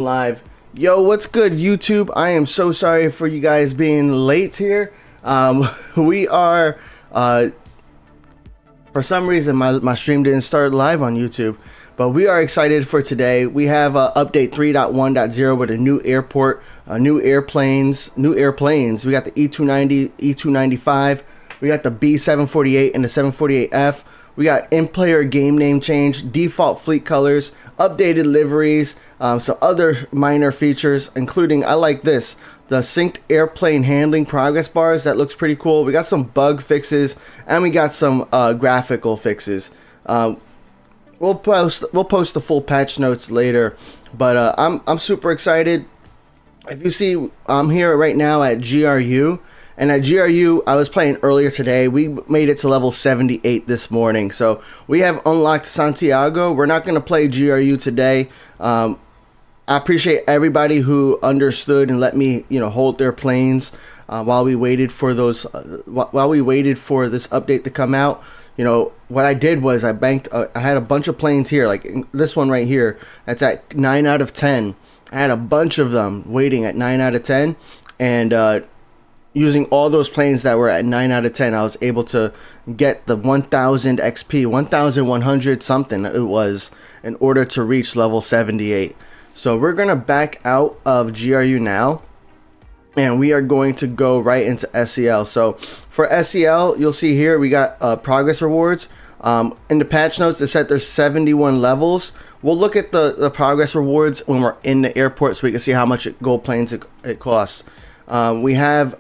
Live. Yo, what's good, YouTube? I am so sorry for you guys being late here. We are for some reason my stream didn't start live on YouTube, but we are excited for today. We have update 3.1.0 with a new airport, new airplanes. We got the E290, E295. We got the B748 and the 748F. We got in-player game name change, default fleet colors, updated liveries, some other minor features, including, I like this, the synced airplane handling progress bars. That looks pretty cool. We got some bug fixes, and we got some graphical fixes. We'll post the full patch notes later, but I'm super excited. If you see, I'm here right now at GRU. And at GRU, I was playing earlier today. We made it to level 78 this morning. So we have unlocked Santiago. We're not going to play GRU today. I appreciate everybody who understood and let me, hold their planes while we waited for those. While we waited for this update to come out. What I did was I banked. I had a bunch of planes here, like this one right here. That's at 9 out of 10. I had a bunch of them waiting at 9 out of 10, and using all those planes that were at 9 out of 10, I was able to get the 1000 XP, 1100 something it was, in order to reach level 78. So we're going to back out of GRU now, and we are going to go right into SCL. So for SCL, you'll see here we got progress rewards. In the patch notes, it said there's 71 levels. We'll look at the progress rewards when we're in the airport so we can see how much gold planes it costs. We have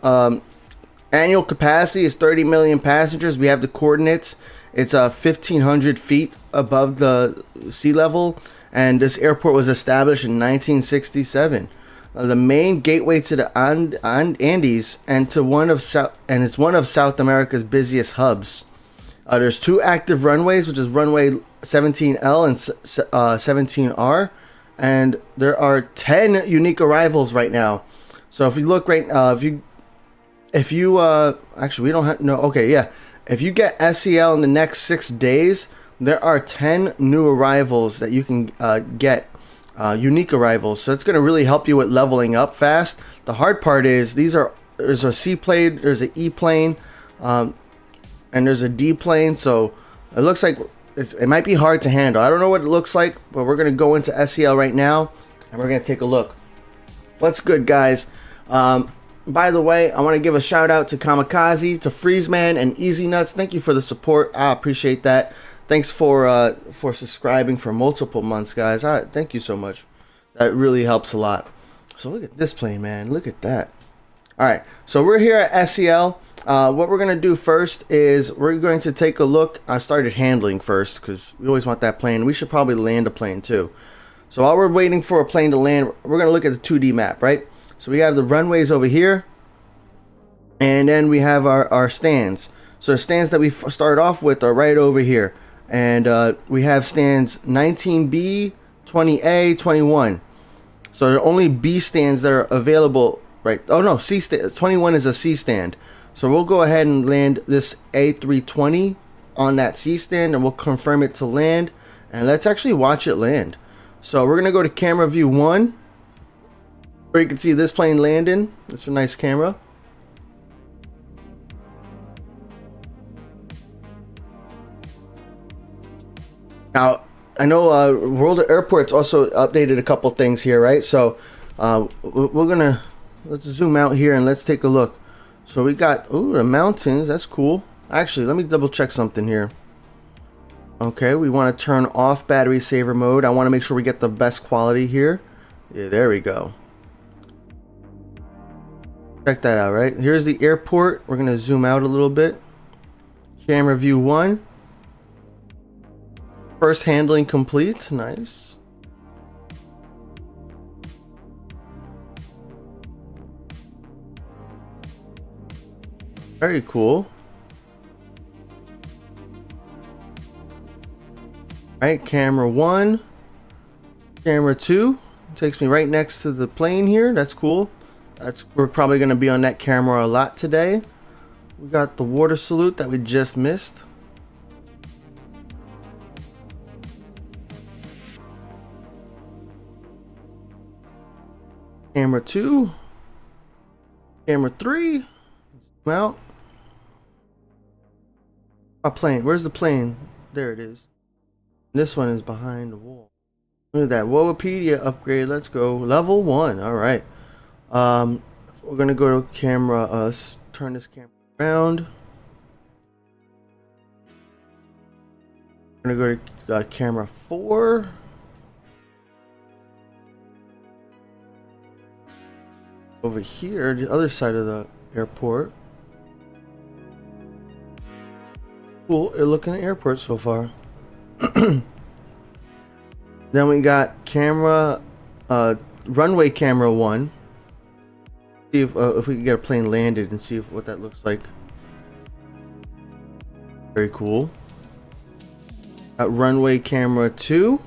annual capacity is 30 million passengers. We have the coordinates. It's 1,500 feet above the sea level, and this airport was established in 1967. The main gateway to the Andes and it's one of South America's busiest hubs. There's 2 active runways, which is runway 17L and 17R, and there are 10 unique arrivals right now. So if you look right, if you actually we don't have no okay yeah, if you get SCL in the next 6 days, there are 10 new arrivals that you can get, unique arrivals. So it's going to really help you with leveling up fast. The hard part is there's a C plane, there's an E plane, and there's a D plane. So it looks like it might be hard to handle. I don't know what it looks like, but we're going to go into SCL right now, and we're going to take a look. What's good, guys? By the way, I want to give a shout out to Kamikaze, to Freezeman, and Easy Nuts. Thank you for the support. I appreciate that. Thanks for subscribing for multiple months, guys. Thank you so much. That really helps a lot. So look at this plane, man. Look at that. All right, so we're here at SCL. What we're going to do first is we're going to take a look. I started handling first because we always want that plane. We should probably land a plane too. So while we're waiting for a plane to land, we're going to look at the 2D map, right? So we have the runways over here, and then we have our stands. So the stands that we started off with are right over here, and we have stands 19B, 20A, 21. So there are only B stands that are available, right? Oh no, C stand. 21 is a C stand. So we'll go ahead and land this A320 on that C stand, and we'll confirm it to land, and let's actually watch it land. So we're gonna go to camera view 1, where you can see this plane landing. That's a nice camera. Now, I know World of Airports also updated a couple things here, right? So let's zoom out here and let's take a look. So we got, the mountains. That's cool. Actually, let me double check something here. Okay, we want to turn off battery saver mode. I want to make sure we get the best quality here. Yeah, there we go. Check that out, right? Here's the airport. We're going to zoom out a little bit. Camera view 1. First handling complete. Nice. Very cool. All right, camera 1. Camera 2. Takes me right next to the plane here. That's cool. We're probably going to be on that camera a lot today. We got the water salute that we just missed. Camera 2. Camera 3. Mount. A plane. Where's the plane? There it is. This one is behind the wall. Look at that. Wowipedia upgrade. Let's go. Level 1. Alright. We're gonna go to camera, turn this camera around. We're gonna go to camera 4. Over here, the other side of the airport. Cool, you're looking at airport so far. Then we got camera, runway camera 1. See if we can get a plane landed and see what that looks like. Very cool. Got runway camera 2.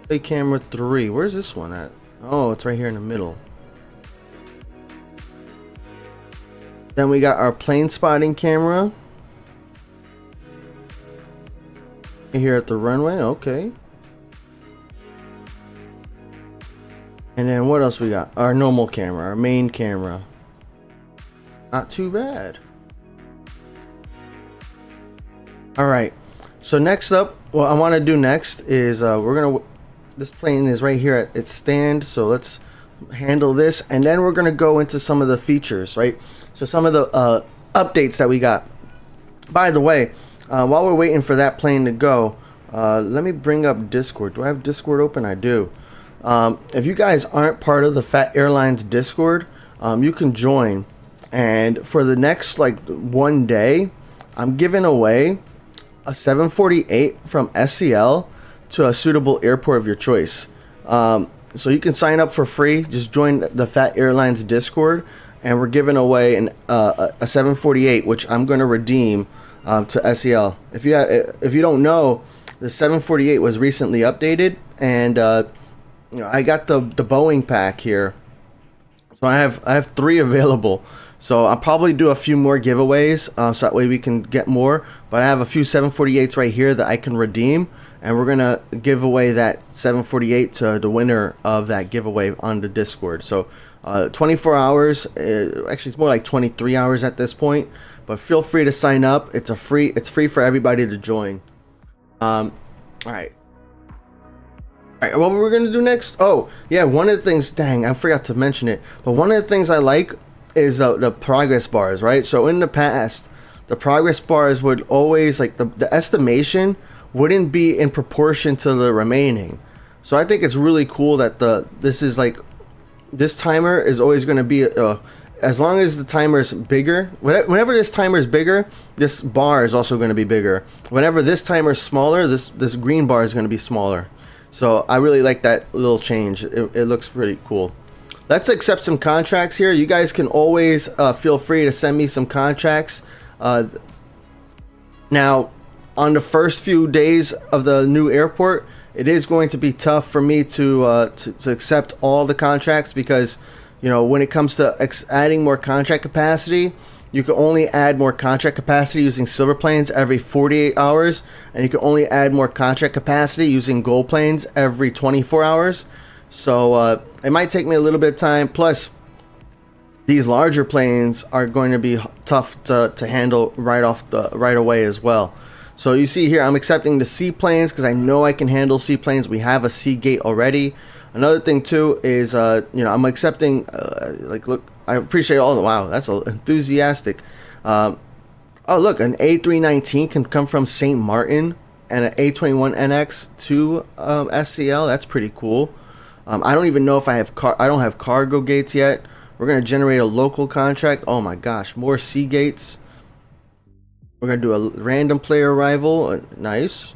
Runway camera 3. Where's this one at? Oh, it's right here in the middle. Then we got our plane spotting camera. Here at the runway, okay. And then what else we got? Our normal camera, our main camera. Not too bad. Alright, so next up, what I want to do next is this plane is right here at its stand, so let's handle this, and then we're going to go into some of the features, right? So some of the updates that we got. By the way, while we're waiting for that plane to go, let me bring up Discord. Do I have Discord open? I do. If you guys aren't part of the Fat Airlines Discord, you can join, and for the next like one day, I'm giving away a 748 from SCL to a suitable airport of your choice. So you can sign up for free. Just join the Fat Airlines Discord, and we're giving away a 748, which I'm going to redeem to SCL. If you don't know, the 748 was recently updated, and you know, I got the Boeing pack here, so I have 3 available. So I'll probably do a few more giveaways, so that way we can get more. But I have a few 748s right here that I can redeem, and we're gonna give away that 748 to the winner of that giveaway on the Discord. So 24 hours, actually it's more like 23 hours at this point. But feel free to sign up. It's free for everybody to join. All right. What we're gonna do next? Oh yeah, one of the things. Dang, I forgot to mention it. But one of the things I like is the progress bars, right? So in the past, the progress bars would always, like, the estimation wouldn't be in proportion to the remaining. So I think it's really cool that this timer is always going to be as long as the timer is bigger. Whenever this timer is bigger, this bar is also going to be bigger. Whenever this timer is smaller, this green bar is going to be smaller. So I really like that little change. It looks pretty cool. Let's accept some contracts here. You guys can always feel free to send me some contracts. Now, on the first few days of the new airport, it is going to be tough for me to accept all the contracts, because, you know, when it comes to adding more contract capacity, you can only add more contract capacity using silver planes every 48 hours, and you can only add more contract capacity using gold planes every 24 hours. So it might take me a little bit of time. Plus, these larger planes are going to be tough to handle right away as well. So you see here, I'm accepting the seaplanes because I know I can handle seaplanes. We have a sea gate already. Another thing too is, you know, I'm accepting, like, look, I appreciate all the, wow, that's enthusiastic. Oh, look, an A319 can come from St. Martin, and an A21NX to SCL. That's pretty cool. I don't even know if I don't have cargo gates yet. We're going to generate a local contract. Oh my gosh, more sea gates. We're going to do a random player arrival. Nice.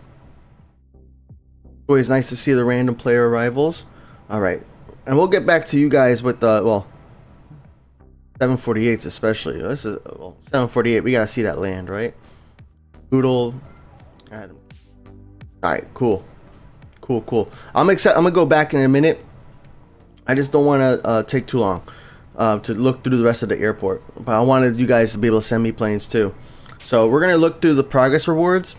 Always nice to see the random player arrivals. All right. And we'll get back to you guys with the, well, 748s especially. This is, well, 748. We got to see that land, right? Doodle. All right, cool. Cool. I'm going to go back in a minute. I just don't want to take too long to look through the rest of the airport. But I wanted you guys to be able to send me planes too. So we're going to look through the progress rewards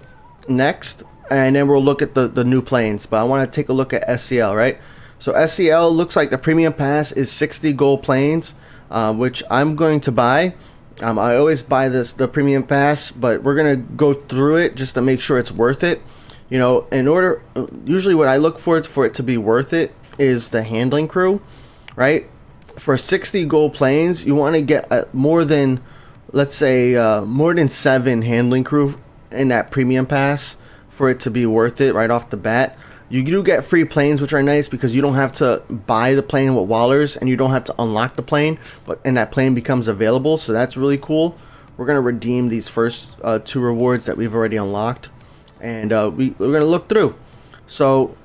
next, and then we'll look at the new planes. But I want to take a look at SCL, right? So SCL looks like the premium pass is 60 gold planes, which I'm going to buy. I always buy the premium pass, but we're gonna go through it just to make sure it's worth it. You know, usually what I look for it to be worth it is the handling crew, right? For 60 gold planes, you want to get more than, let's say, more than 7 handling crew in that premium pass for it to be worth it right off the bat. You do get free planes, which are nice because you don't have to buy the plane with Wallers and you don't have to unlock the plane, and that plane becomes available, so that's really cool. We're going to redeem these first 2 rewards that we've already unlocked, and we're going to look through. So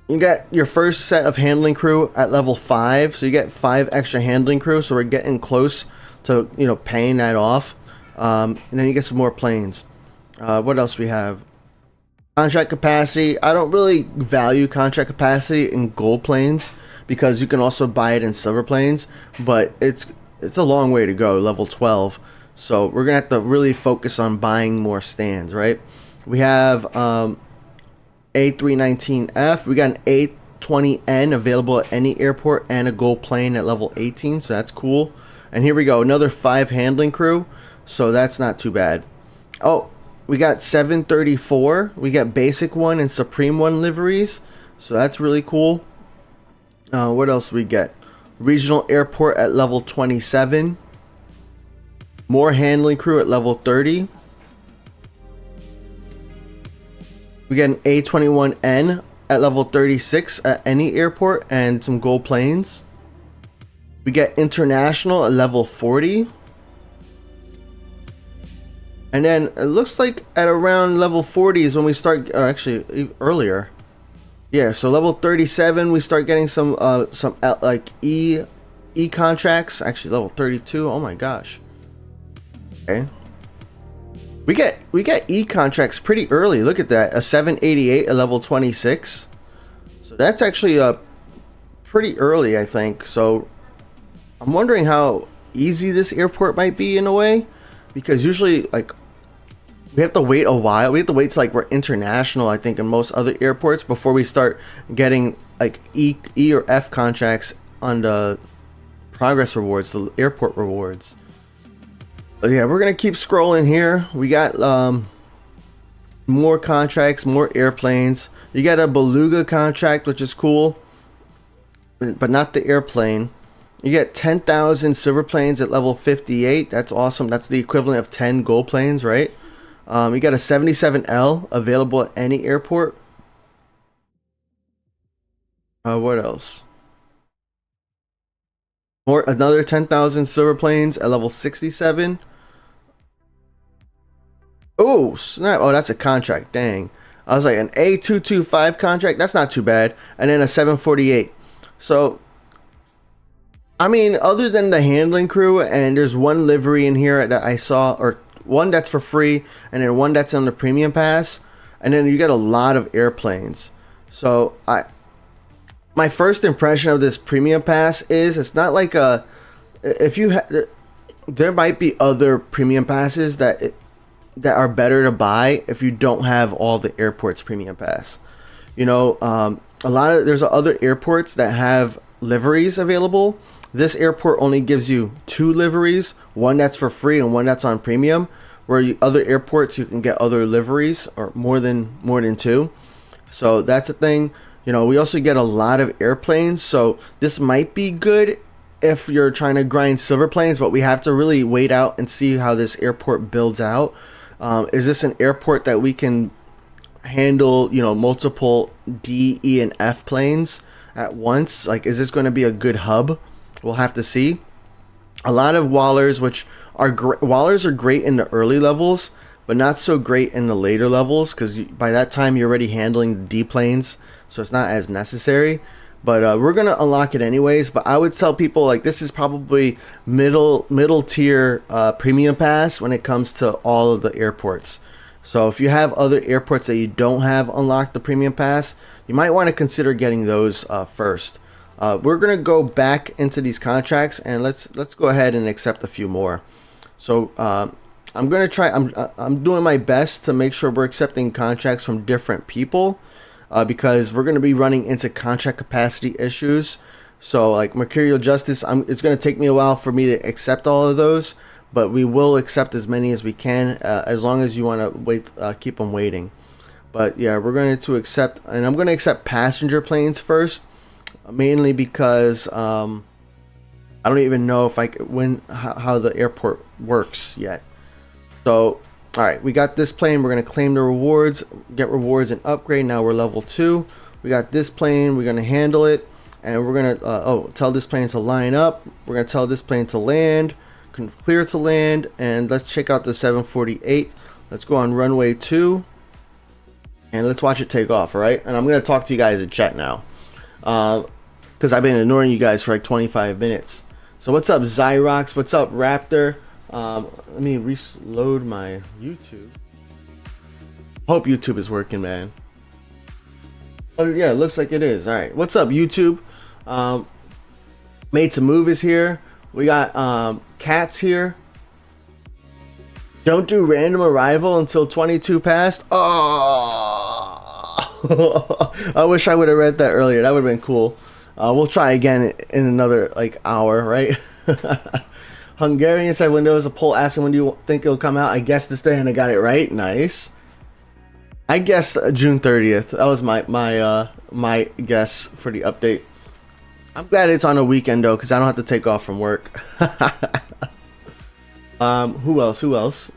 you get your first set of handling crew at level 5, so you get 5 extra handling crew, so we're getting close to, you know, paying that off. And then you get some more planes. What else we have? Contract capacity. I don't really value contract capacity in gold planes because you can also buy it in silver planes, but it's a long way to go, level 12. So we're gonna have to really focus on buying more stands, right? We have A319F. We got an A20N available at any airport and a gold plane at level 18, so that's cool. And here we go, another 5 handling crew, so that's not too bad. Oh, we got 734. We got basic 1 and supreme 1 liveries, so that's really cool. What else we get? Regional airport at level 27. More handling crew at level 30. We get an A21N at level 36 at any airport and some gold planes. We get international at level 40. And then it looks like at around level 40 is when we start, actually earlier. Yeah, so level 37 we start getting some like E contracts. Actually level 32. Oh my gosh. Okay. We get E contracts pretty early. Look at that. A 788 at level 26. So that's actually pretty early, I think. So I'm wondering how easy this airport might be in a way, because usually like we have to wait a while. We have to wait till like we're international, I think, in most other airports before we start getting like E or F contracts on the progress rewards, the airport rewards. But yeah, we're gonna keep scrolling here. We got more contracts, more airplanes. You got a Beluga contract, which is cool, but not the airplane. You get 10,000 silver planes at level 58. That's awesome. That's the equivalent of 10 gold planes, right? You got a 77L available at any airport. What else? Another 10,000 silver planes at level 67. Oh, snap. Oh, that's a contract. Dang. I was like, an A225 contract? That's not too bad. And then a 748. So, I mean, other than the handling crew, and there's one livery in here that I saw, or one that's for free, and then one that's on the premium pass, and then you get a lot of airplanes. So, my first impression of this premium pass is it's not like a, there might be other premium passes that are better to buy if you don't have all the airports premium pass. You know, there's other airports that have liveries available. This airport only gives you 2 liveries, one that's for free and one that's on premium, where other airports you can get other liveries or more than 2. So that's a thing. You know, we also get a lot of airplanes, so this might be good if you're trying to grind silver planes, but we have to really wait out and see how this airport builds out. Is this an airport that we can handle, you know, multiple D, E, and F planes at once? Like, is this going to be a good hub? We'll have to see. A lot of Wallers, which are Wallers are great in the early levels, but not so great in the later levels, because by that time you're already handling the D planes, so it's not as necessary. But we're gonna unlock it anyways. But I would tell people, like, this is probably middle tier premium pass when it comes to all of the airports. So if you have other airports that you don't have unlocked the premium pass, you might want to consider getting those first. We're gonna go back into these contracts, and let's go ahead and accept a few more. So I'm gonna try. I'm doing my best to make sure we're accepting contracts from different people. because we're going to be running into contract capacity issues. So like Mercurial Justice, it's going to take me a while for me to accept all of those, but we will accept as many as we can, as long as you want to wait, keep them waiting. But yeah, we're going to accept, and I'm going to accept passenger planes first, mainly because I don't even know if how the airport works yet. So all right, we got this plane. We're going to claim the rewards, get rewards and upgrade. Now we're level 2. We got this plane. We're going to handle it. And we're going to tell this plane to line up. We're going to tell this plane to land, clear to land. And let's check out the 748. Let's go on runway 2. And let's watch it take off, all right? And I'm going to talk to you guys in chat now, because I've been ignoring you guys for like 25 minutes. So what's up, Zyrox? What's up, Raptor? Let me reload my YouTube. Hope YouTube is working, man. Oh yeah, it looks like it is. All right, what's up, YouTube? Made to Move is here. We got Cats here. Don't do random arrival until 22 past. Oh, I wish I would have read that earlier. That would have been cool. We'll try again in another like hour, right? Hungarian said when there was a poll asking when do you think it'll come out. I guessed this day and I got it right. Nice. I guessed June 30th. That was my guess for the update. I'm glad it's on a weekend though, because I don't have to take off from work. Who else? Still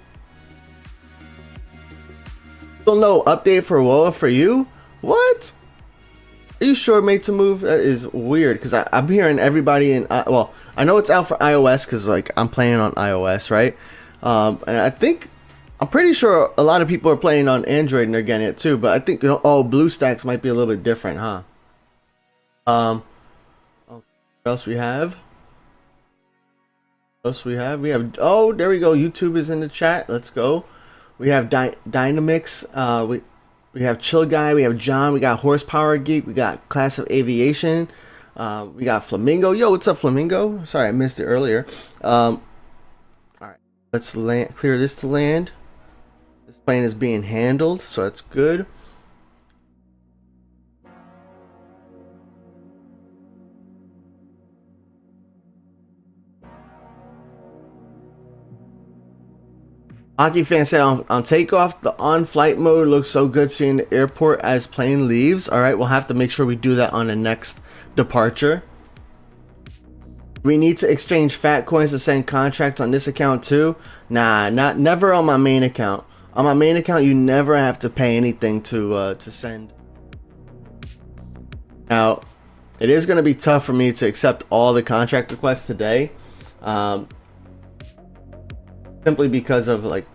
no update for WOA for you? What? Are you sure, Made to Move? That is weird, because I'm hearing everybody in well, I know it's out for iOS because like I'm playing on iOS, right? And I'm pretty sure a lot of people are playing on Android and they're getting it too. But I think BlueStacks might be a little bit different, huh? What else we have? We have oh, there we go. YouTube is in the chat. Let's go. We have Dynamics. We have Chill Guy, we have John, we got Horsepower Geek, we got Class of Aviation, we got Flamingo. Yo, what's up, Flamingo? Sorry, I missed it earlier. All right, let's clear this to land. This plane is being handled, so that's good. Hockey fans say on takeoff, the on-flight mode looks so good seeing the airport as plane leaves. All right, we'll have to make sure we do that on the next departure. We need to exchange fat coins to send contracts on this account too. Nah, never on my main account. On my main account, you never have to pay anything to send. Now, it is going to be tough for me to accept all the contract requests today. Simply because of like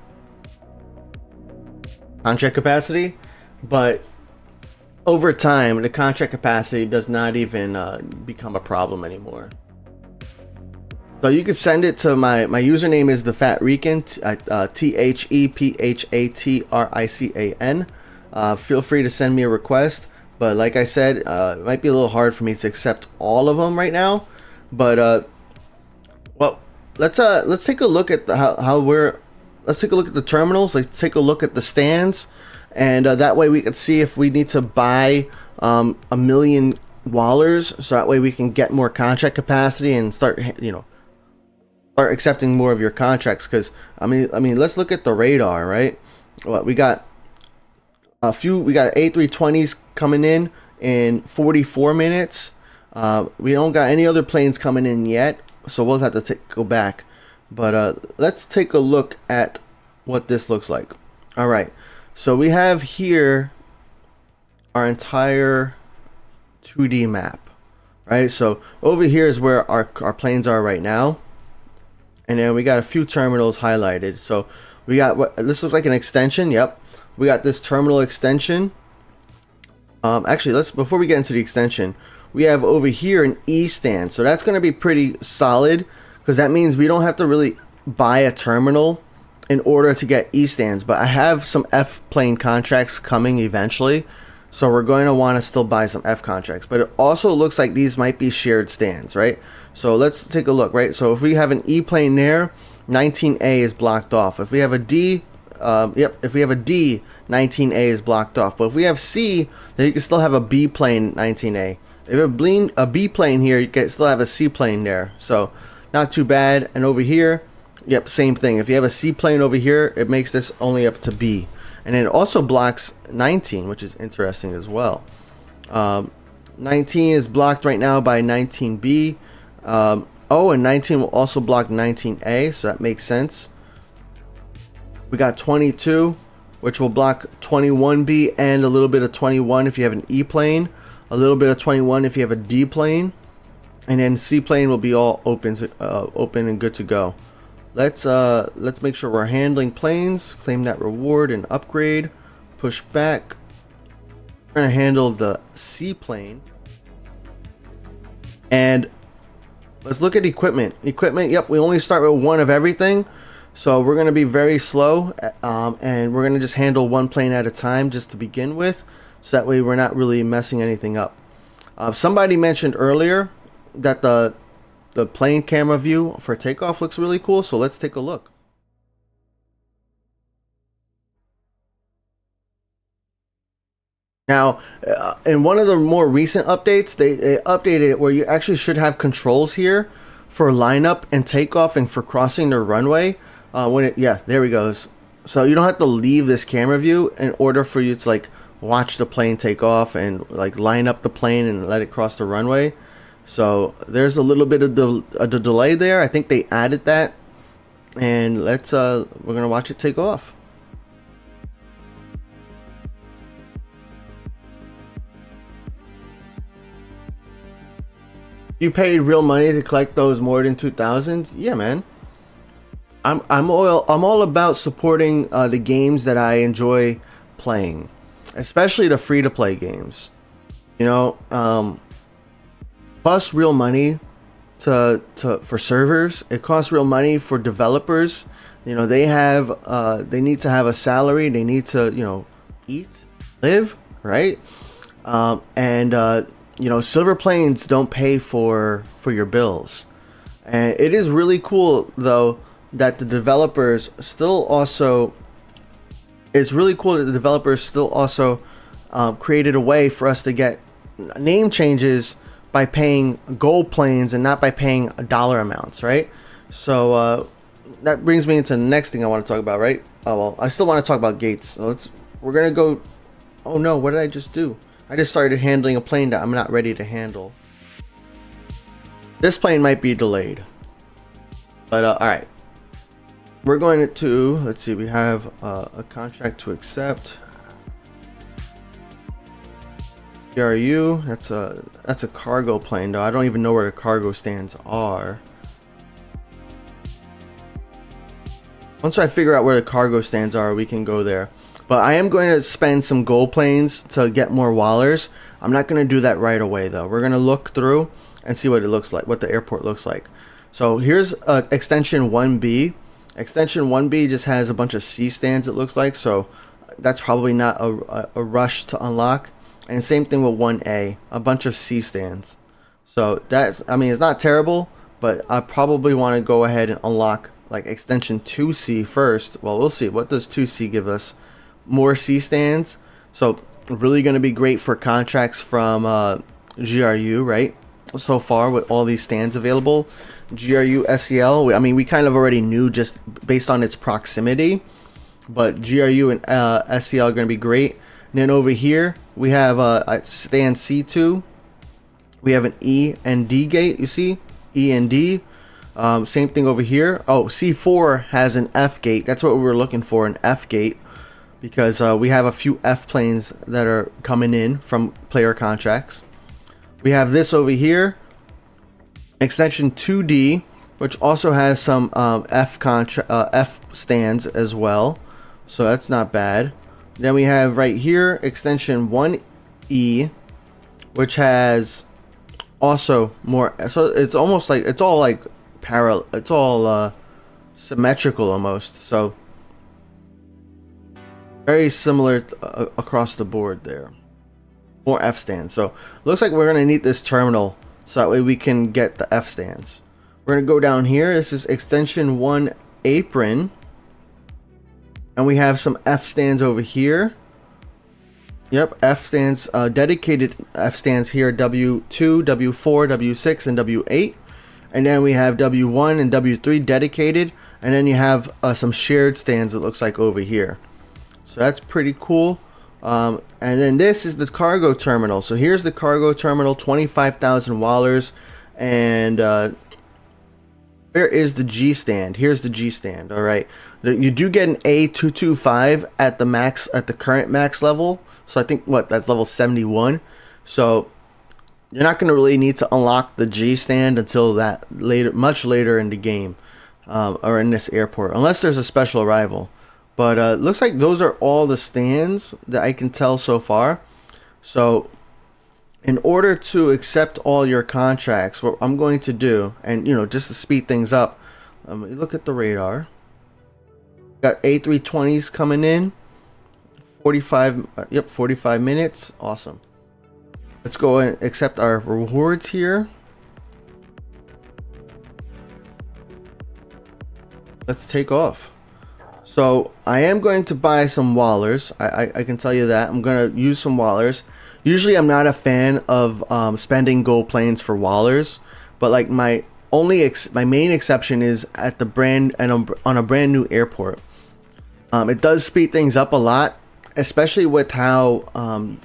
contract capacity, but over time the contract capacity does not even become a problem anymore. So you can send it to my username is the Fat Rican, THEPHATRICAN. Feel free to send me a request, but like I said, it might be a little hard for me to accept all of them right now, but well, let's take a look at let's take a look at the terminals. Let's take a look at the stands, and that way we can see if we need to buy a million Wallers, so that way we can get more contract capacity and start accepting more of your contracts. Because I mean let's look at the radar, right? What we got, we got A320s coming in 44 minutes. We don't got any other planes coming in yet, so we'll have to go back. But let's take a look at what this looks like. All right, so we have here our entire 2D map, right? So over here is where our planes are right now, and then we got a few terminals highlighted. So we got this looks like an extension. Yep, we got this terminal extension. Actually, before we get into the extension, we have over here an E stand. So that's going to be pretty solid, because that means we don't have to really buy a terminal in order to get E stands. But I have some F plane contracts coming eventually, so we're going to want to still buy some F contracts. But it also looks like these might be shared stands, right? So let's take a look, right? So if we have an E plane there, 19A is blocked off. If we have a D yep, if we have a D, 19A is blocked off. But if we have C, then you can still have a B plane 19A. If you have a B plane here, you can still have a C plane there. So not too bad. And over here, yep, same thing. If you have a C plane over here, it makes this only up to B. And then it also blocks 19, which is interesting as well. 19 is blocked right now by 19B. Oh, and 19 will also block 19A, so that makes sense. We got 22, which will block 21B and a little bit of 21 if you have an E plane, a little bit of 21 if you have a D plane, and then C plane will be all open and good to go. Let's make sure we're handling planes. Claim that reward and upgrade. Push back. We're gonna handle the C plane, and let's look at equipment. Equipment, yep, we only start with one of everything. So we're going to be very slow, and we're going to just handle one plane at a time just to begin with. So that way we're not really messing anything up. Somebody mentioned earlier that the plane camera view for takeoff looks really cool. So let's take a look. Now, in one of the more recent updates, they updated it where you actually should have controls here for lineup and takeoff and for crossing the runway. Yeah, there he goes. So you don't have to leave this camera view in order for you to like watch the plane take off and like line up the plane and let it cross the runway. So there's a little bit of the delay there. I think they added that, and we're gonna watch it take off. You paid real money to collect those more than 2,000? Yeah, man. I'm all about supporting the games that I enjoy playing, especially the free-to-play games. You know, costs real money for servers. It costs real money for developers. You know, they need to have a salary. They need to eat, live, right? You know, silver planes don't pay for your bills. And it is really cool though that the developers still also created a way for us to get name changes by paying gold planes and not by paying dollar amounts, right? So that brings me into the next thing I want to talk about, right? Oh well, I still want to talk about gates. So we're gonna go. Oh no, what did I just do? I just started handling a plane that I'm not ready to handle. This plane might be delayed. But all right. We're going to, let's see, we have a contract to accept. GRU, that's a cargo plane though. I don't even know where the cargo stands are. Once I figure out where the cargo stands are, we can go there. But I am going to spend some gold planes to get more wallers. I'm not going to do that right away though. We're going to look through and see what it looks like, what the airport looks like. So here's extension 1B. Extension 1B just has a bunch of C stands, it looks like. So that's probably not a rush to unlock. And same thing with 1A, a bunch of C stands. So that's, I mean, it's not terrible, but I probably want to go ahead and unlock like extension 2C first. Well, we'll see. What does 2C give us? More C stands. So really going to be great for contracts from GRU, right? So far with all these stands available. GRU SCL, I mean, we kind of already knew just based on its proximity, but GRU and SCL are going to be great. And then over here we have at stand C2 we have an E and D gate. You see E and D. Same thing over here. Oh, C4 has an F gate. That's what we were looking for, an F gate, because we have a few F planes that are coming in from player contracts. We have this over here, extension 2D, which also has some F stands as well, so that's not bad. Then we have right here extension 1E, which has also more. So it's almost like it's all like parallel. It's all symmetrical almost. So very similar across the board there. More F stands. So looks like we're gonna need this terminal so that way we can get the F stands. We're gonna go down here. This is extension 1 apron. And we have some F stands over here. Yep, F stands, dedicated F stands here, W2, W4, W6, and W8. And then we have W1 and W3 dedicated. And then you have some shared stands, it looks like, over here. So that's pretty cool. And then this is the cargo terminal. So here's the cargo terminal, 25,000 wallers. And where is the G stand? Here's the G stand. All right. You do get an A225 at the max, at the current max level. So I think that's level 71. So you're not going to really need to unlock the G stand until that later, much later in the game, or in this airport, unless there's a special arrival. But it looks like those are all the stands that I can tell so far. So in order to accept all your contracts, what I'm going to do, and just to speed things up, look at the radar. Got A320s coming in. 45 minutes. Awesome. Let's go and accept our rewards here. Let's take off. So I am going to buy some wallers. I can tell you that I'm going to use some wallers. Usually I'm not a fan of spending gold planes for wallers, but like my main exception is at the brand and on a brand new airport. It does speed things up a lot, especially with how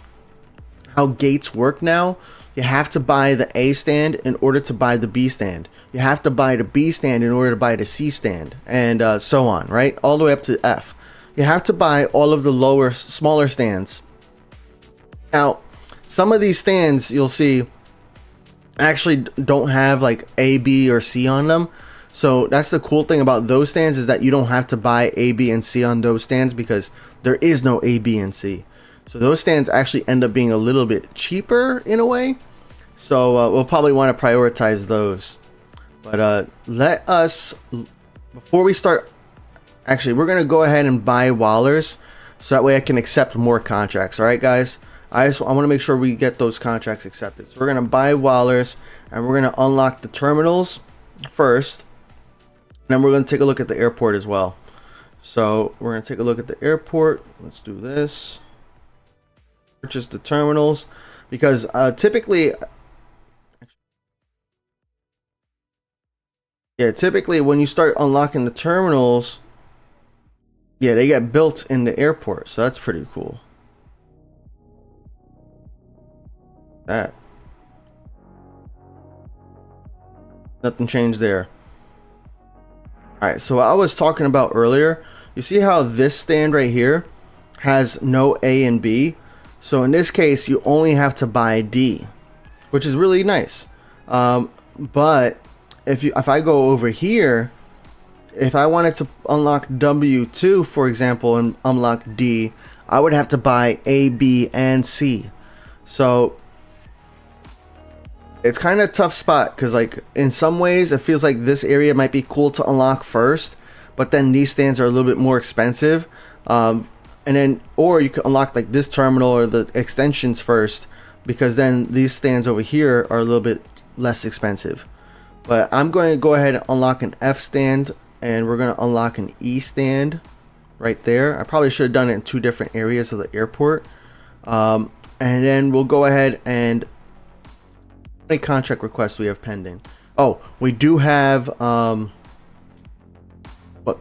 gates work now. You have to buy the A stand in order to buy the B stand. You have to buy the B stand in order to buy the C stand, and so on, right? All the way up to F. You have to buy all of the smaller stands. Now, some of these stands you'll see actually don't have like A, B, or C on them. So that's the cool thing about those stands, is that you don't have to buy A, B, and C on those stands, because there is no A, B, and C. So those stands actually end up being a little bit cheaper in a way. So we'll probably want to prioritize those. But let us, before we start, actually we're going to go ahead and buy wallers, so that way I can accept more contracts. All right, guys. I want to make sure we get those contracts accepted. So we're going to buy wallers, and we're going to unlock the terminals first. And then we're going to take a look at the airport as well. So we're going to take a look at the airport. Let's do this. Purchase the terminals, because typically when you start unlocking the terminals, they get built in the airport. So that's pretty cool. That. Nothing changed there. Alright, so I was talking about earlier, you see how this stand right here has no A and B? So in this case, you only have to buy D, which is really nice. But if I go over here, if I wanted to unlock W2, for example, and unlock D, I would have to buy A, B, and C. So it's kind of a tough spot, because like in some ways it feels like this area might be cool to unlock first, but then these stands are a little bit more expensive. And then, or you could unlock like this terminal or the extensions first, because then these stands over here are a little bit less expensive. But I'm going to go ahead and unlock an F stand, and we're going to unlock an E stand right there. I probably should have done it in two different areas of the airport. And then we'll go ahead and, how many contract requests we have pending? Oh, we do have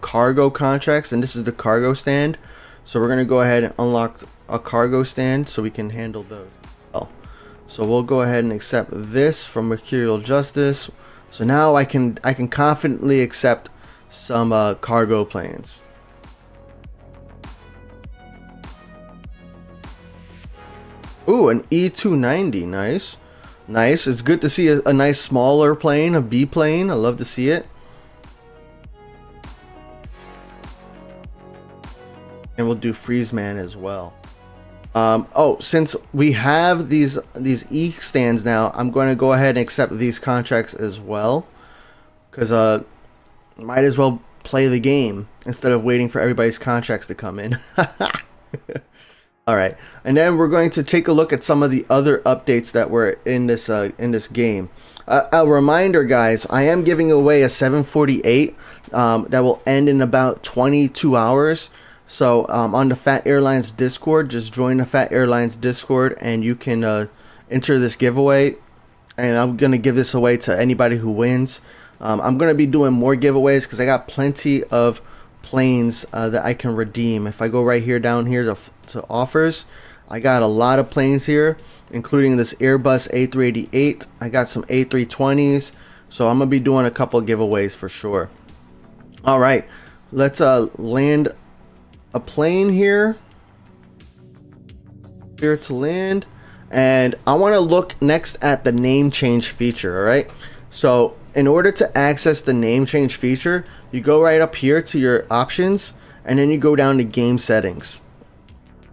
cargo contracts, and this is the cargo stand. So we're going to go ahead and unlock a cargo stand so we can handle those. So we'll go ahead and accept this from Mercurial Justice. So now I can confidently accept some cargo planes. Ooh, an E290. Nice. Nice. It's good to see a nice smaller plane, a B plane. I love to see it. And we'll do Freeze Man as well. Oh, since we have these E stands now, I'm going to go ahead and accept these contracts as well, because might as well play the game instead of waiting for everybody's contracts to come in. All right, and then we're going to take a look at some of the other updates that were in this game. A reminder, guys, I am giving away a 748 that will end in about 22 hours. So on the Fat Airlines Discord, just join the Fat Airlines Discord and you can enter this giveaway. And I'm going to give this away to anybody who wins. I'm going to be doing more giveaways because I got plenty of planes that I can redeem. If I go right here down here to offers, I got a lot of planes here, including this Airbus A388. I got some A320s. So I'm going to be doing a couple of giveaways for sure. All right, let's land a plane here. Here to land. And I want to look next at the name change feature. All right, so in order to access the name change feature, you go right up here to your options and then you go down to game settings.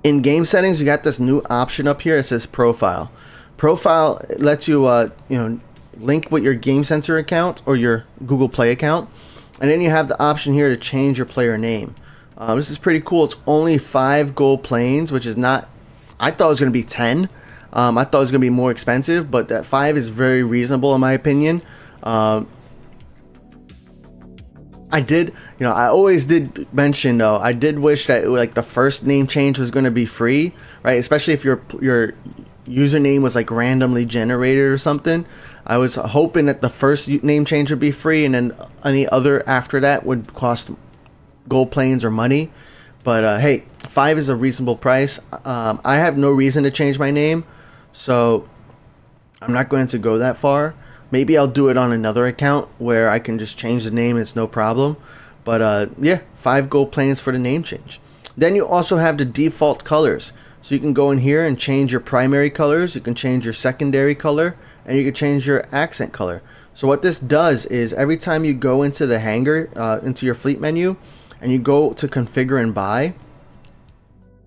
In game settings, you got this new option up here. It says profile. Profile lets you link with your Game Center account or your Google Play account, and then you have the option here to change your player name. This is pretty cool. It's only 5 gold planes, which is not, I thought it was going to be 10. I thought it was going to be more expensive, but that 5 is very reasonable in my opinion. I always did mention though, I did wish that like the first name change was going to be free, right? Especially if your username was like randomly generated or something. I was hoping that the first name change would be free and then any other after that would cost gold planes or money. But hey, 5 is a reasonable price. I have no reason to change my name, so I'm not going to go that far. Maybe I'll do it on another account where I can just change the name. It's no problem. But yeah, 5 gold planes for the name change. Then you also have the default colors. So you can go in here and change your primary colors. You can change your secondary color. And you can change your accent color. So what this does is every time you go into the hangar, into your fleet menu, and you go to configure and buy,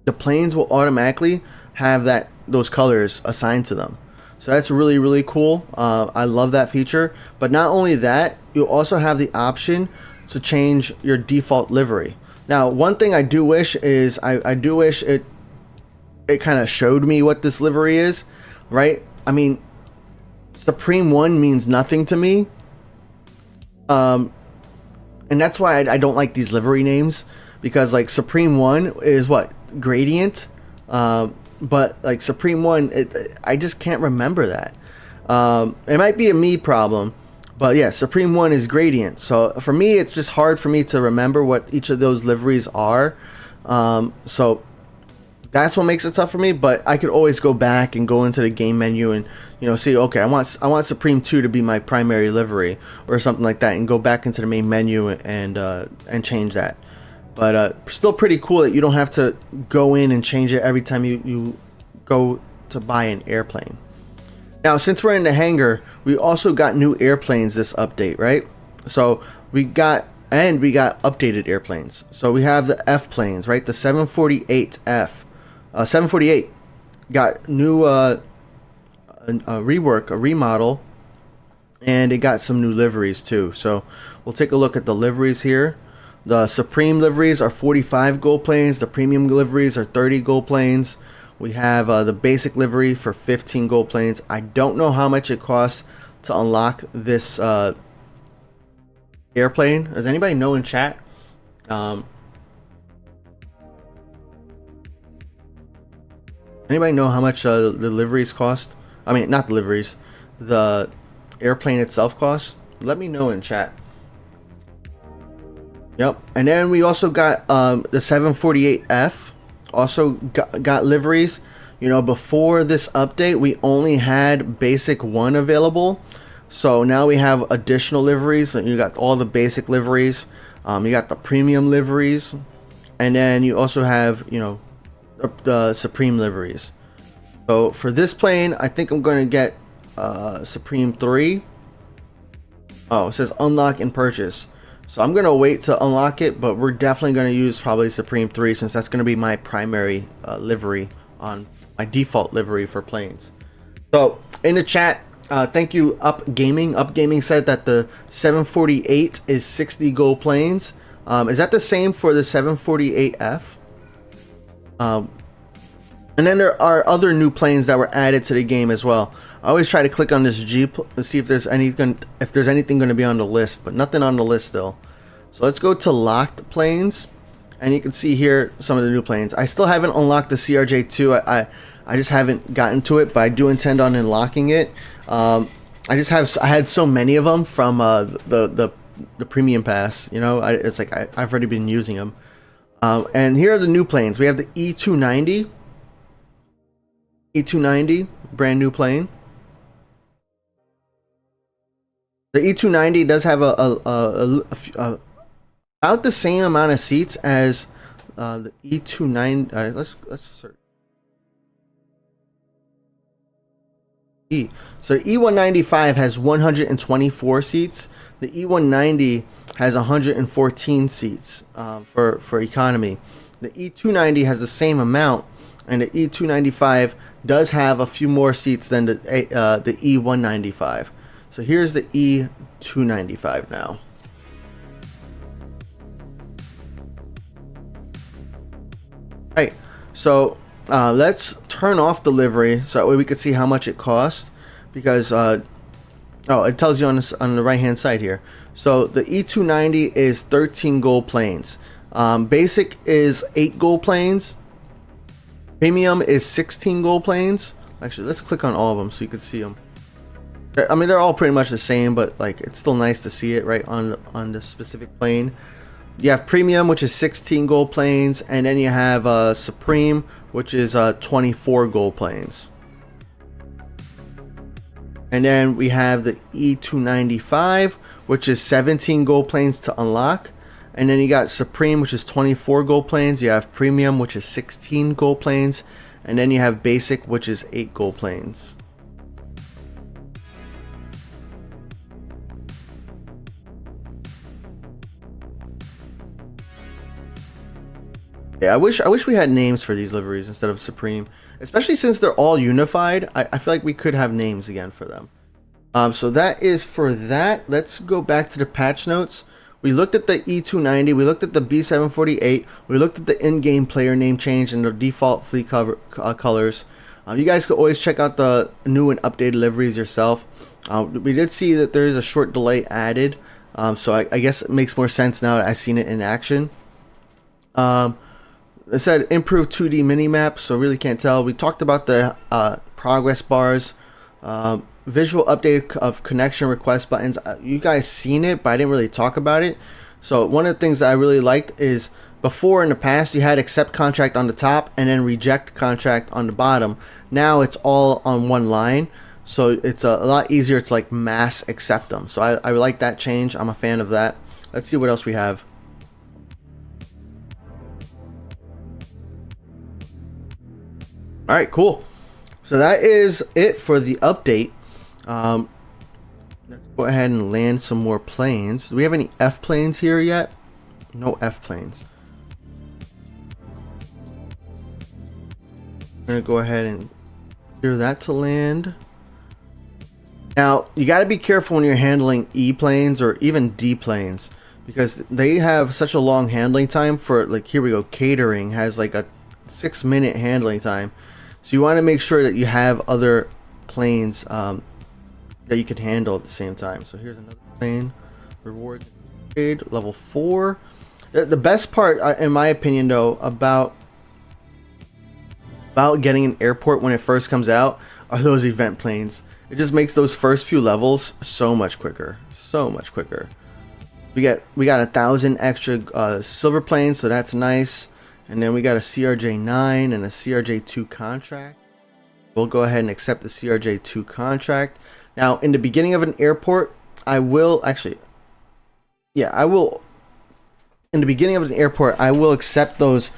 the planes will automatically have those colors assigned to them. So that's really, really cool. I love that feature. But not only that, you also have the option to change your default livery. Now, one thing I do wish is I do wish it kind of showed me what this livery is, right? I mean, Supreme 1 means nothing to me. And that's why I don't like these livery names, because like Supreme 1 is what? Gradient. But like Supreme 1, I just can't remember that. It might be a me problem, but yeah, Supreme 1 is Gradient. So for me, it's just hard for me to remember what each of those liveries are. So that's what makes it tough for me. But I could always go back and go into the game menu and see, okay, I want Supreme 2 to be my primary livery or something like that, and go back into the main menu and change that. But still pretty cool that you don't have to go in and change it every time you go to buy an airplane. Now, since we're in the hangar, we also got new airplanes this update, right? So we got updated airplanes. So we have the F planes, right? The 748F. 748 got new a rework, a remodel, and it got some new liveries too. So we'll take a look at the liveries here. The Supreme liveries are 45 gold planes. The Premium liveries are 30 gold planes. We have the basic livery for 15 gold planes. I don't know how much it costs to unlock this airplane. Does anybody know in chat? Anybody know how much the liveries cost? I mean, not the liveries. The airplane itself costs? Let me know in chat. Yep. And then we also got the 748F. Also got liveries. Before this update, we only had basic 1 available. So now we have additional liveries. You got all the basic liveries. You got the premium liveries. And then you also have, the Supreme liveries. So for this plane, I think I'm going to get Supreme 3. Oh, it says unlock and purchase. So I'm going to wait to unlock it, but we're definitely going to use probably Supreme 3 since that's going to be my primary livery on my default livery for planes. So in the chat, thank you, Up Gaming. Up Gaming said that the 748 is 60 gold planes. Is that the same for the 748F? And then there are other new planes that were added to the game as well. I always try to click on this G to see if there's anything going to be on the list, but nothing on the list still. So let's go to locked planes, and you can see here some of the new planes. I still haven't unlocked the CRJ2. I just haven't gotten to it, but I do intend on unlocking it. I had so many of them from the premium pass. You know, it's like I've already been using them. And here are the new planes. We have the E290. E290, brand new plane. The E290 does have about the same amount of seats as the E290. Let's search. So the E195 has 124 seats. The E190 has 114 seats for economy. The E290 has the same amount, and the E295 does have a few more seats than the E195. So here's the E295 now. Right, so let's turn off delivery so that way we can see how much it costs, because oh, it tells you on the right hand side here. So the E290 is 13 gold planes. Basic is 8 gold planes. Premium is 16 gold planes. Actually, let's click on all of them so you can see them. I mean, they're all pretty much the same, but like it's still nice to see it right on the specific plane. You have Premium, which is 16 gold planes, and then you have Supreme, which is 24 gold planes. And then we have the E295, which is 17 gold planes to unlock. And then you got Supreme, which is 24 gold planes. You have Premium, which is 16 gold planes. And then you have Basic, which is 8 gold planes. Yeah, I wish we had names for these liveries instead of Supreme, especially since they're all unified. I feel like we could have names again for them. So that is for that. Let's go back to the patch notes. We looked at the E290, we looked at the B748, we looked at the in-game player name change and the default fleet colors. You guys can always check out the new and updated liveries yourself. We did see that there is a short delay added, so I guess it makes more sense now that I've seen it in action. It said improved 2D minimap, so really can't tell. We talked about the progress bars, visual update of connection request buttons. You guys seen it, but I didn't really talk about it. So one of the things that I really liked is before in the past you had accept contract on the top and then reject contract on the bottom. Now it's all on one line, so it's a lot easier to like mass accept them. So I like that change. I'm a fan of that. Let's see what else we have. All right, cool. So that is it for the update. Let's go ahead and land some more planes. Do we have any F planes here yet? No F planes. I'm gonna go ahead and clear that to land. Now you got to be careful when you're handling E planes or even D planes, because they have such a long handling time. For like, here we go, catering has like a 6-minute handling time. So you want to make sure that you have other planes that you can handle at the same time. So here's another plane. Rewards trade level 4. The best part, in my opinion, though, about getting an airport when it first comes out are those event planes. It just makes those first few levels so much quicker. So much quicker. We got 1,000 extra silver planes, so that's nice. And then we got a CRJ9 and a CRJ2 contract. We'll go ahead and accept the CRJ2 contract. Now, in the beginning of an airport, I will actually, yeah, I will. In the beginning of an airport, I will accept those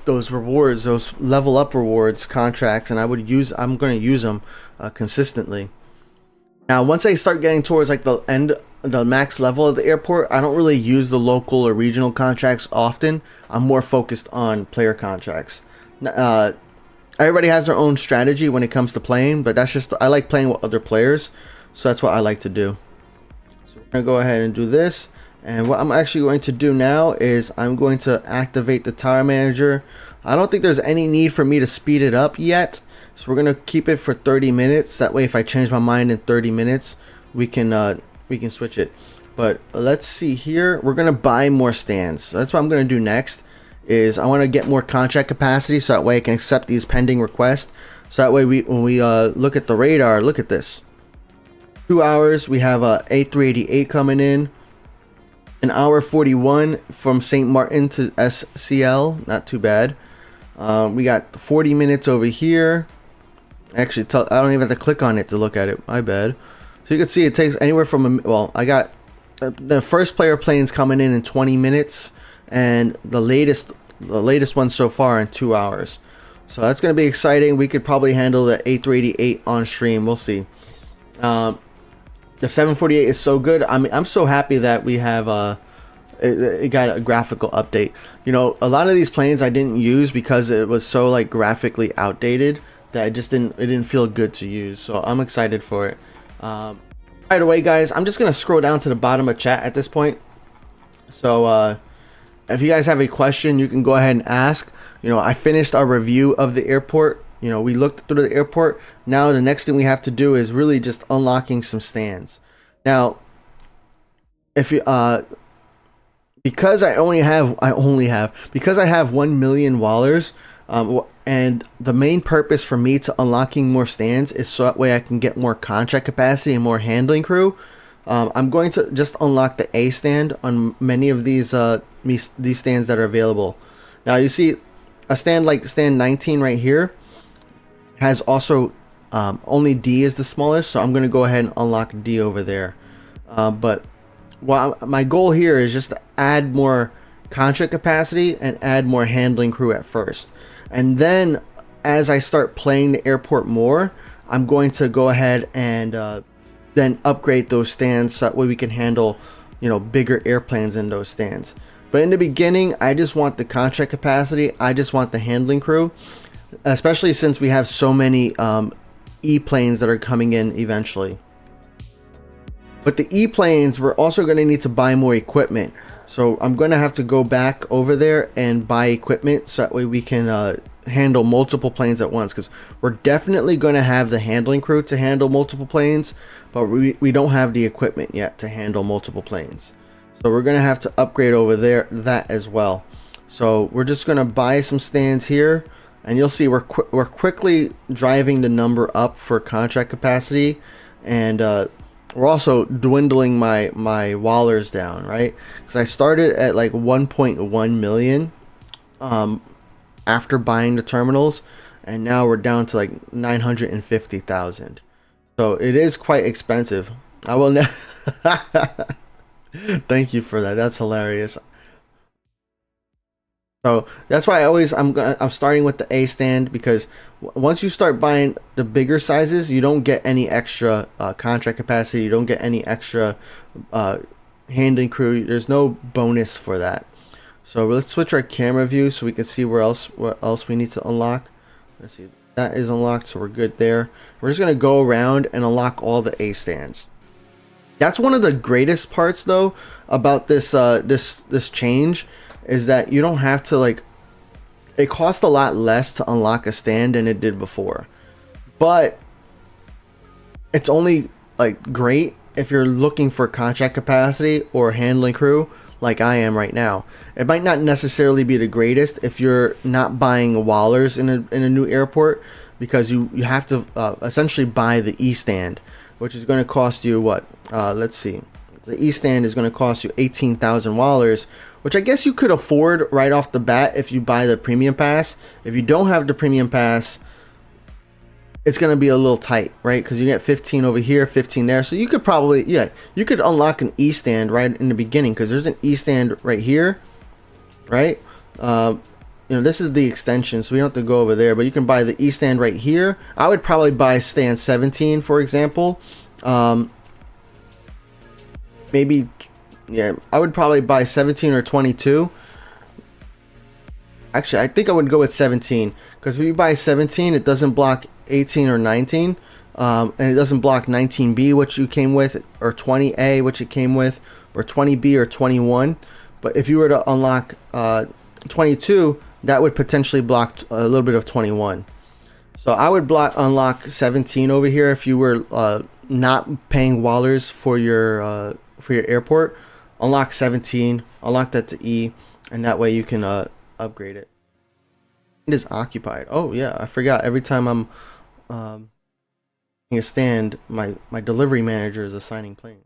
rewards, those level up rewards contracts, and I'm going to use them consistently. Now, once I start getting towards like the max level of the airport, I don't really use the local or regional contracts often. I'm more focused on player contracts. Everybody has their own strategy when it comes to playing, but that's just, I like playing with other players, so that's what I like to do. So we're gonna go ahead and do this, and what I'm actually going to do now is I'm going to activate the tower manager. I don't think there's any need for me to speed it up yet, so we're gonna keep it for 30 minutes. That way, if I change my mind in 30 minutes, we can switch it. But let's see here. We're gonna buy more stands. So that's what I'm gonna do next. Is I want to get more contract capacity so that way I can accept these pending requests. So that way when we look at the radar, look at this. 2 hours. We have a A388 coming in. An hour 41 from St. Martin to SCL. Not too bad. We got 40 minutes over here. Actually, I don't even have to click on it to look at it. My bad. So you can see it takes anywhere from well, I got the first player planes coming in 20 minutes, and the latest one so far in 2 hours. So that's going to be exciting. We could probably handle the A388 on stream. We'll see. The 748 is so good. I mean, I'm so happy that we have it got a graphical update. You know, a lot of these planes I didn't use because it was so like graphically outdated that it didn't feel good to use. So I'm excited for it. By the way, guys, I'm just gonna scroll down to the bottom of chat at this point. So if you guys have a question, you can go ahead and ask. You know, I finished our review of the airport. You know, we looked through the airport. Now the next thing we have to do is really just unlocking some stands. Now, if you because I have 1 million wallers, and the main purpose for me to unlocking more stands is so that way I can get more contract capacity and more handling crew. I'm going to just unlock the A stand on many of these stands that are available. Now you see a stand like stand 19 right here has also only D is the smallest, so I'm going to go ahead and unlock D over there. But my goal here is just to add more contract capacity and add more handling crew at first, and then as I start playing the airport more, I'm going to go ahead and then upgrade those stands so that way we can handle, you know, bigger airplanes in those stands. But in the beginning, I just want the contract capacity. I just want the handling crew, especially since we have so many E-planes that are coming in eventually. But the E-planes, we're also going to need to buy more equipment. So I'm going to have to go back over there and buy equipment so that way we can handle multiple planes at once, because we're definitely going to have the handling crew to handle multiple planes, but we don't have the equipment yet to handle multiple planes. So we're going to have to upgrade over there that as well. So we're just going to buy some stands here, and you'll see we're quickly driving the number up for contract capacity, and we're also dwindling my wallers down, right? Because I started at like 1.1 million after buying the terminals, and now we're down to like 950,000. So it is quite expensive. I will thank you for that. That's hilarious. So that's why I'm starting with the A stand, because once you start buying the bigger sizes, you don't get any extra contract capacity. You don't get any extra handling crew. There's no bonus for that. So let's switch our camera view so we can see what else we need to unlock. Let's see, that is unlocked, so we're good there. We're just gonna go around and unlock all the A stands. That's one of the greatest parts though about this this change, is that you don't have to, like, it costs a lot less to unlock a stand than it did before, but it's only like great if you're looking for contract capacity or handling crew like I am right now. It might not necessarily be the greatest if you're not buying wallers in a new airport, because you have to essentially buy the E stand, which is going to cost you what, let's see, the E stand is going to cost you 18,000 wallers, which I guess you could afford right off the bat if you buy the premium pass. If you don't have the premium pass, it's going to be a little tight, right? Because you get 15 over here, 15 there. So you could probably, yeah, you could unlock an E stand right in the beginning, because there's an E stand right here, right? You know, this is the extension, so we don't have to go over there, but you can buy the E stand right here. I would probably buy stand 17, for example. Maybe, yeah, I would probably buy 17 or 22. Actually, I think I would go with 17, because if you buy 17, it doesn't block 18 or 19, and it doesn't block 19B, which you came with, or 20A, which it came with, or 20B or 21. But if you were to unlock 22, that would potentially block a little bit of 21. So I would unlock 17 over here if you were not paying Wallers for your airport, unlock 17, unlock that to E, and that way you can upgrade it. It is occupied. Oh yeah, I forgot. Every time I'm a stand, my delivery manager is assigning planes.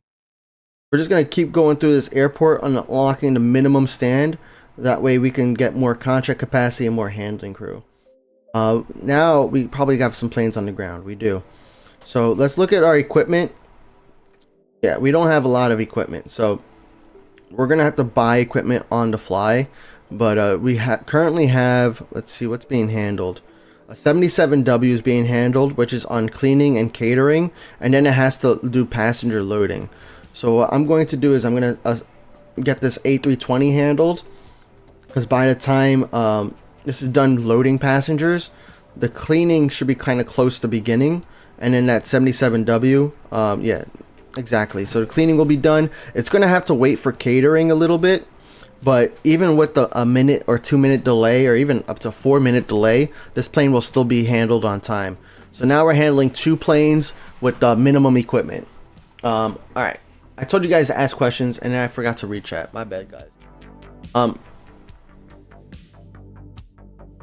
We're just gonna keep going through this airport, unlocking the minimum stand. That way we can get more contract capacity and more handling crew. Now we probably have some planes on the ground. We do. So let's look at our equipment. Yeah, we don't have a lot of equipment, so we're gonna have to buy equipment on the fly. But we currently have, let's see what's being handled. A 77W is being handled, which is on cleaning and catering, and then it has to do passenger loading. So what I'm going to do is I'm going to get this A320 handled, because by the time this is done loading passengers, the cleaning should be kind of close to beginning, and then that 77W, yeah, exactly. So the cleaning will be done. It's going to have to wait for catering a little bit, but even with a minute or 2 minute delay, or even up to 4 minute delay, this plane will still be handled on time. So now we're handling 2 planes with the minimum equipment. All right. I told you guys to ask questions, and then I forgot to read chat. My bad, guys.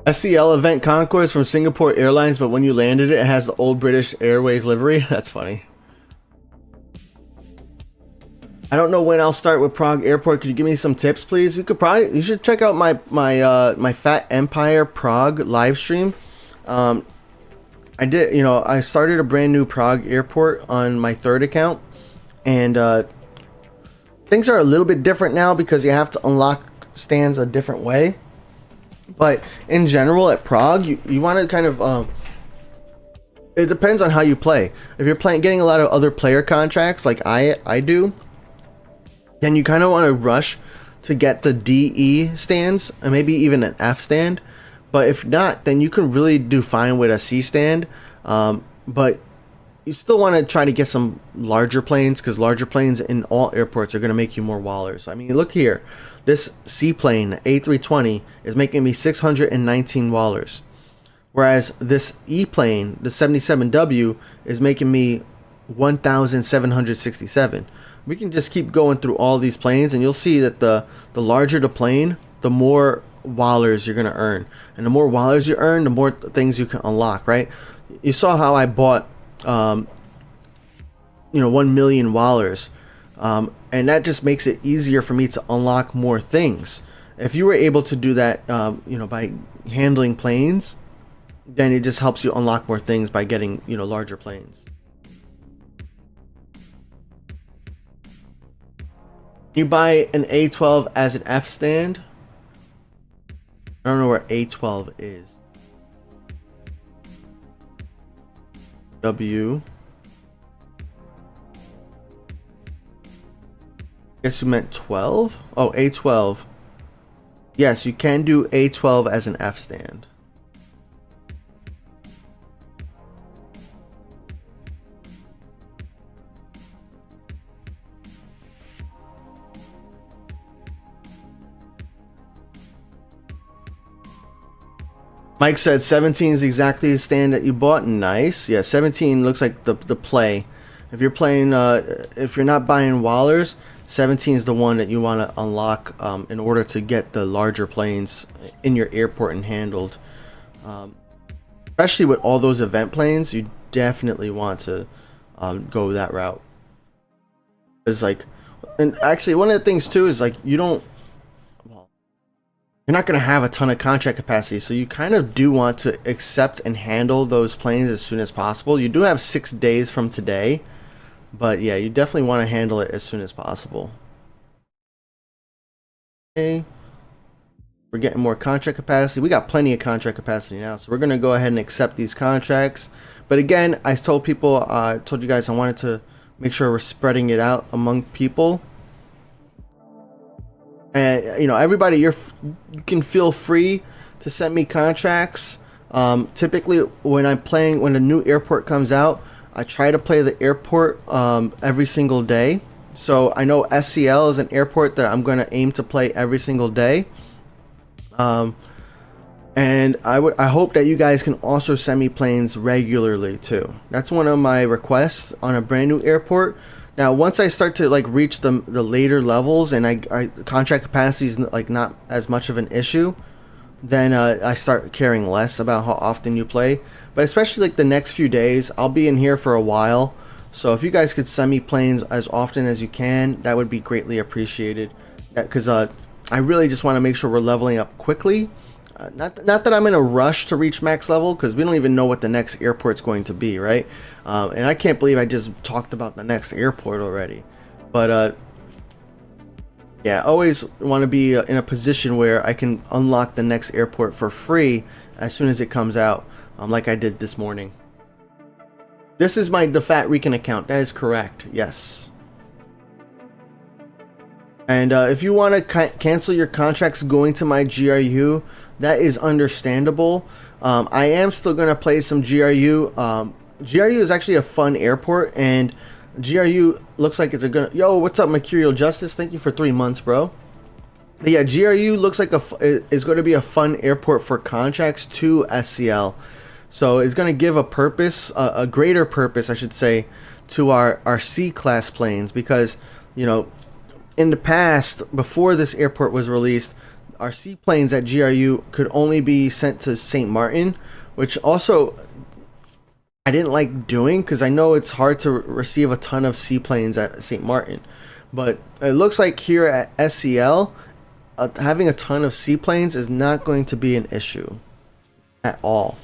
SCL event concourse from Singapore Airlines, but when you landed it has the old British Airways livery. That's funny. I don't know when I'll start with Prague Airport. Could you give me some tips, please? You should check out my Fat Empire Prague live stream. I did, I started a brand new Prague Airport on my 3rd account. And things are a little bit different now because you have to unlock stands a different way. But in general at Prague, you want to kind of it depends on how you play. If you're getting a lot of other player contracts like I do, then you kind of want to rush to get the DE stands and maybe even an F stand. But if not, then you can really do fine with a C stand. But you still want to try to get some larger planes, because larger planes in all airports are going to make you more wallers. I mean, look here. This seaplane, A320, is making me 619 wallers. Whereas this E-plane, the 77W, is making me 1,767. We can just keep going through all these planes, and you'll see that the larger the plane, the more wallers you're going to earn. And the more wallers you earn, the more things you can unlock, right? You saw how I bought 1 million wallers, and that just makes it easier for me to unlock more things. If you were able to do that by handling planes, then it just helps you unlock more things by getting larger planes. You buy an A12 as an F stand. I don't know where A12 is. W. Guess you meant 12? Oh, A12. Yes, you can do A12 as an F stand. Mike said 17 is exactly the stand that you bought. Nice. Yeah, 17 looks like the play. If you're playing, if you're not buying wallers, 17 is the one that you want to unlock in order to get the larger planes in your airport and handled. Especially with all those event planes, you definitely want to go that route. It's like, and actually one of the things too is like you're not going to have a ton of contract capacity, so you kind of do want to accept and handle those planes as soon as possible. You do have 6 days from today, but yeah, you definitely want to handle it as soon as possible. Okay, we're getting more contract capacity. We got plenty of contract capacity now, so we're going to go ahead and accept these contracts. But again, I told you guys I wanted to make sure we're spreading it out among people. And everybody, you can feel free to send me contracts. Typically, when a new airport comes out, I try to play the airport every single day. So I know SCL is an airport that I'm going to aim to play every single day. And I hope that you guys can also send me planes regularly too. That's one of my requests on a brand new airport. Now, once I start to like reach the later levels and I contract capacity is like not as much of an issue, then I start caring less about how often you play. But especially like the next few days, I'll be in here for a while. So if you guys could send me planes as often as you can, that would be greatly appreciated. Because I really just want to make sure we're leveling up quickly. Not that I'm in a rush to reach max level, because we don't even know what the next airport's going to be, right? And I can't believe I just talked about the next airport already. But yeah, I always want to be in a position where I can unlock the next airport for free as soon as it comes out, like I did this morning. This is the Fat Rican account. That is correct. Yes. And if you want to cancel your contracts going to my GRU, that is understandable. I am still going to play some GRU. GRU is actually a fun airport, and GRU looks like it's a good... Yo, what's up, Mercurial Justice? Thank you for 3 months, bro. But yeah, GRU looks like is going to be a fun airport for contracts to SCL. So it's going to give a purpose, a greater purpose, I should say, to our C-class planes, because, you know, in the past, before this airport was released, our seaplanes at GRU could only be sent to St. Martin, which also I didn't like doing, because I know it's hard to receive a ton of seaplanes at St. Martin. But it looks like here at SCL, having a ton of seaplanes is not going to be an issue at all.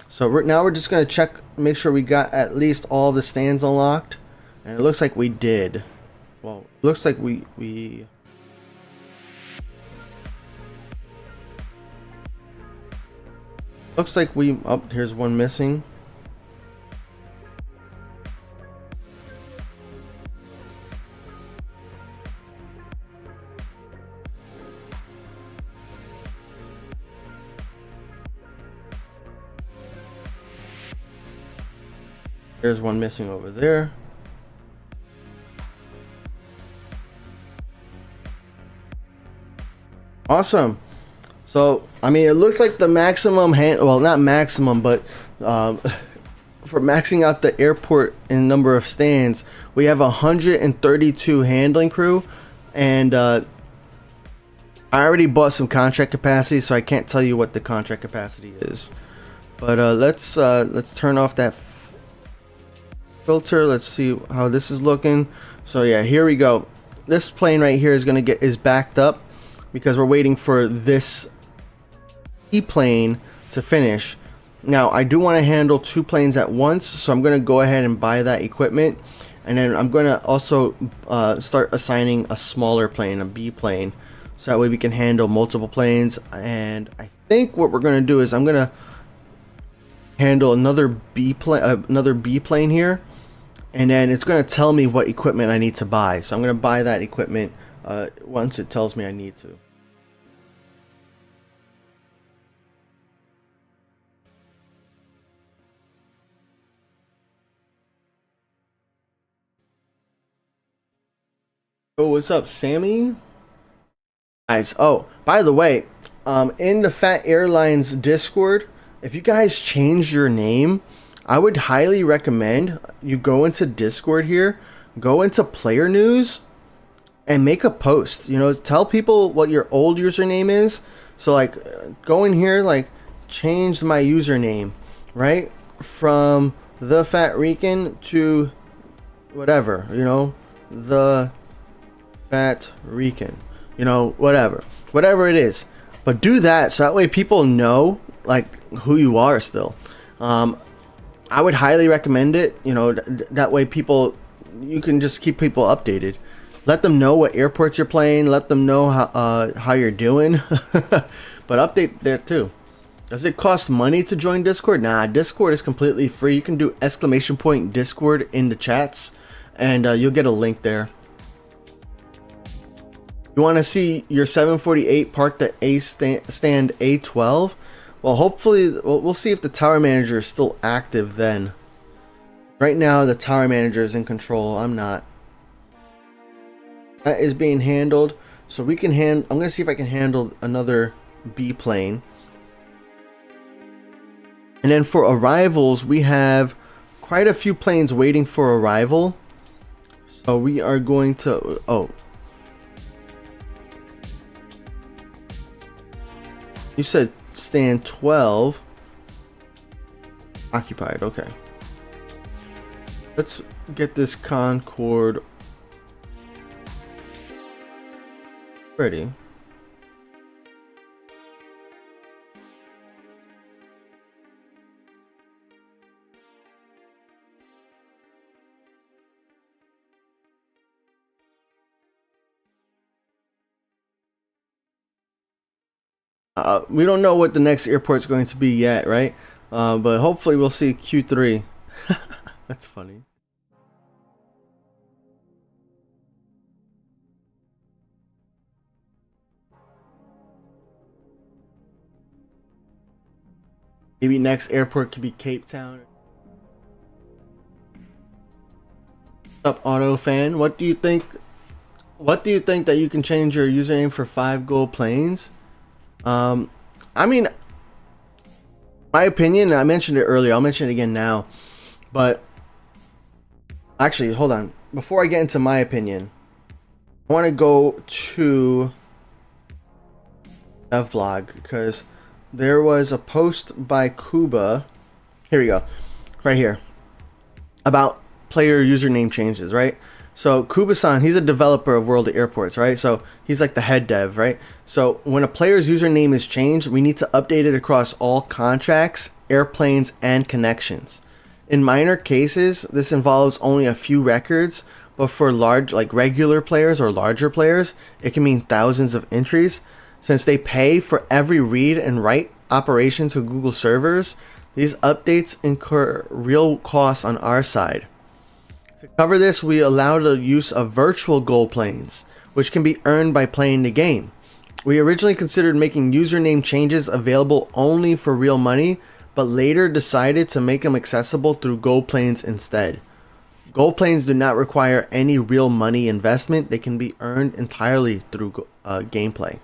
So now we're just going to check, make sure we got at least all the stands unlocked. And it looks like we did. Well, it looks like we looks like we... Oh, here's one missing. There's one missing over there. Awesome. So, I mean, it looks like the maximum well, not maximum, but for maxing out the airport in number of stands, we have 132 handling crew, and I already bought some contract capacity, so I can't tell you what the contract capacity is. But let's turn off that filter. Let's see how this is looking. So yeah, here we go. This plane right here is backed up because we're waiting for this E-plane to finish. Now I do want to handle 2 planes at once, so I'm going to go ahead and buy that equipment, and then I'm going to also start assigning a smaller plane, a B plane, so that way we can handle multiple planes. And I think what we're going to do is I'm going to handle another B plane here, and then it's going to tell me what equipment I need to buy. So I'm going to buy that equipment once it tells me I need to. Oh, what's up, Sammy? Guys, oh, by the way, in the Fat Airlines Discord, if you guys change your name, I would highly recommend you go into Discord here, go into player news, and make a post. You know, tell people what your old username is. So like, go in here, like, change my username, right? From the Fat Rican to whatever, you know, the Fat Rican, you know, whatever it is. But do that so that way people know like who you are still. I would highly recommend it. You know, that way you can just keep people updated. Let them know what airports you're playing. Let them know how you're doing. But update there too. Does it cost money to join Discord? Nah, Discord is completely free. You can do !Discord in the chats, and you'll get a link there. You want to see your 748 parked at stand A12? Well, hopefully, we'll see if the tower manager is still active then. Right now, the tower manager is in control. I'm not. That is being handled. So we can I'm going to see if I can handle another B plane. And then for arrivals, we have quite a few planes waiting for arrival. So we are going to, oh, you said stand 12 occupied. Okay, let's get this Concorde ready. We don't know what the next airport's going to be yet, right? But hopefully we'll see Q3. That's funny. Maybe next airport could be Cape Town. What's up, Auto Fan? What do you think? What do you think that you can change your username for 5 gold planes? I mean, my opinion, I mentioned it earlier, I'll mention it again now, but actually, hold on. Before I get into my opinion, I want to go to devblog because there was a post by Kuba. Here we go, right here, about player username changes, right? So Kuba-san, he's a developer of World of Airports, right? So he's like the head dev, right? So when a player's username is changed, we need to update it across all contracts, airplanes, and connections. In minor cases, this involves only a few records, but for large, like regular players or larger players, it can mean thousands of entries. Since they pay for every read and write operation to Google servers, these updates incur real costs on our side. To cover this, we allow the use of virtual gold planes, which can be earned by playing the game. We originally considered making username changes available only for real money, but later decided to make them accessible through gold planes instead. Gold planes do not require any real money investment. They can be earned entirely through gameplay,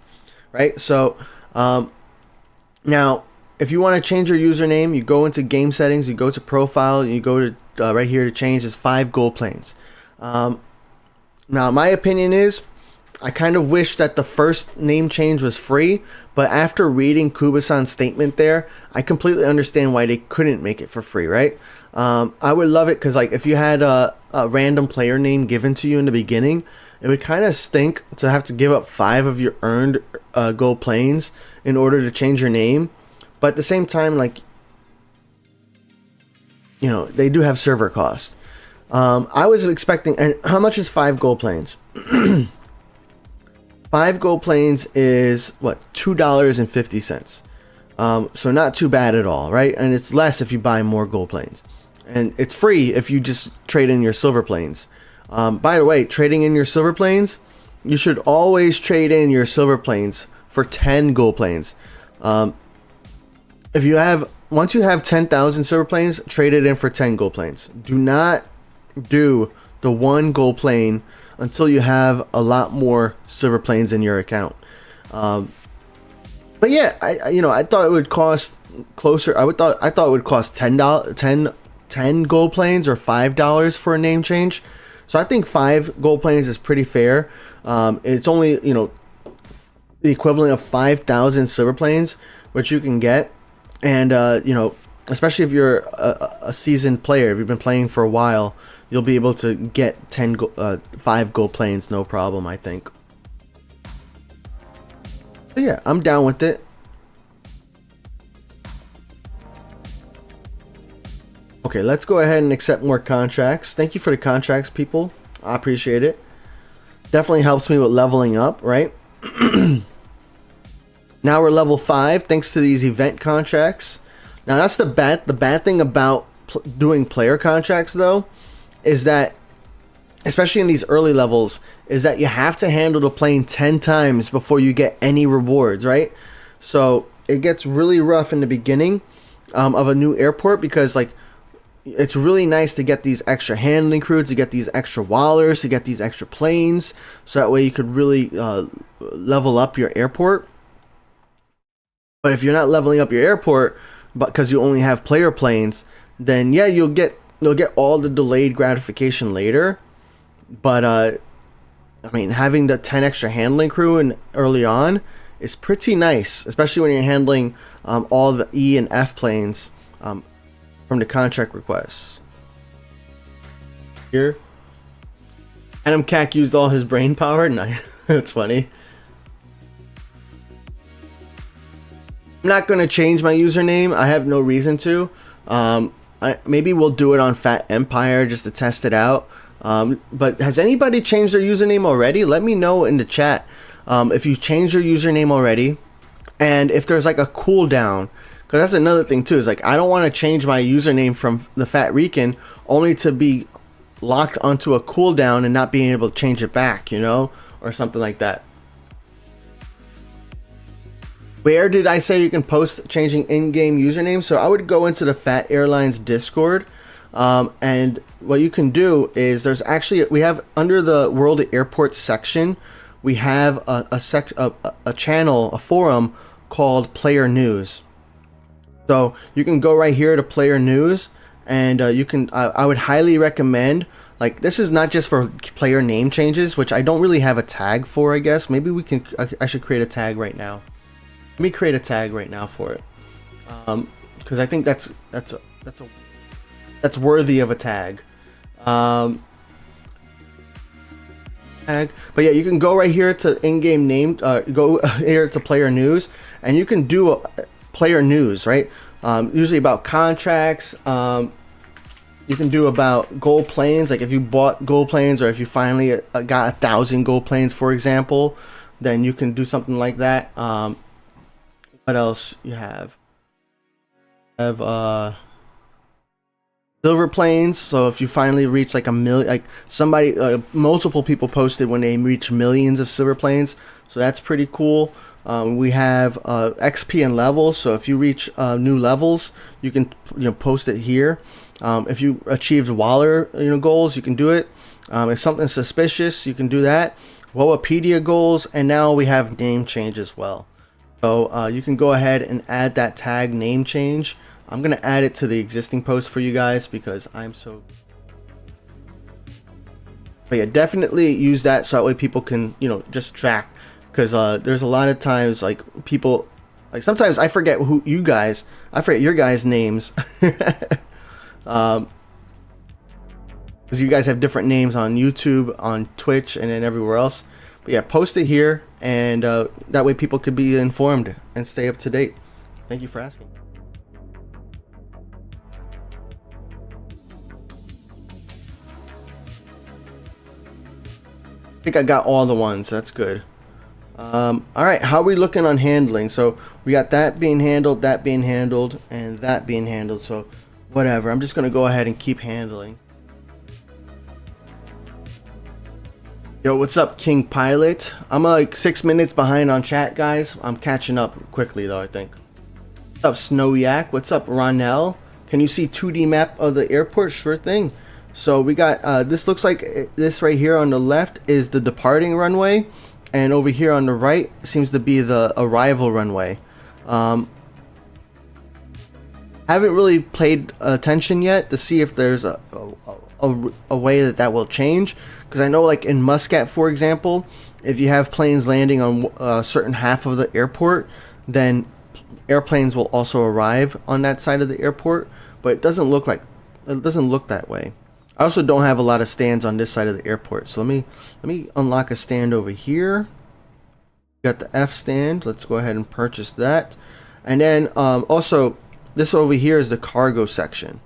right? So now, if you want to change your username, you go into game settings, you go to profile, you go to right here to change is 5 gold planes. Now, my opinion is, I kind of wish that the first name change was free, but after reading Kuba-san's statement there, I completely understand why they couldn't make it for free, right? I would love it because, like, if you had a random player name given to you in the beginning, it would kind of stink to have to give up 5 of your earned gold planes in order to change your name. But at the same time, like, you know, they do have server costs. I was expecting, and how much is 5 gold planes? 5 gold planes is what, $2.50. So not too bad at all, right? And it's less if you buy more gold planes, and it's free if you just trade in your silver planes. By the way, trading in your silver planes, you should always trade in your silver planes for 10 gold planes. If you have, once you have 10,000 silver planes, trade it in for 10 gold planes. Do not do the 1 gold plane until you have a lot more silver planes in your account. But yeah, I thought it would cost closer. I thought it would cost $10 gold planes or $5 for a name change. So I think 5 gold planes is pretty fair. It's only, the equivalent of 5,000 silver planes, which you can get. And, especially if you're a seasoned player, if you've been playing for a while, you'll be able to get 5 gold planes, no problem, I think. So yeah, I'm down with it. Okay, let's go ahead and accept more contracts. Thank you for the contracts, people. I appreciate it. Definitely helps me with leveling up, right? Now we're level 5 thanks to these event contracts. Now that's the bad thing about doing player contracts, though, is that, especially in these early levels, is that you have to handle the plane 10 times before you get any rewards, right? So it gets really rough in the beginning of a new airport, because like it's really nice to get these extra handling crews, to get these extra wallers, to get these extra planes, so that way you could really level up your airport. But if you're not leveling up your airport but because you only have player planes, then yeah, you'll get all the delayed gratification later. But I mean, having the 10 extra handling crew and early on is pretty nice, especially when you're handling all the E and F planes from the contract requests. Here, Adam Cack used all his brain power. Nice. That's funny. I'm not going to change my username. I have no reason to. Maybe we'll do it on Fat Empire just to test it out. But has anybody changed their username already? Let me know in the chat if you've changed your username already, and if there's like a cooldown. Because that's another thing too. Is like, I don't want to change my username from the Fat Rican only to be locked onto a cooldown and not being able to change it back, you know, or something like that. Where did I say you can post changing in-game username? So I would go into the Fat Airlines Discord, and what you can do is there's actually, we have under the World Airports section, we have a channel, a forum called Player News. So you can go right here to Player News, and you can. I would highly recommend. Like, this is not just for player name changes, which I don't really have a tag for. I guess maybe we can. I should create a tag right now. Let me create a tag right now for it, because I think that's worthy of a tag. But yeah, you can go right here to in-game name. Go here to Player News, and you can do a player news, right? Usually about contracts. You can do about gold planes, like if you bought gold planes, or if you finally got 1,000 gold planes, for example, then you can do something like that. What else you have? Silver planes. So if you finally reach like a million, like somebody, multiple people posted when they reach millions of silver planes, so that's pretty cool. We have XP and levels. So if you reach new levels, you can post it here. If you achieved Waller goals, you can do it. If something's suspicious, you can do that. Woapedia goals, and now we have name change as well. So you can go ahead and add that tag name change. I'm gonna add it to the existing post for you guys because I'm so. But yeah, definitely use that so that way people can just track. Because there's a lot of times like people, like sometimes I forget I forget your guys' names. Because you guys have different names on YouTube, on Twitch, and then everywhere else. But yeah, post it here, and that way people could be informed and stay up to date. Thank you for asking. I think I got all the ones. That's good. All right, how are we looking on handling? So we got that being handled, and that being handled. So whatever, I'm just gonna go ahead and keep handling. Yo, what's up, King Pilot? I'm like 6 minutes behind on chat, guys. I'm catching up quickly though, I think. What's up, Snowyak? What's up, Ronell? Can you see 2D map of the airport? Sure thing. So we got this, looks like this right here on the left is the departing runway, and over here on the right seems to be the arrival runway. Haven't really paid attention yet to see if there's a way that will change, because I know like in Muscat, for example, if you have planes landing on a certain half of the airport, then airplanes will also arrive on that side of the airport, but it doesn't look that way. I also don't have a lot of stands on this side of the airport, so let me unlock a stand over here. Got the F stand. Let's go ahead and purchase that, and then also this over here is the cargo section.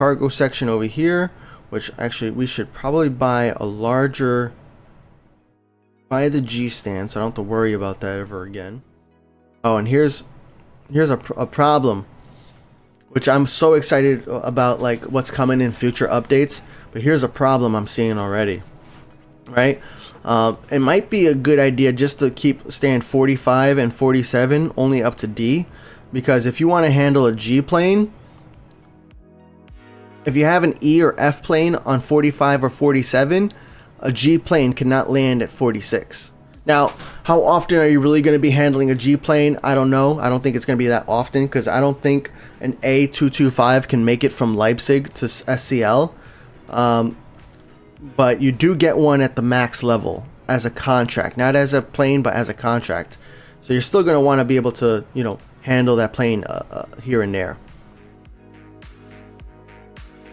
Cargo section over here, which actually we should probably buy the G stand, so I don't have to worry about that ever again. Oh, and here's a problem, which I'm so excited about, like what's coming in future updates. But here's a problem I'm seeing already, right? It might be a good idea just to keep stand 45 and 47 only up to D, because if you want to handle a G plane, if you have an E or F plane on 45 or 47, a G plane cannot land at 46. Now, how often are you really going to be handling a G plane? I don't know. I don't think it's going to be that often, because I don't think an A225 can make it from Leipzig to SCL. But you do get one at the max level as a contract, not as a plane, but as a contract. So you're still going to want to be able to, you know, handle that plane here and there.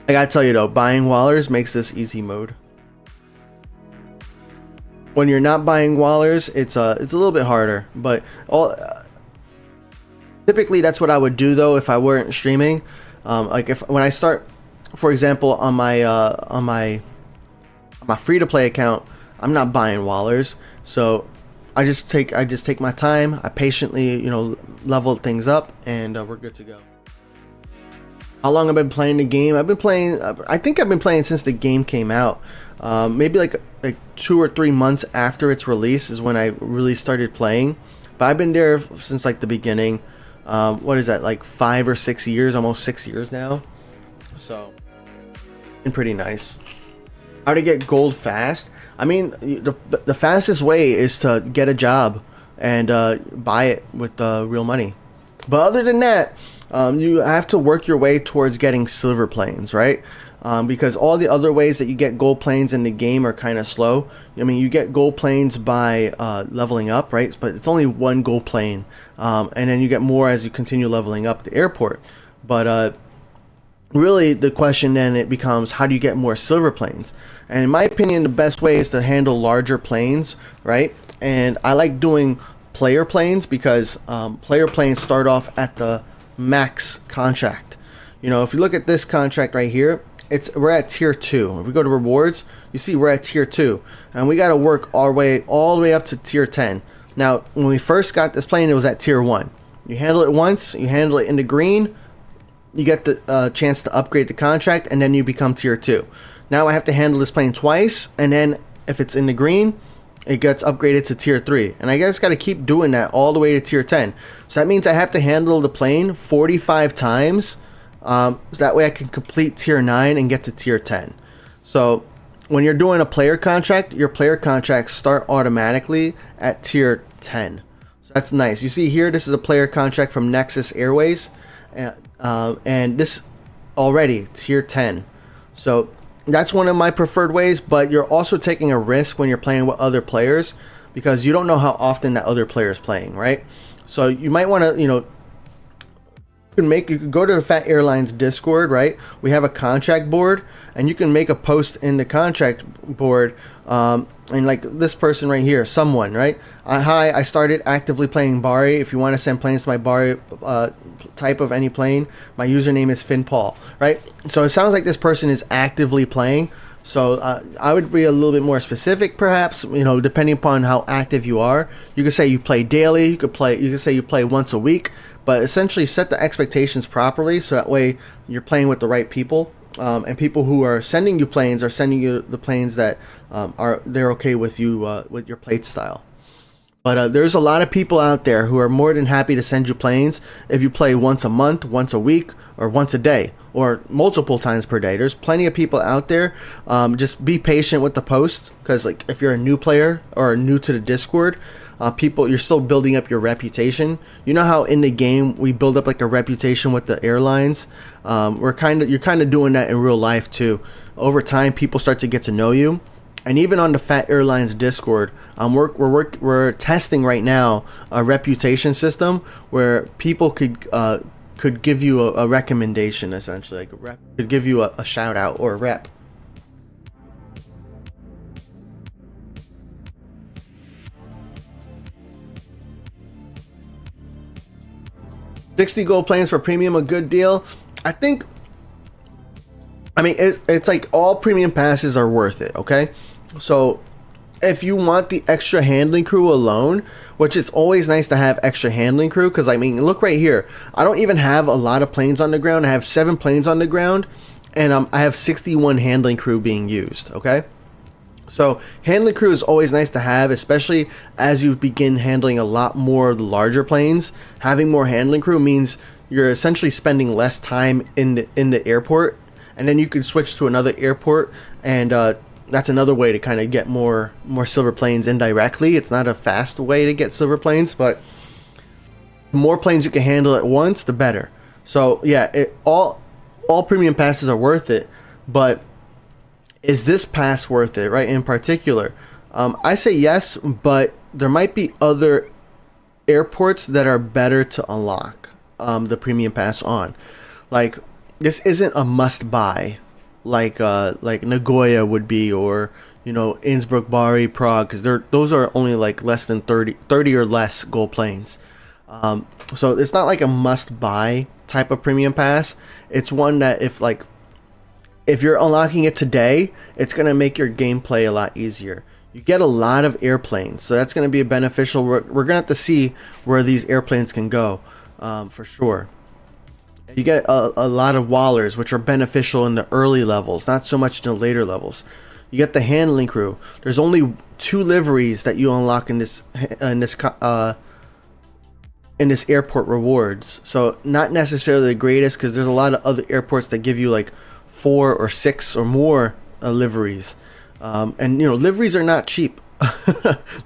I gotta tell you though, buying Wallers makes this easy mode. When you're not buying Wallers, it's a little bit harder, but typically that's what I would do though if I weren't streaming. Like when I start, for example, on my free-to-play account, I'm not buying Wallers, so I just take my time. I patiently, you know, level things up, and we're good to go. How long I've been playing the game? I've been playing. I think I've been playing since the game came out. Maybe like 2 or 3 months after its release is when I really started playing. But I've been there since like the beginning. What is that? Like 5 or 6 years, almost 6 years now. So, been pretty nice. How to get gold fast? I mean, the fastest way is to get a job and buy it with real money. But other than that, you have to work your way towards getting silver planes, right? Because all the other ways that you get gold planes in the game are kind of slow. I mean, you get gold planes by leveling up, right? But it's only one gold plane, and then you get more as you continue leveling up the airport. But really, the question then it becomes, how do you get more silver planes? And in my opinion, the best way is to handle larger planes, right? And I like doing player planes because player planes start off at the max contract. You know, if you look at this contract right here, we're at tier 2. If we go to rewards, you see we're at tier 2, and we got to work our way all the way up to tier 10. Now, when we first got this plane, it was at tier 1. You handle it once, you handle it in the green, you get the chance to upgrade the contract, and then you become tier 2. Now I have to handle this plane twice, and then if it's in the green, it gets upgraded to tier 3. And I just got to keep doing that all the way to tier 10. So that means I have to handle the plane 45 times. So that way I can complete tier 9 and get to tier 10. So when you're doing a player contract, your player contracts start automatically at tier 10. So that's nice. You see here, this is a player contract from Nexus Airways. And this already tier 10. So that's one of my preferred ways, but you're also taking a risk when you're playing with other players because you don't know how often that other player is playing, right? So you might want to, you know, you could go to the Fat Airlines Discord, right? We have a contract board, and you can make a post in the contract board, and like this person right here, someone, right? Hi, I started actively playing Bari. If you want to send planes to my Bari type of any plane, my username is FinPaul, right? So it sounds like this person is actively playing. So I would be a little bit more specific, perhaps, you know, depending upon how active you are. You could say you play daily. You could say you play once a week. But essentially set the expectations properly, so that way you're playing with the right people, and people who are sending you planes are sending you the planes that they're okay with you with your plate style. But there's a lot of people out there who are more than happy to send you planes if you play once a month, once a week, or once a day, or multiple times per day. There's plenty of people out there. Just be patient with the posts, because like if you're a new player or new to the Discord, you're still building up your reputation. You know how in the game we build up like a reputation with the airlines. You're kind of doing that in real life too. Over time, people start to get to know you, and even on the Fat Airlines Discord, we're testing right now a reputation system where people could give you a recommendation, essentially, like a rep could give you a shout out or a rep. $60 gold planes for premium, a good deal. I mean, it's like all premium passes are worth it, okay? So if you want the extra handling crew alone, which is always nice to have extra handling crew, because I mean, look right here. I don't even have a lot of planes on the ground. I have 7 planes on the ground, and I have 61 handling crew being used, okay? So handling crew is always nice to have, especially as you begin handling a lot more of the larger planes. Having more handling crew means you're essentially spending less time in the airport, and then you can switch to another airport and that's another way to kind of get more silver planes indirectly. It's not a fast way to get silver planes, but the more planes you can handle at once, the better. So yeah, all premium passes are worth it, but is this pass worth it, right? In particular, I say yes, but there might be other airports that are better to unlock the premium pass on. Like, this isn't a must buy like Nagoya would be, or Innsbruck, Bari, Prague, because those are only like less than 30 or less gold planes. So it's not like a must buy type of premium pass. It's one that if you're unlocking it today, it's going to make your gameplay a lot easier. You get a lot of airplanes, so that's going to be beneficial. We're going to have to see where these airplanes can go, for sure. You get a lot of Wallers, which are beneficial in the early levels, not so much in the later levels. You get the handling crew. There's only 2 liveries that you unlock in this airport rewards, so not necessarily the greatest, because there's a lot of other airports that give you like 4 or 6 or more liveries. And liveries are not cheap.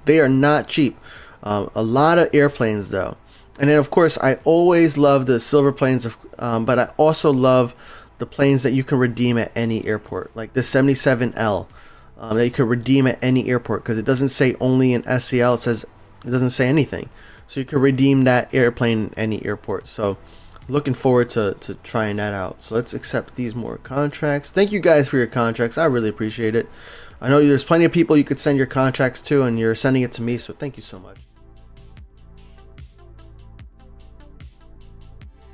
They are not cheap. A lot of airplanes though. And then of course I always love the silver planes, but I also love the planes that you can redeem at any airport, like the 77L that you could redeem at any airport, because it doesn't say only in SCL. It doesn't say anything, so you can redeem that airplane at any airport. So looking forward to trying that out. So let's accept these more contracts. Thank you guys for your contracts. I really appreciate it. I know there's plenty of people you could send your contracts to, and you're sending it to me, so thank you so much.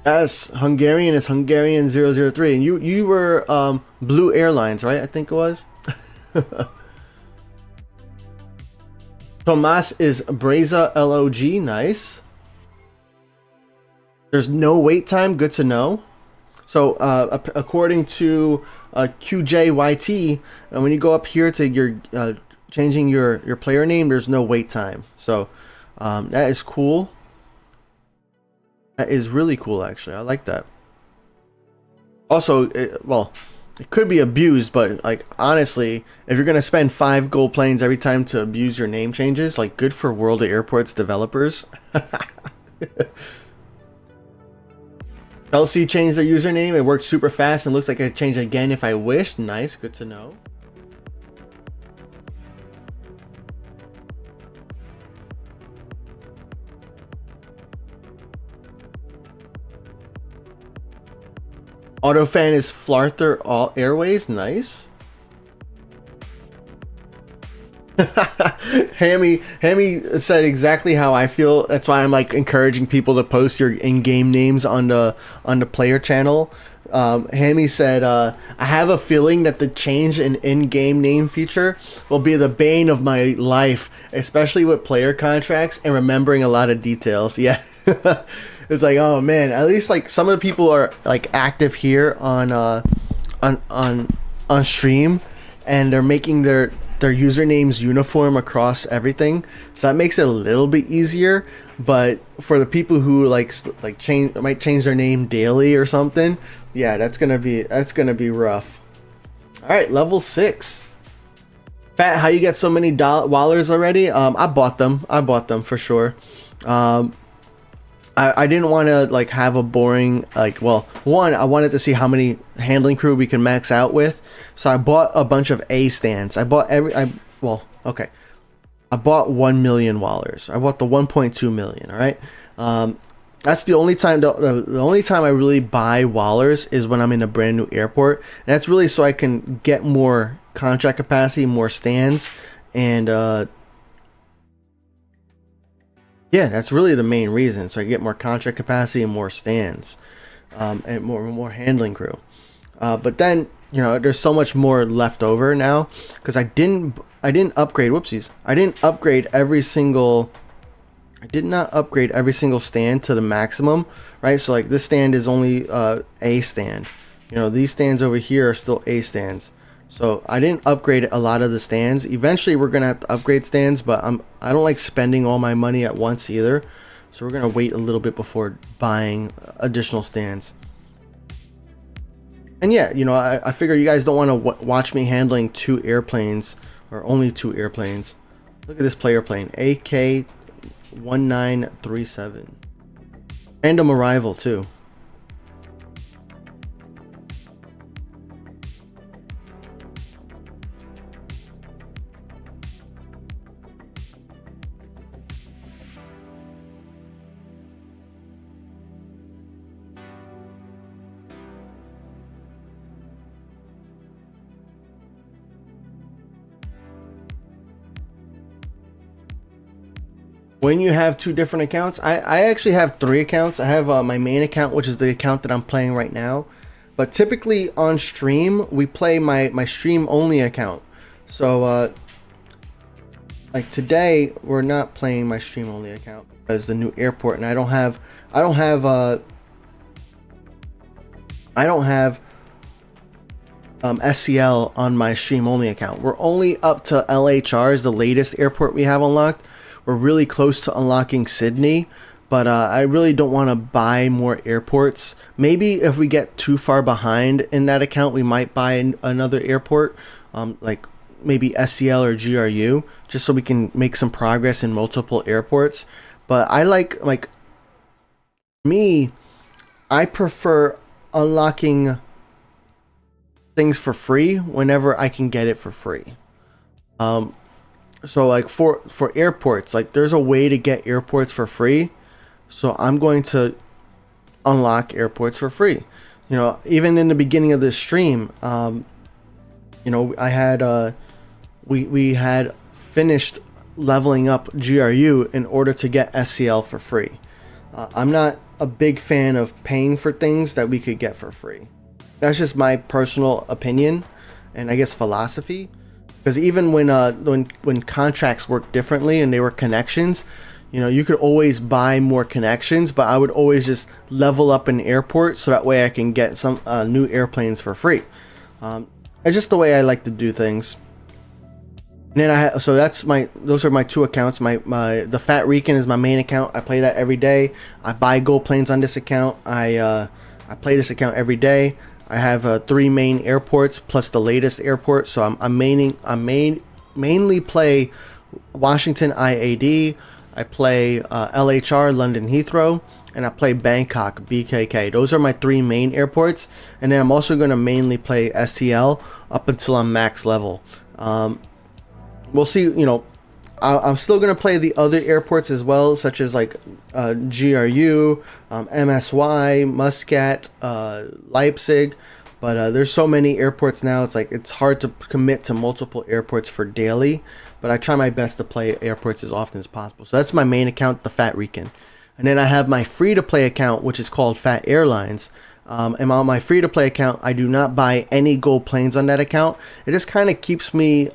Yes, Hungarian is Hungarian 003, and you were Blue Airlines, right? I think it was. Tomas is Breza LOG. Nice. There's no wait time. Good to know. So according to QJYT, when you go up here to your changing your player name, there's no wait time. So that is cool. That is really cool, actually. I like that. Also, it could be abused, but like honestly, if you're gonna spend 5 gold planes every time to abuse your name changes, like, good for World of Airports developers. LC changed their username. It worked super fast and looks like it changed again if I wished. Nice, good to know. Autofan is Flarther All Airways. Nice. Hammy said exactly how I feel. That's why I'm like encouraging people to post your in-game names on the player channel. Hammy said, I have a feeling that the change in-game name feature will be the bane of my life, especially with player contracts and remembering a lot of details. Yeah. It's like, oh man, at least like some of the people are like active here on stream, and they're making their usernames uniform across everything, so that makes it a little bit easier. But for the people who might change their name daily or something, yeah, that's gonna be rough. All right, level 6. Pat, how you get so many Wallers already? I bought them for sure. I didn't want to like have a boring one, I wanted to see how many handling crew we can max out with, so I bought a bunch of A stands. I bought I bought 1 million Wallers. I bought the 1.2 million. All right, that's the only time the only time I really buy Wallers is when I'm in a brand new airport, and that's really so I can get more contract capacity, more stands, and yeah, that's really the main reason. So I get more contract capacity and more stands, and more handling crew. But then there's so much more left over now because I didn't upgrade. Whoopsies! I didn't upgrade every single. I did not upgrade every single stand to the maximum, right? So like this stand is only A stand. These stands over here are still A stands. So I didn't upgrade a lot of the stands. Eventually we're gonna have to upgrade stands, but I don't like spending all my money at once either. So we're gonna wait a little bit before buying additional stands. And yeah, you know, I figure you guys don't want to watch me handling 2 airplanes, or only 2 airplanes. Look at this player plane, AK-1937. Random arrival too. When you have 2 different accounts, I actually have 3 accounts. I have my main account, which is the account that I'm playing right now. But typically on stream, we play my stream only account. So like today, we're not playing my stream only account as the new airport, and I don't have SCL on my stream only account. We're only up to LHR is the latest airport we have unlocked. We're really close to unlocking Sydney, but I really don't want to buy more airports. Maybe if we get too far behind in that account, we might buy another airport, like maybe SCL or GRU, just so we can make some progress in multiple airports. But I like me, I prefer unlocking things for free whenever I can get it for free. So like for airports, like there's a way to get airports for free. So I'm going to unlock airports for free. You know, even in the beginning of this stream, you know, I had we had finished leveling up GRU in order to get SCL for free. I'm not a big fan of paying for things that we could get for free. That's just my personal opinion and I guess philosophy. Because even when contracts work differently and they were connections, you know, you could always buy more connections, but I would always just level up an airport so that way I can get some new airplanes for free. It's just the way I like to do things. And then so those are my 2 accounts. The Fat Rican is my main account. I play that every day. I buy gold planes on this account. I play this account every day. I have 3 main airports plus the latest airport. So I'm mainly play Washington IAD. I play LHR London Heathrow, and I play Bangkok BKK. Those are my 3 main airports, and then I'm also going to mainly play SCL up until I'm max level. We'll see. You know, I'm still going to play the other airports as well, such as like GRU, MSY, Muscat, Leipzig. But there's so many airports now, it's hard to commit to multiple airports for daily. But I try my best to play airports as often as possible. So that's my main account, the Fat Rican. And then I have my free-to-play account, which is called Fat Airlines. And on my free-to-play account, I do not buy any gold planes on that account. It just kind of keeps me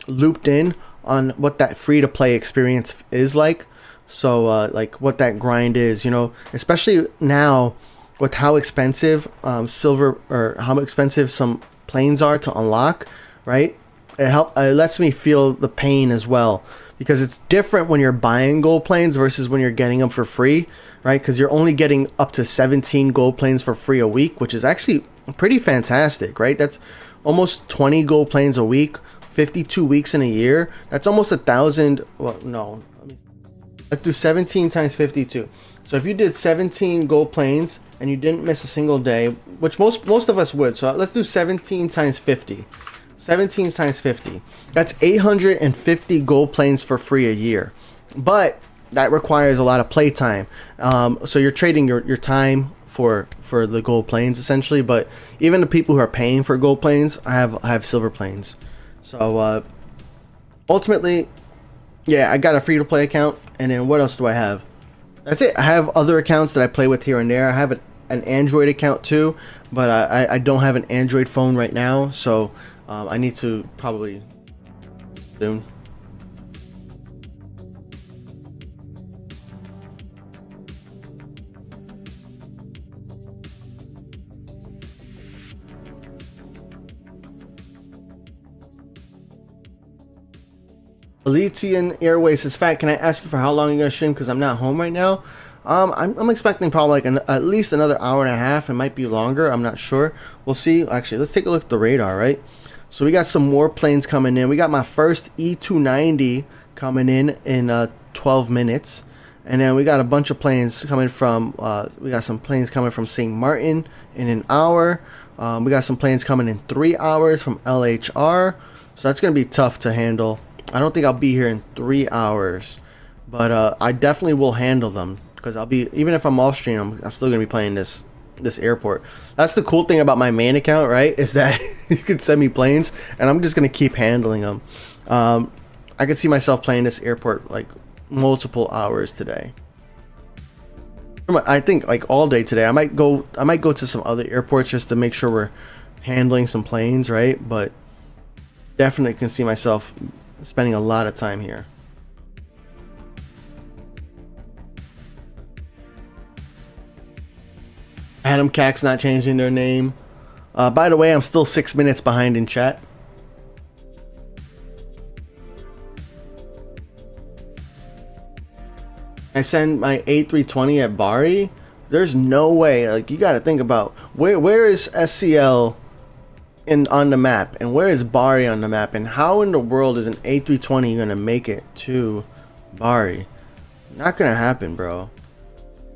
looped in on what that free-to-play experience is like. So like what that grind is, you know, especially now with how expensive how expensive some planes are to unlock, right? It lets me feel the pain as well, because it's different when you're buying gold planes versus when you're getting them for free, right? Because you're only getting up to 17 gold planes for free a week, which is actually pretty fantastic, right? That's almost 20 gold planes a week, 52 weeks in a year. That's almost 1,000. Well, no, let's do 17 times 52. So if you did 17 gold planes and you didn't miss a single day, which most of us would, so let's do 17 times 50. 17 times 50. That's 850 gold planes for free a year. But that requires a lot of play time. So you're trading your time for the gold planes essentially. But even the people who are paying for gold planes have silver planes. So ultimately, yeah, I got a free to play account. And then what else do I have? That's it. I have other accounts that I play with here and there. I have an Android account too, but I don't have an Android phone right now. So I need to probably soon. Elysian Airways is fat. Can I ask you for how long you're gonna stream? Because I'm not home right now. I'm expecting probably like at least another hour and a half. It might be longer. I'm not sure. We'll see. Actually, let's take a look at the radar, right? So we got some more planes coming in. We got my first E290 coming in 12 minutes. And then we got a bunch of planes coming from, we got some planes coming from St. Martin in an hour. We got some planes coming in 3 hours from LHR. So that's going to be tough to handle. I don't think I'll be here in 3 hours. But I definitely will handle them. Because I'll be, even if I'm off stream, I'm still going to be playing this airport. That's the cool thing about my main account, right? Is that you can send me planes and I'm just going to keep handling them. I could see myself playing this airport like multiple hours today. I think like all day today. I might go to some other airports just to make sure we're handling some planes, right? But definitely can see myself spending a lot of time here. Adam Cack's not changing their name. By the way, I'm still 6 minutes behind in chat. I send my A320 at Bari. There's no way. Like, you got to think about where is SCL on the map and where is Bari on the map, and how in the world is an A320 gonna make it to Bari? Not gonna happen, bro.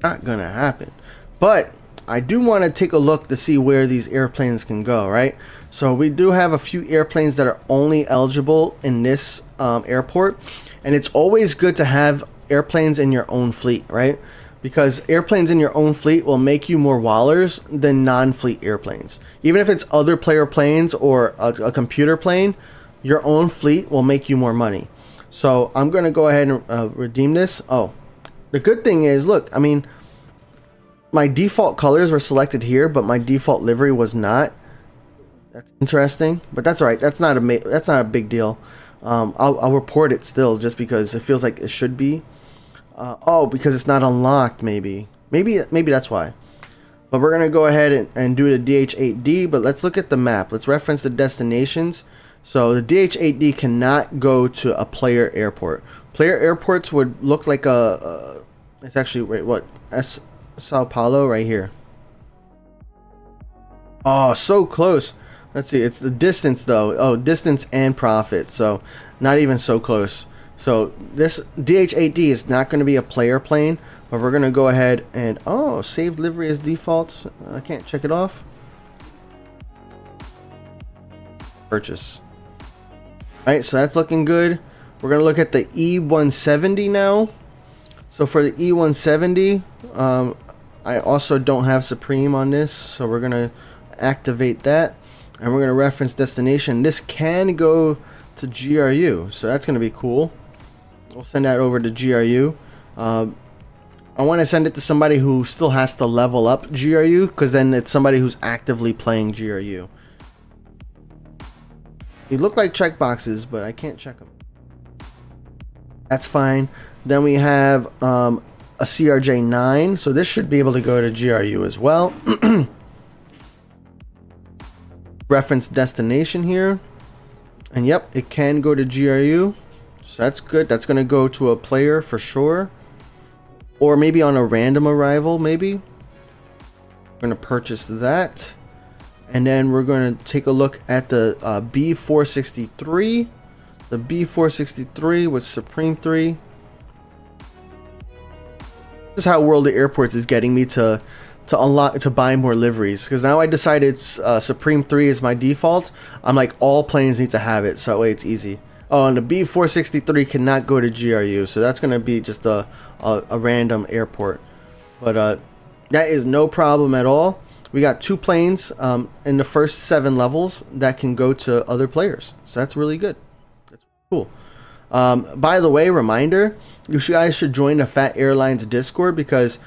Not gonna happen. But I do want to take a look to see where these airplanes can go, right? So we do have a few airplanes that are only eligible in this airport, and it's always good to have airplanes in your own fleet, right? Because airplanes in your own fleet will make you more wallers than non-fleet airplanes. Even if it's other player planes or a computer plane, your own fleet will make you more money. So I'm going to go ahead and redeem this. Oh, the good thing is, look, I mean, my default colors were selected here, but my default livery was not. That's interesting, but that's all right. That's not a big deal. I'll report it still, just because it feels like it should be. Oh, because it's not unlocked, maybe that's why. But we're gonna go ahead and do the DH8D. But let's look at the map. Let's reference the destinations. So the DH8D cannot go to a player airport. Player airports would look like it's actually, wait, what? Sao Paulo right here. Oh, so close. Let's see, it's the distance though. Oh, distance and profit, so not even so close. So this DH8D is not going to be a player plane, but we're going to go ahead and, oh, saved livery as default. I can't check it off. Purchase. Alright, so that's looking good. We're going to look at the E170 now. So for the E170, I also don't have Supreme on this, so we're going to activate that. And we're going to reference destination. This can go to GRU, so that's going to be cool. We'll send that over to GRU. I want to send it to somebody who still has to level up GRU, because then it's somebody who's actively playing GRU. They look like checkboxes, but I can't check them. That's fine. Then we have a CRJ9, so this should be able to go to GRU as well. Reference destination here, and yep, it can go to GRU, so that's good. That's going to go to a player for sure, or maybe on a random arrival. Maybe we're going to purchase that, and then we're going to take a look at the B463, the B463 with Supreme 3. This is how World of Airports is getting me to unlock, to buy more liveries, because now I decided Supreme 3 is my default. I'm like, all planes need to have it, so that way it's easy. Oh, and the B463 cannot go to GRU, so that's going to be just a random airport. But that is no problem at all. We got 2 planes in the first 7 levels that can go to other players, so that's really good. That's cool. By the way, reminder, you guys should join the Fat Airlines Discord, because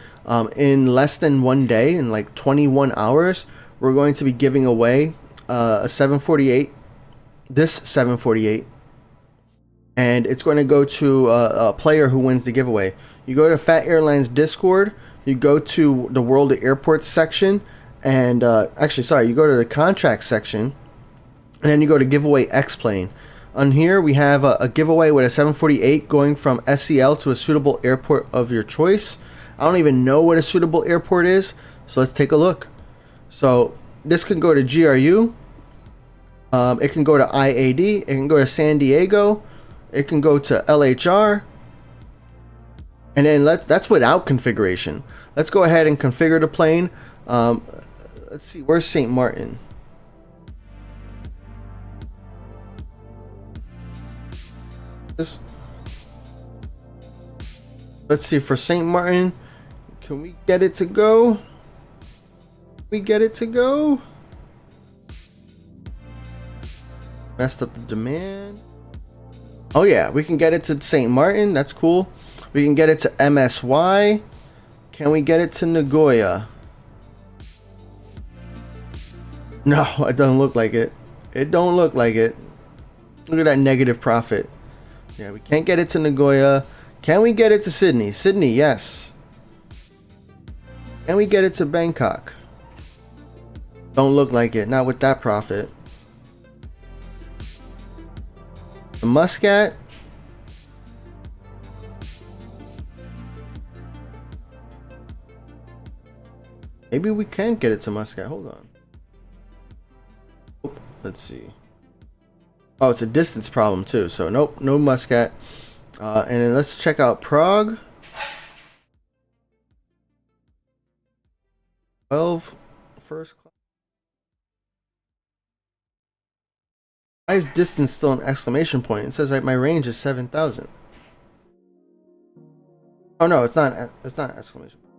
in less than 1 day, in like 21 hours, we're going to be giving away a 748, this 748, and it's going to go to a player who wins the giveaway. You go to Fat Airlines Discord, you go to the World of Airports section, and actually, sorry, you go to the contract section, and then you go to giveaway X plane. On here, we have a giveaway with a 748 going from SCL to a suitable airport of your choice. I don't even know what a suitable airport is, so let's take a look. So this can go to GRU, it can go to IAD, it can go to San Diego, it can go to LHR, and then that's without configuration. Let's go ahead and configure the plane. Let's see, where's St. Martin? Let's see, for St. Martin, can we get it to go? Messed up the demand. Oh yeah, we can get it to St. Martin. That's cool. We can get it to MSY. Can we get it to Nagoya? No, it doesn't look like it. It don't look like it. Look at that negative profit. Yeah, we can't get it to Nagoya. Can we get it to Sydney? Sydney, yes. Can we get it to Bangkok? Don't look like it. Not with that profit. The Muscat. Maybe we can get it to Muscat. Hold on. Let's see. Oh, it's a distance problem too. So nope, no Muscat. And then let's check out Prague. 12 first class. Why is distance still an exclamation point? It says like my range is 7,000. Oh no, it's not. It's not exclamation point.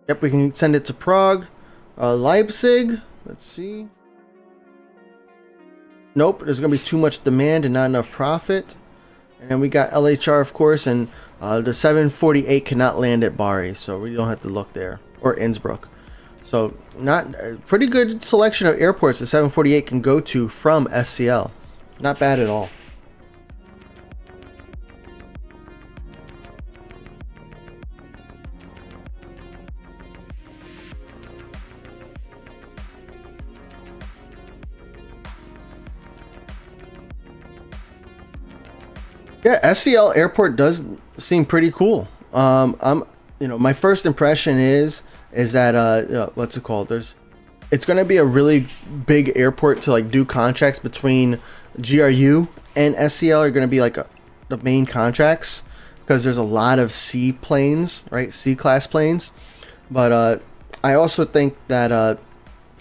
Yep, we can send it to Prague. Leipzig. Let's see. Nope, there's gonna be too much demand and not enough profit. And then we got LHR, of course, and the 748 cannot land at Bari, so we don't have to look there, or Innsbruck. So not a pretty good selection of airports the 748 can go to from SCL. Not bad at all. Yeah, SCL airport does seem pretty cool. My first impression is that what's it called? It's going to be a really big airport to like do contracts between GRU and SCL are going to be like the main contracts because there's a lot of C planes, right? C class planes. But I also think that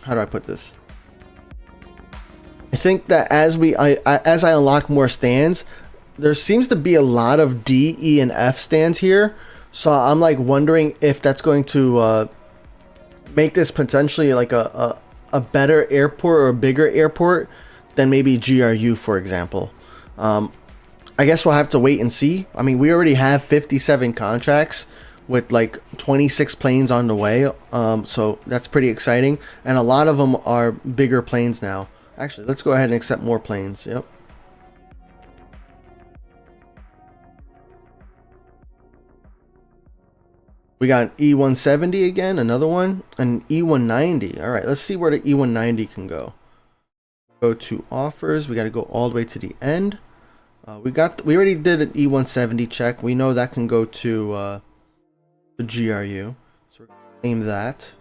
how do I put this? I think that as I unlock more stands, there seems to be a lot of D, E, and F stands here. So I'm like wondering if that's going to make this potentially like a better airport or a bigger airport than maybe GRU, for example. I guess we'll have to wait and see. I mean, we already have 57 contracts with like 26 planes on the way. So that's pretty exciting. And a lot of them are bigger planes now. Actually, let's go ahead and accept more planes. Yep. We got an E170 again, another one, an E190. All right, let's see where the E190 can go. Go to offers. We got to go all the way to the end. We already did an E170 check. We know that can go to the GRU. So we're gonna name that.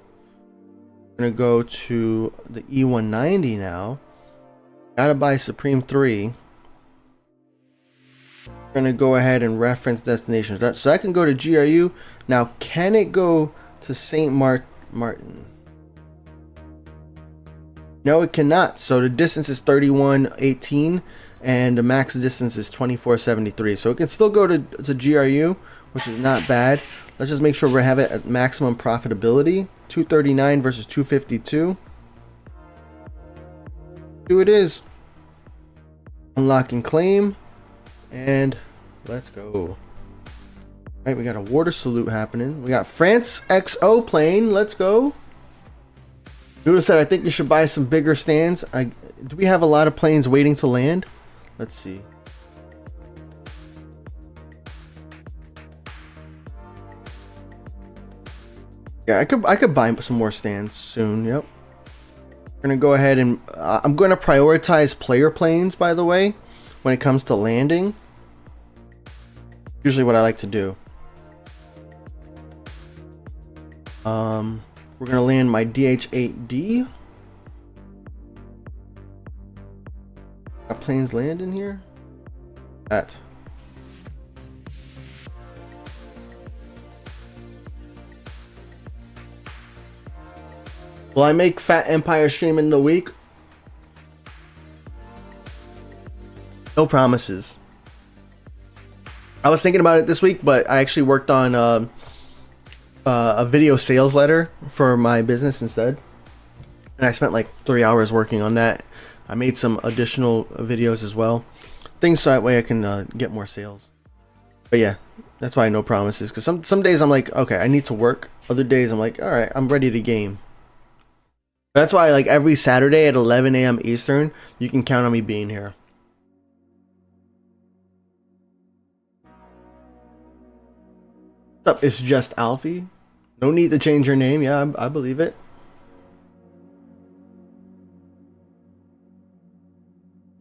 We're gonna go to the E190 now. Gotta buy Supreme 3. We're gonna go ahead and reference destinations. So that can go to GRU. Now, can it go to St. Martin? No, it cannot. So the distance is 3118 and the max distance is 2473. So it can still go to GRU, which is not bad. Let's just make sure we have it at maximum profitability. 239 versus 252. Here it is. Unlocking claim. And let's go. All right, we got a water salute happening. We got France XO plane. Let's go. Noodle said, I think you should buy some bigger stands. Do we have a lot of planes waiting to land? Let's see. Yeah, I could buy some more stands soon. Yep. We're gonna go ahead and I'm gonna prioritize player planes, by the way, when it comes to landing. Usually what I like to do. We're gonna land my DH8D. Got planes land in here. That. Will I make Fat Empire stream in the week? No promises. I was thinking about it this week, but I actually worked on a video sales letter for my business instead. And I spent like 3 hours working on that. I made some additional videos as well. Things so that way I can get more sales. But yeah, that's why no promises. Because some days I'm like, okay, I need to work. Other days I'm like, all right, I'm ready to game. That's why like every Saturday at 11 a.m. Eastern, you can count on me being here. What's up? It's just Alfie. No need to change your name. Yeah, I believe it.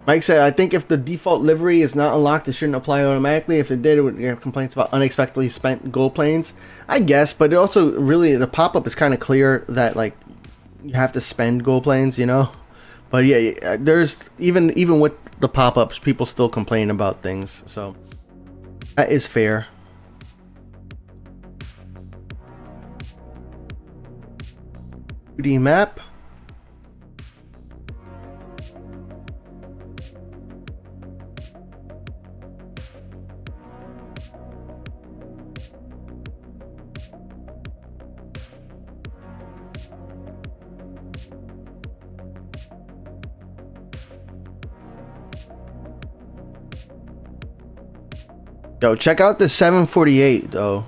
Mike said, I think if the default livery is not unlocked, it shouldn't apply automatically. If it did, it would have complaints about unexpectedly spent gold planes. I guess, but it also really, the pop-up is kind of clear that like you have to spend gold planes, you know? But yeah, there's even with the pop-ups, people still complain about things. So that is fair. 2D map. Yo, check out the 748 though.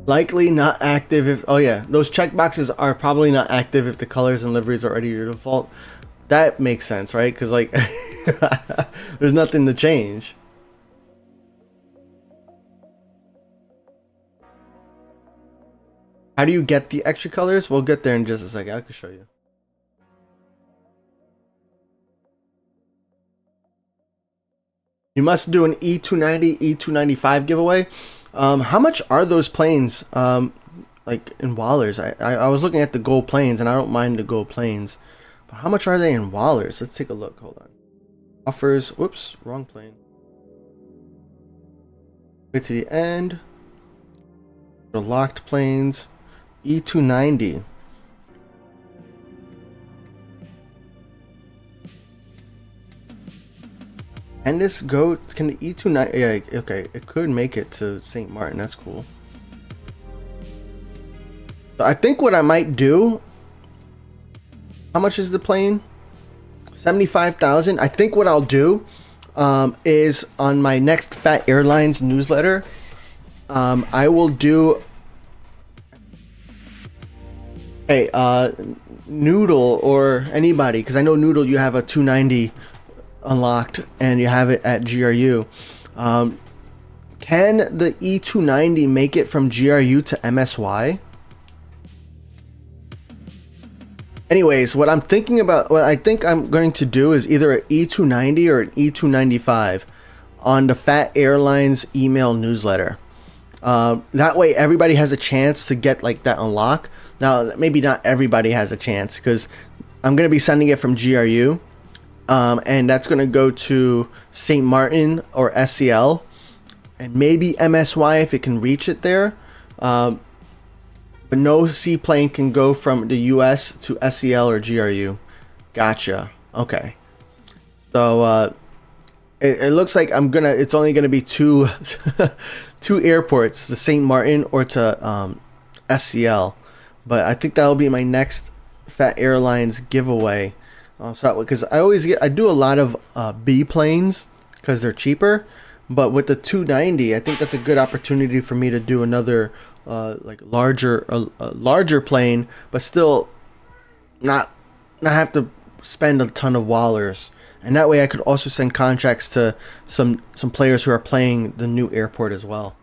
Likely not active if, oh yeah, those checkboxes are probably not active if the colors and liveries are already your default. That makes sense, right? Because like there's nothing to change. How do you get the extra colors? We'll get there in just a second. I can show you. You must do an E290, E295 giveaway. How much are those planes? Like in Wallers? I was looking at the gold planes, and I don't mind the gold planes. But how much are they in Wallers? Let's take a look. Hold on. Offers. Whoops, wrong plane. Get to the end. The locked planes. E290. Can this go? Can the E290? Yeah, okay. It could make it to St. Martin. That's cool. So I think what I might do. How much is the plane? 75,000. I think what I'll do is on my next Fat Airlines newsletter. I will do. Hey, Noodle or anybody, because I know Noodle, you have a 290 unlocked and you have it at GRU. Can the E290 make it from GRU to MSY? Anyways, what I'm thinking about, what I think I'm going to do is either an E290 or an E295 on the Fat Airlines email newsletter. That way everybody has a chance to get like that unlock. Now, maybe not everybody has a chance because I'm going to be sending it from GRU. And that's going to go to St. Martin or SCL. And maybe MSY if it can reach it there. But no seaplane can go from the US to SCL or GRU. Gotcha. Okay. So it looks like it's only going to be two airports, the St. Martin or to SCL. But I think that'll be my next Fat Airlines giveaway. So because I do a lot of B planes because they're cheaper. But with the 290, I think that's a good opportunity for me to do another like larger plane, but still not have to spend a ton of wallers. And that way I could also send contracts to some players who are playing the new airport as well.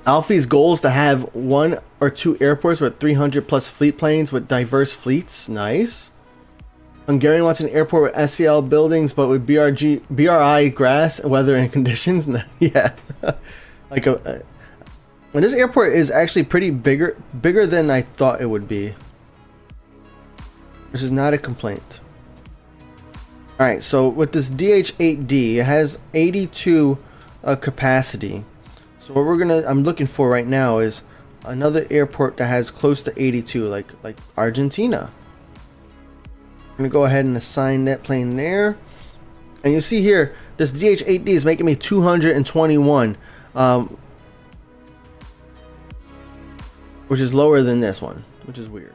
Alfie's goal is to have 1 or 2 airports with 300 plus fleet planes with diverse fleets. Nice. Hungarian wants an airport with SCL buildings, but with BRI grass, weather, and conditions. Yeah, like and this airport is actually pretty bigger than I thought it would be, which is not a complaint. All right, so with this DH8D, it has 82 capacity. So what I'm looking for right now is another airport that has close to 82, like Argentina. I'm gonna go ahead and assign that plane there, and you see here this DH8D is making me 221, which is lower than this one, which is weird.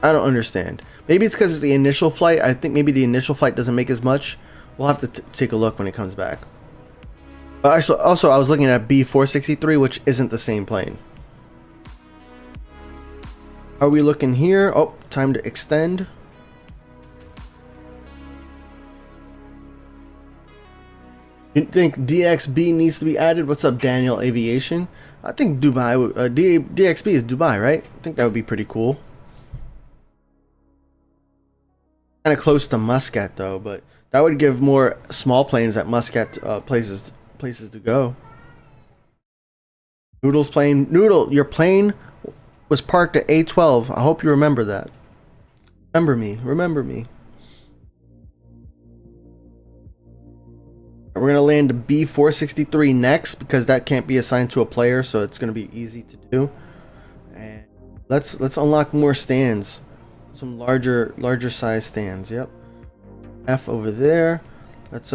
I don't understand. Maybe it's because it's the initial flight. I think maybe the initial flight doesn't make as much. We'll have to take a look when it comes back. But also I was looking at B748, which isn't the same plane. Are we looking here? Oh, time to extend. You think DXB needs to be added? What's up, Daniel Aviation? I think Dubai, DXB is Dubai, right? I think that would be pretty cool. Kind of close to Muscat though, but that would give more small planes at Muscat places to go. Noodle's plane. Noodle, your plane was parked at A12. I hope you remember that. Remember me. We're gonna land the B748 next because that can't be assigned to a player, so it's gonna be easy to do. And let's unlock more stands, some larger size stands. Yep. F over there. Let's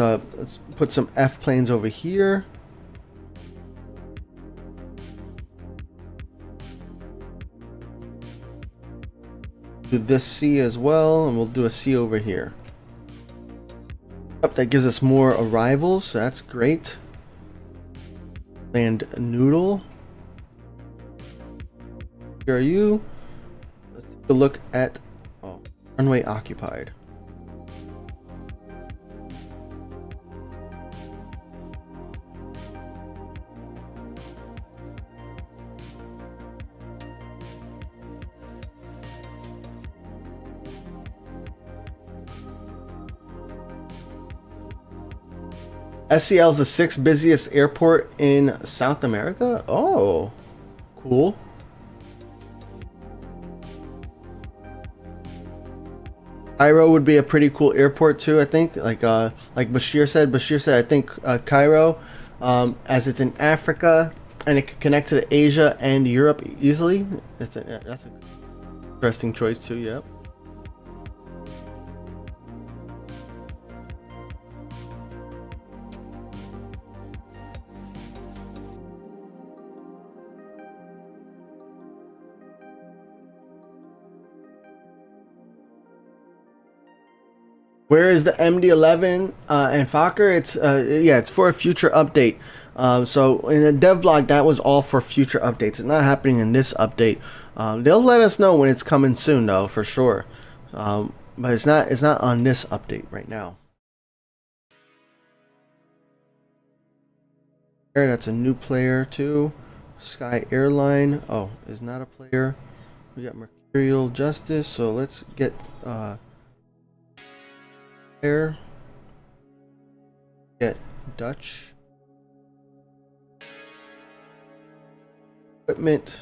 put some F planes over here. Do this C as well, and we'll do a C over here. That gives us more arrivals, so that's great. Land Noodle. Here are you. Let's take a look at runway occupied. SCL is the 6th busiest airport in South America. Oh, cool. Cairo would be a pretty cool airport too, I think. Like Bashir said. Bashir said I think Cairo, as it's in Africa and it can connect to Asia and Europe easily. That's an interesting choice too. Yep. Where is the MD-11 and Fokker? It's yeah, it's for a future update. So in the dev blog, that was all for future updates. It's not happening in this update. They'll let us know when it's coming soon, though, for sure. But it's not on this update right now. That's a new player too. Sky Airline. Oh, is not a player. We got Mercurial Justice. So let's get Air. Get Dutch. Equipment.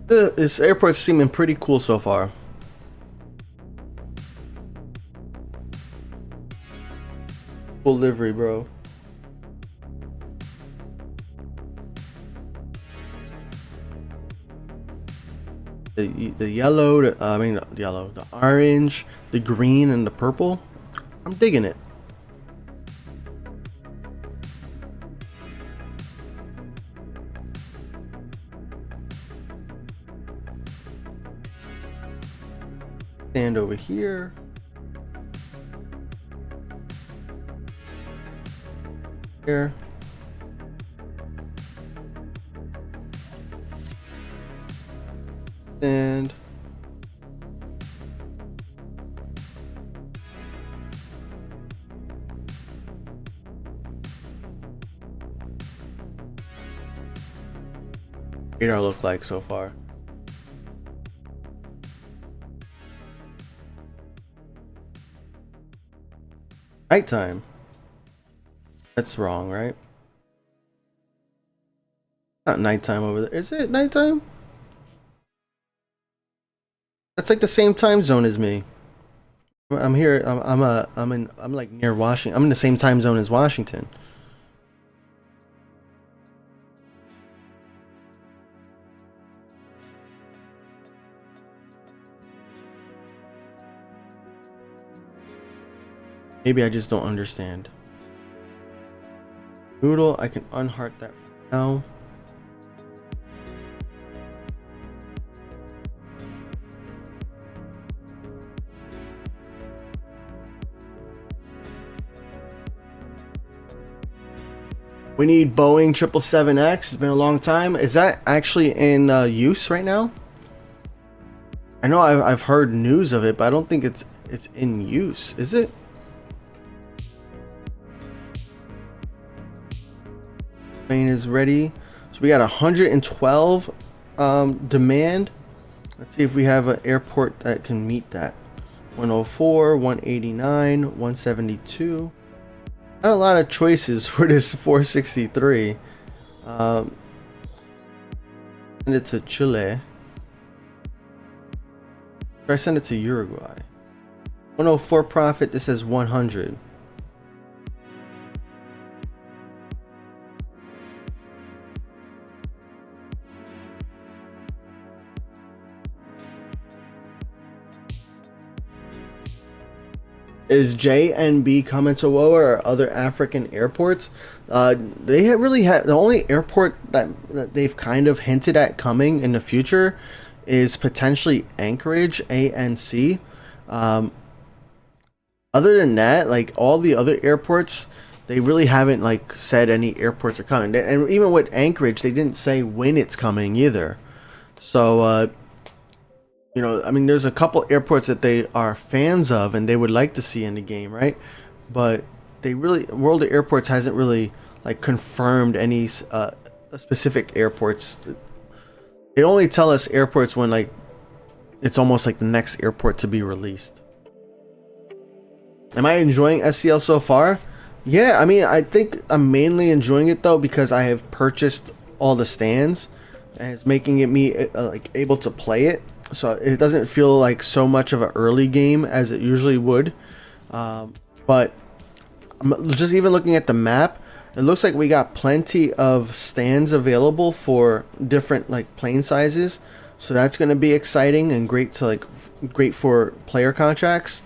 This airport's seeming pretty cool so far. Full livery, bro. The yellow, the orange, the green, and the purple. I'm digging it. Stand over here. Here. And radar look like so far? Nighttime. That's wrong, right? Not nighttime over there. Is it nighttime? That's like the same time zone as me. I'm here. I'm like near Washington. I'm in the same time zone as Washington. Maybe I just don't understand. Noodle, I can unheart that for now. We need Boeing 777X. It's been a long time. Is that actually in use right now? I know I've heard news of it, but I don't think it's in use. Is it? Plane is ready. So we got 112 demand. Let's see if we have an airport that can meet that. 104, 189, 172. Not a lot of choices for this 463. Send it to Chile. Or I send it to Uruguay. 104 profit. This says 100. Is JNB coming to WoA or other African airports? They really have the only airport that they've kind of hinted at coming in the future is potentially Anchorage, ANC. Other than that, like all the other airports, they really haven't like said any airports are coming. And even with Anchorage, they didn't say when it's coming either. So you know, I mean, there's a couple airports that they are fans of and they would like to see in the game, right? But they really, World of Airports hasn't really like confirmed any specific airports. They only tell us airports when like it's almost like the next airport to be released. Am I enjoying SCL so far? Yeah, I mean, I think I'm mainly enjoying it though because I have purchased all the stands and it's making it me like able to play it. So it doesn't feel like so much of an early game as it usually would. But I'm just even looking at the map, it looks like we got plenty of stands available for different like plane sizes. So that's going to be exciting and great for player contracts.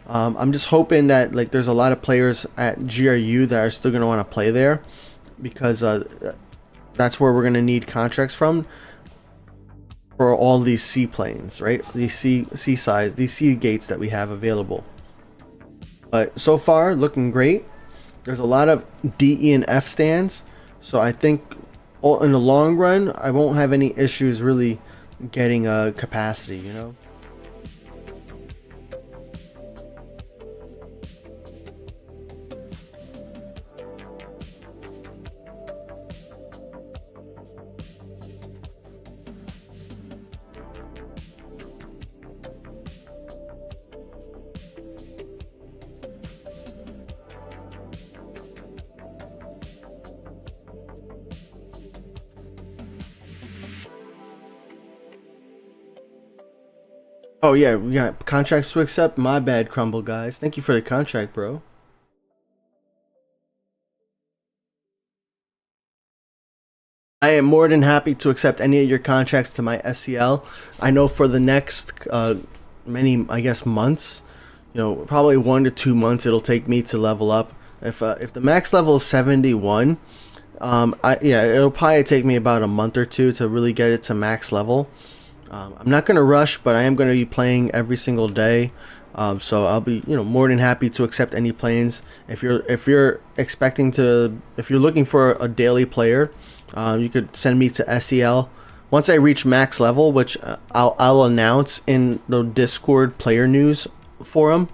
I'm just hoping that like there's a lot of players at GRU that are still going to want to play there because that's where we're going to need contracts from. For all these seaplanes, right? These sea gates that we have available. But so far, looking great. There's a lot of D, E, and F stands. So I think in the long run, I won't have any issues really getting a capacity, you know? Oh yeah, we got contracts to accept. My bad, Crumble guys. Thank you for the contract, bro. I am more than happy to accept any of your contracts to my SCL. I know for the next many, I guess, months, you know, probably 1 to 2 months, it'll take me to level up. If the max level is 71, yeah, it'll probably take me about a month or two to really get it to max level. I'm not going to rush, but I am going to be playing every single day. So I'll be, you know, more than happy to accept any planes. If you're expecting to, if you're looking for a daily player, you could send me to SCL. Once I reach max level, which I'll announce in the Discord player news forum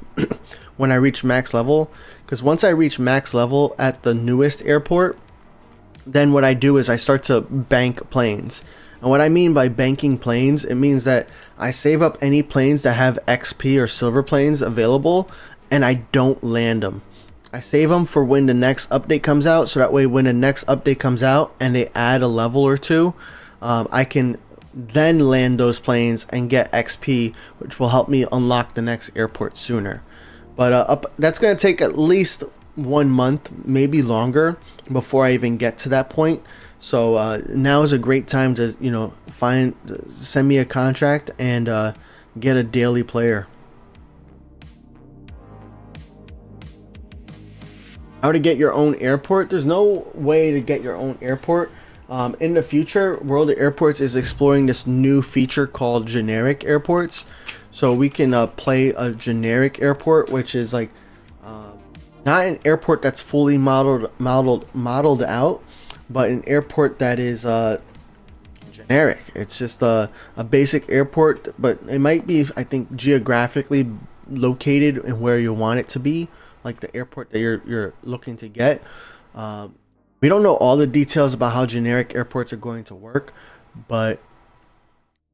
when I reach max level. Because once I reach max level at the newest airport, then what I do is I start to bank planes. And what I mean by banking planes, it means that I save up any planes that have XP or silver planes available, and I don't land them. I save them for when the next update comes out, so that way when the next update comes out and they add a level or two, I can then land those planes and get XP, which will help me unlock the next airport sooner. But that's going to take at least 1 month, maybe longer, before I even get to that point. So now is a great time to, you know, send me a contract and get a daily player. How to get your own airport? There's no way to get your own airport. In the future, World of Airports is exploring this new feature called generic airports. So we can play a generic airport, which is like not an airport that's fully modeled out, but an airport that is generic. It's just a basic airport, but it might be, I think, geographically located in where you want it to be, like the airport that you're looking to get. We don't know all the details about how generic airports are going to work, but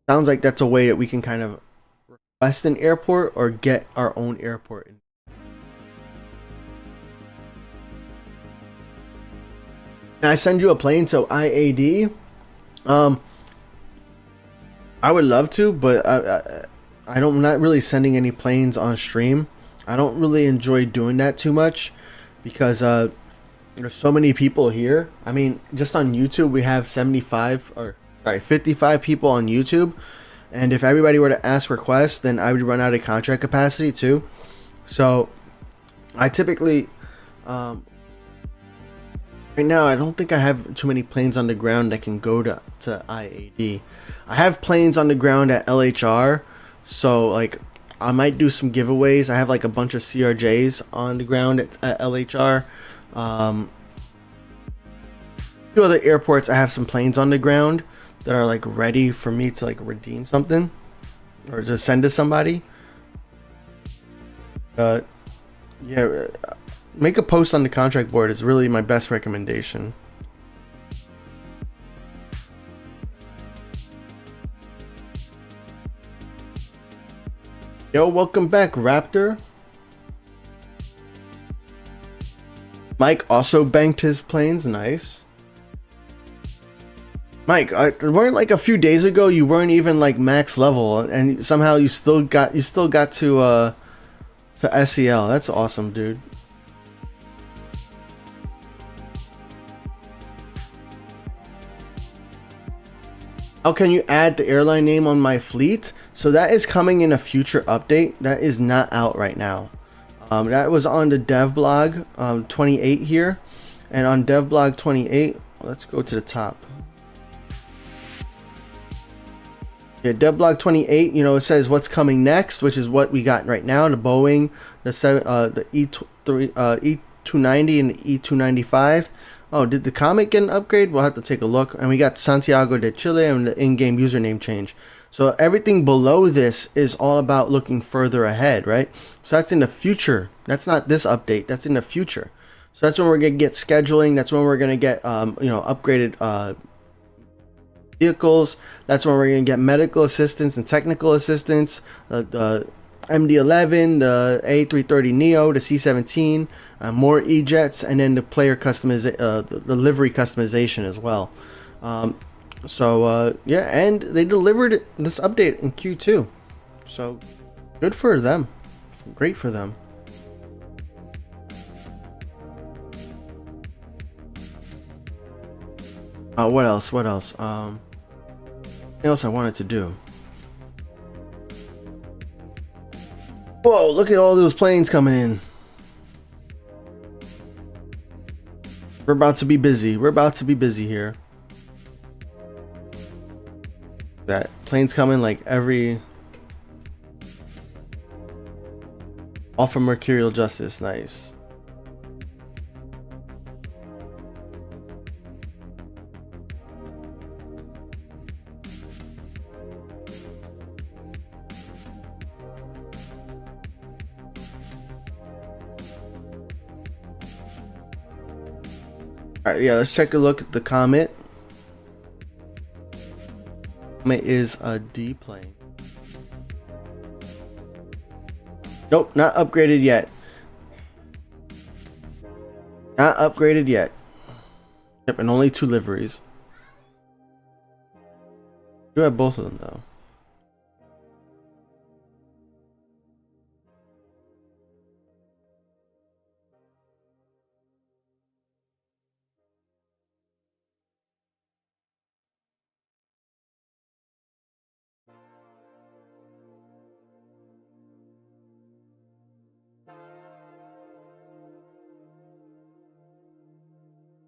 sounds like that's a way that we can kind of request an airport or get our own airport. Can I send you a plane to IAD? I would love to, but I'm not really sending any planes on stream. I don't really enjoy doing that too much because there's so many people here. I mean, just on YouTube we have 55 people on YouTube, and if everybody were to ask requests, then I would run out of contract capacity too. So I typically right now I don't think I have too many planes on the ground that can go to IAD. I have planes on the ground at LHR, so like I might do some giveaways. I have like a bunch of CRJs on the ground at LHR. Two other airports I have some planes on the ground that are like ready for me to like redeem something or to send to somebody. Yeah, make a post on the contract board is really my best recommendation. Yo, welcome back, Raptor. Mike also banked his planes. Nice. Mike, weren't like a few days ago you weren't even like max level, and somehow you still got to SCL. That's awesome, dude. How can you add the airline name on my fleet? So that is coming in a future update. That is not out right now. That was on the dev blog 28 here, and on dev blog 28, let's go to the top. Yeah, dev blog 28, you know, it says what's coming next, which is what we got right now: the Boeing, the E290 and the E295. Oh, did the Comet get an upgrade? We'll have to take a look. And we got Santiago de Chile and the in-game username change. So everything below this is all about looking further ahead, right? So that's in the future. That's not this update. That's in the future. So that's when we're gonna get scheduling. That's when we're gonna get you know, upgraded vehicles. That's when we're gonna get medical assistance and technical assistance. The MD-11, the A330neo, the C-17, more E-jets, and then the player customization, the livery customization as well. Yeah, and they delivered this update in Q2, so good for them. Great for them. What else? What else? What else I wanted to do? Whoa, look at all those planes coming in. We're about to be busy. We're about to be busy here. That planes coming like every... All from Mercurial Justice. Nice. Alright, yeah, let's take a look at the Comet. It is a D plane. Nope, not upgraded yet. Not upgraded yet. Yep, and only 2 liveries. You have both of them though.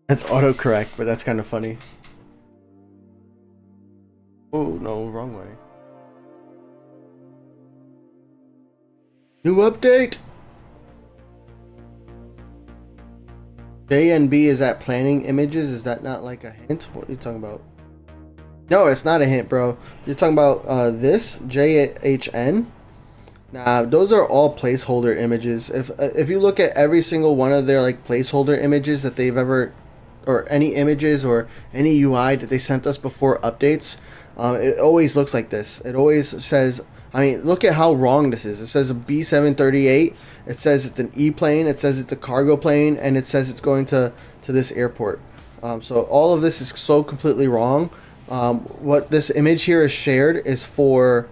That's autocorrect, but that's kind of funny. Oh no, wrong way. New update. JNB is that planning images? Is that not like a hint? What are you talking about? No, it's not a hint, bro. You're talking about this JHN. Nah, those are all placeholder images. If you look at every single one of their like placeholder images that they've ever, or any images or any UI that they sent us before updates, it always looks like this. It always says, I mean, look at how wrong this is. It says a B748. It says it's an E plane. It says it's a cargo plane, and it says it's going to this airport. So all of this is so completely wrong. What this image here is shared is for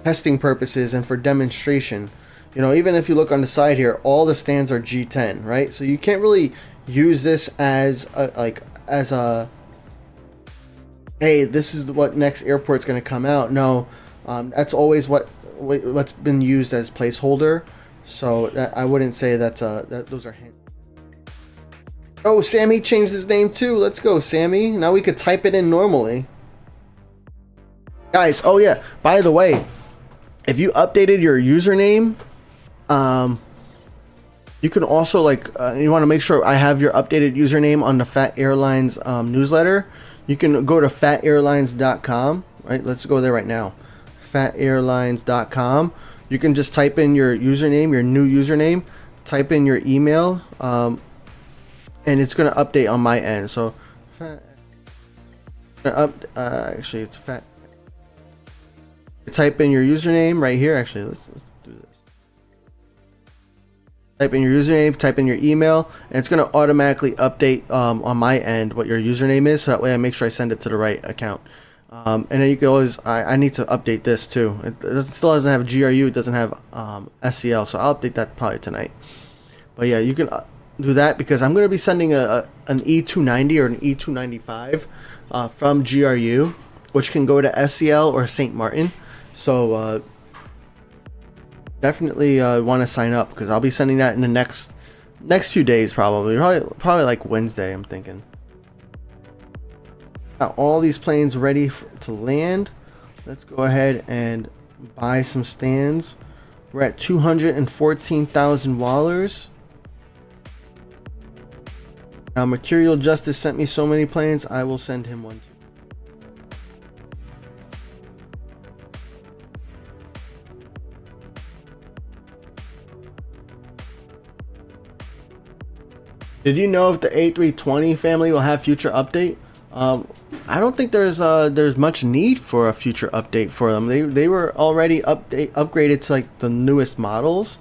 testing purposes and for demonstration. You know, even if you look on the side here, all the stands are G10, right? So you can't really use this as a hey, this is what next airport's going to come out. No, that's always what's been used as placeholder. So I wouldn't say that those are hints. Oh, Sammy changed his name too. Let's go, Sammy. Now we could type it in normally. Guys, oh yeah, by the way, if you updated your username, you can also you want to make sure I have your updated username on the Fat Airlines newsletter. You can go to fatairlines.com, right? Let's go there right now. fatairlines.com. You can just type in your username, your new username, type in your email, and it's going to update on my end. So, actually, it's fat. Type in your username right here. Actually, let's do this. Type in your username, type in your email, and it's going to automatically update on my end what your username is. So that way I make sure I send it to the right account. And then you can always, I need to update this too. It still doesn't have GRU, it doesn't have SCL, so I'll update that probably tonight. But yeah, you can do that because I'm going to be sending an E290 or an E295 from GRU, which can go to SCL or St. Martin. So definitely want to sign up because I'll be sending that in the next few days, probably like Wednesday, I'm thinking. Got all these planes ready to land. Let's go ahead and buy some stands. We're at $214,000. Now Mercurial Justice sent me so many planes, I will send him one too. Did you know if the A320 family will have future update? I don't think there's much need for a future update for them. They were already upgraded to like the newest models.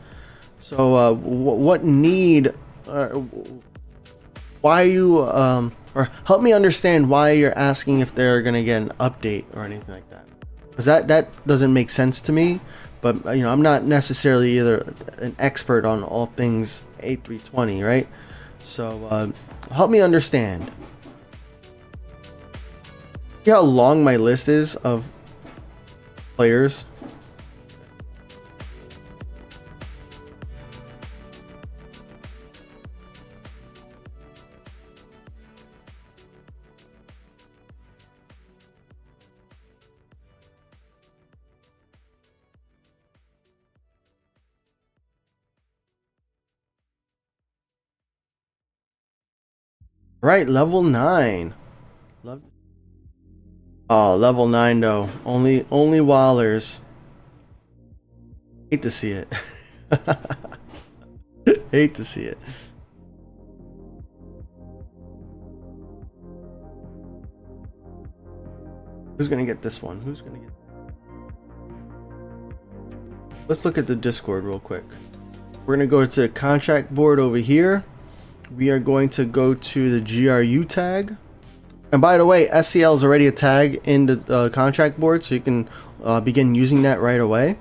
So what need? Why you or help me understand why you're asking if they're gonna get an update or anything like that? Because that doesn't make sense to me. But you know, I'm not necessarily either an expert on all things A320, right? So help me understand. See how long my list is of players? Right, level 9. Oh, level 9 though. Only Wallers. Hate to see it. Hate to see it. Who's gonna get this one? Who's gonna get? Let's look at the Discord real quick. We're gonna go to the contract board over here. We are going to go to the GRU tag. And by the way, SCL is already a tag in the contract board, so you can begin using that right away.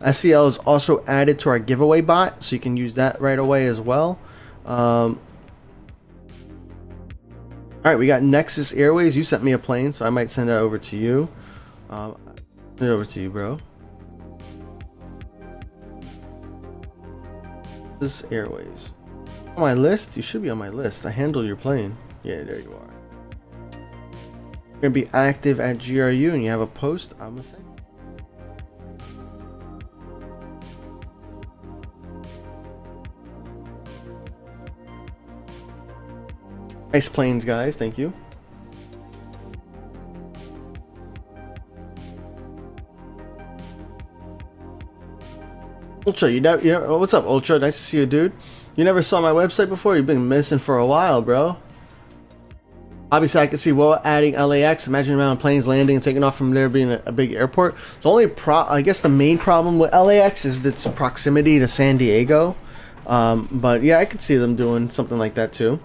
SCL is also added to our giveaway bot, so you can use that right away as well. All right, we got Nexus Airways. You sent me a plane, so I might send that over to you. Send it over to you, bro. This Airways. On my list? You should be on my list. I handle your plane. Yeah, there you are. You're gonna be active at GRU and you have a post. I'm gonna say. Nice planes, guys. Thank you. Ultra, you know, what's up, Ultra? Nice to see you, dude. You never saw my website before? You've been missing for a while, bro. Obviously, I can see well adding LAX. Imagine the amount of planes landing and taking off from there being a big airport. The only I guess the main problem with LAX is its proximity to San Diego. But yeah, I could see them doing something like that too.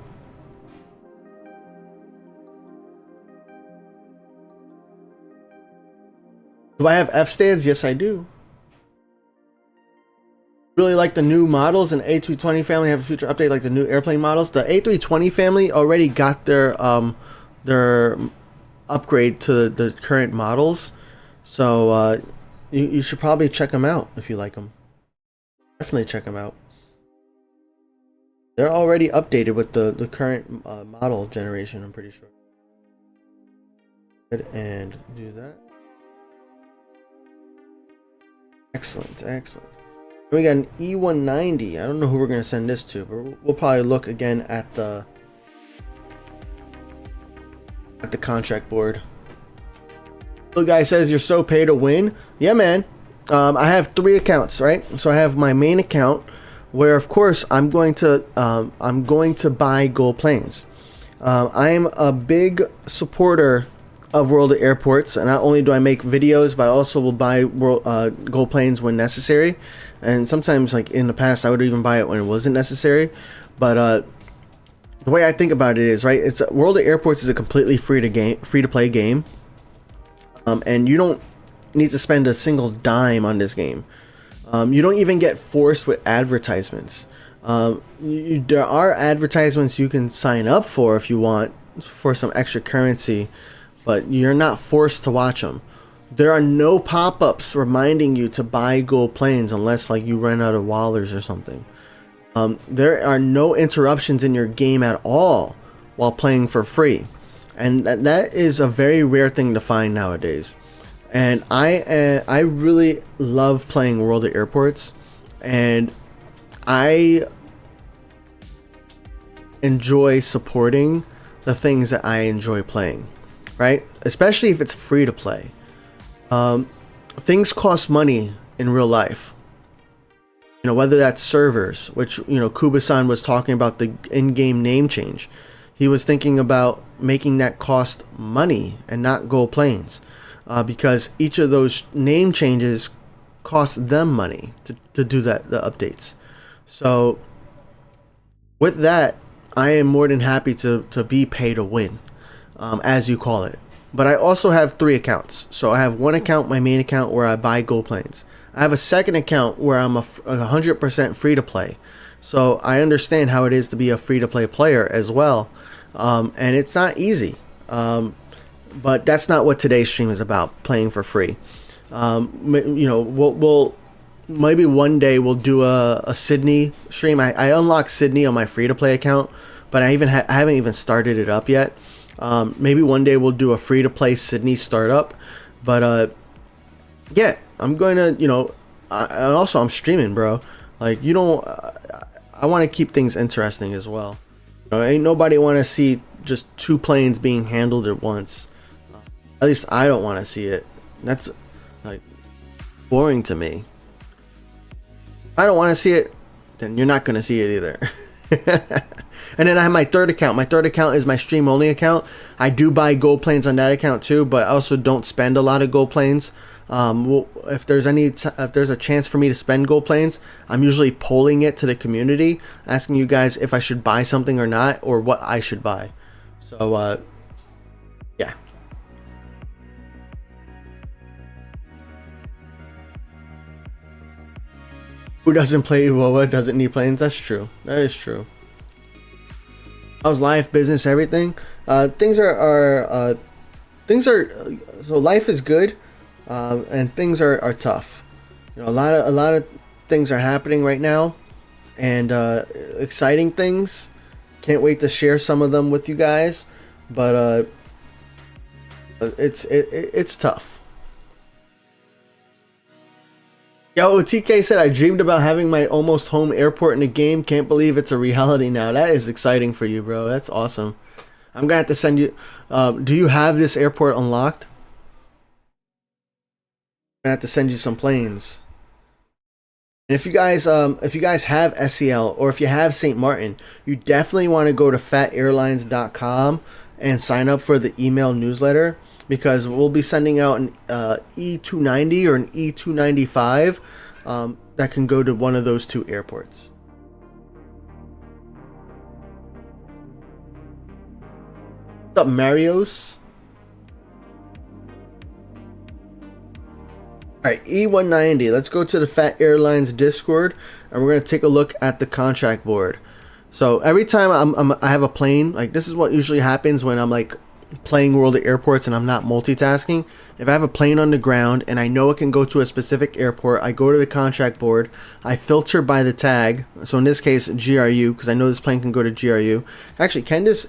Do I have F stands? Yes, I do. Really like the new models, and A320 family have a future update like the new airplane models. The A320 family already got their upgrade to the current models, so you should probably check them out if you like them. Definitely check them out. They're already updated with the current model generation, I'm pretty sure. Good, and do that. Excellent, excellent. We got an E190. I don't know who we're going to send this to, but we'll probably look again at the contract board. Little guy says you're so pay to win. Yeah, man. I have 3 accounts, right? So I have my main account, where of course I'm going to buy gold planes. I am a big supporter of World of Airports, and not only do I make videos, but I also will buy gold planes when necessary. And sometimes, like in the past, I would even buy it when it wasn't necessary. But the way I think about it is, right, it's World of Airports is a completely free to play game, and you don't need to spend a single dime on this game. You don't even get forced with advertisements. There are advertisements you can sign up for if you want for some extra currency, but you're not forced to watch them. There are no pop-ups reminding you to buy gold planes unless like you run out of wallers or something. There are no interruptions in your game at all while playing for free, and that is a very rare thing to find nowadays. And I really love playing World of Airports, and I enjoy supporting the things that I enjoy playing, right? Especially if it's free to play. Things cost money in real life. You know, whether that's servers, which, you know, Kuba-san was talking about the in-game name change. He was thinking about making that cost money and not gold planes, because each of those name changes cost them money to do the updates. So with that, I am more than happy to be pay to win, as you call it. But I also have 3 accounts. So I have one account, my main account, where I buy gold planes. I have a second account where I'm 100% free to play. So I understand how it is to be a free to play player as well. And it's not easy. But that's not what today's stream is about, playing for free. You know, we'll maybe one day we'll do a Sydney stream. I unlocked Sydney on my free to play account, but I haven't even started it up yet. Maybe one day we'll do a free to play Sydney startup, but yeah, I'm going to, you know, and also I'm streaming, bro. Like, you know, I want to keep things interesting as well. You know, ain't nobody want to see just 2 planes being handled at once. At least I don't want to see it. That's like boring to me. If I don't want to see it, then you're not going to see it either. And then I have my third account. My third account is my stream only account. I do buy gold planes on that account too, but I also don't spend a lot of gold planes. If there's a chance for me to spend gold planes, I'm usually polling it to the community, asking you guys if I should buy something or not, or what I should buy. So yeah. Who doesn't play WoA doesn't need planes? That's true. That is true. How's life, business, everything? Things are so life is good. And things are tough. You know, a lot of things are happening right now, and exciting things. Can't wait to share some of them with you guys, but it's tough. Yo, TK said, I dreamed about having my almost home airport in a game. Can't believe it's a reality now. That is exciting for you, bro. That's awesome. I'm gonna have to send you. Do you have this airport unlocked? I have to send you some planes. And if you guys have SCL, or if you have St. Martin, you definitely want to go to fatairlines.com and sign up for the email newsletter, because we'll be sending out an E290 or an E295 that can go to one of those two airports. What's up, Marios? Alright, E190. Let's go to the Fat Airlines Discord, and we're going to take a look at the contract board. So every time I have a plane, like this is what usually happens when I'm like playing World of Airports and I'm not multitasking. If I have a plane on the ground and I know it can go to a specific airport, I go to the contract board, I filter by the tag. So in this case, GRU, because I know this plane can go to GRU. Actually, can this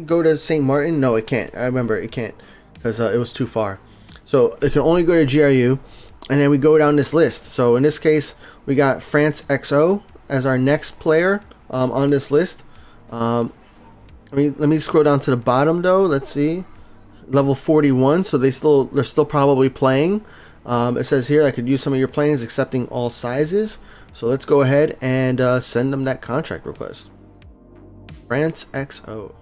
go to St. Martin? No, it can't. I remember it can't, because it was too far. So it can only go to GRU. And then we go down this list. So in this case, we got France XO as our next player on this list. Let me scroll down to the bottom though. Let's see, level 41. So they're still probably playing. It says here I could use some of your planes, accepting all sizes. So let's go ahead and send them that contract request. France XO.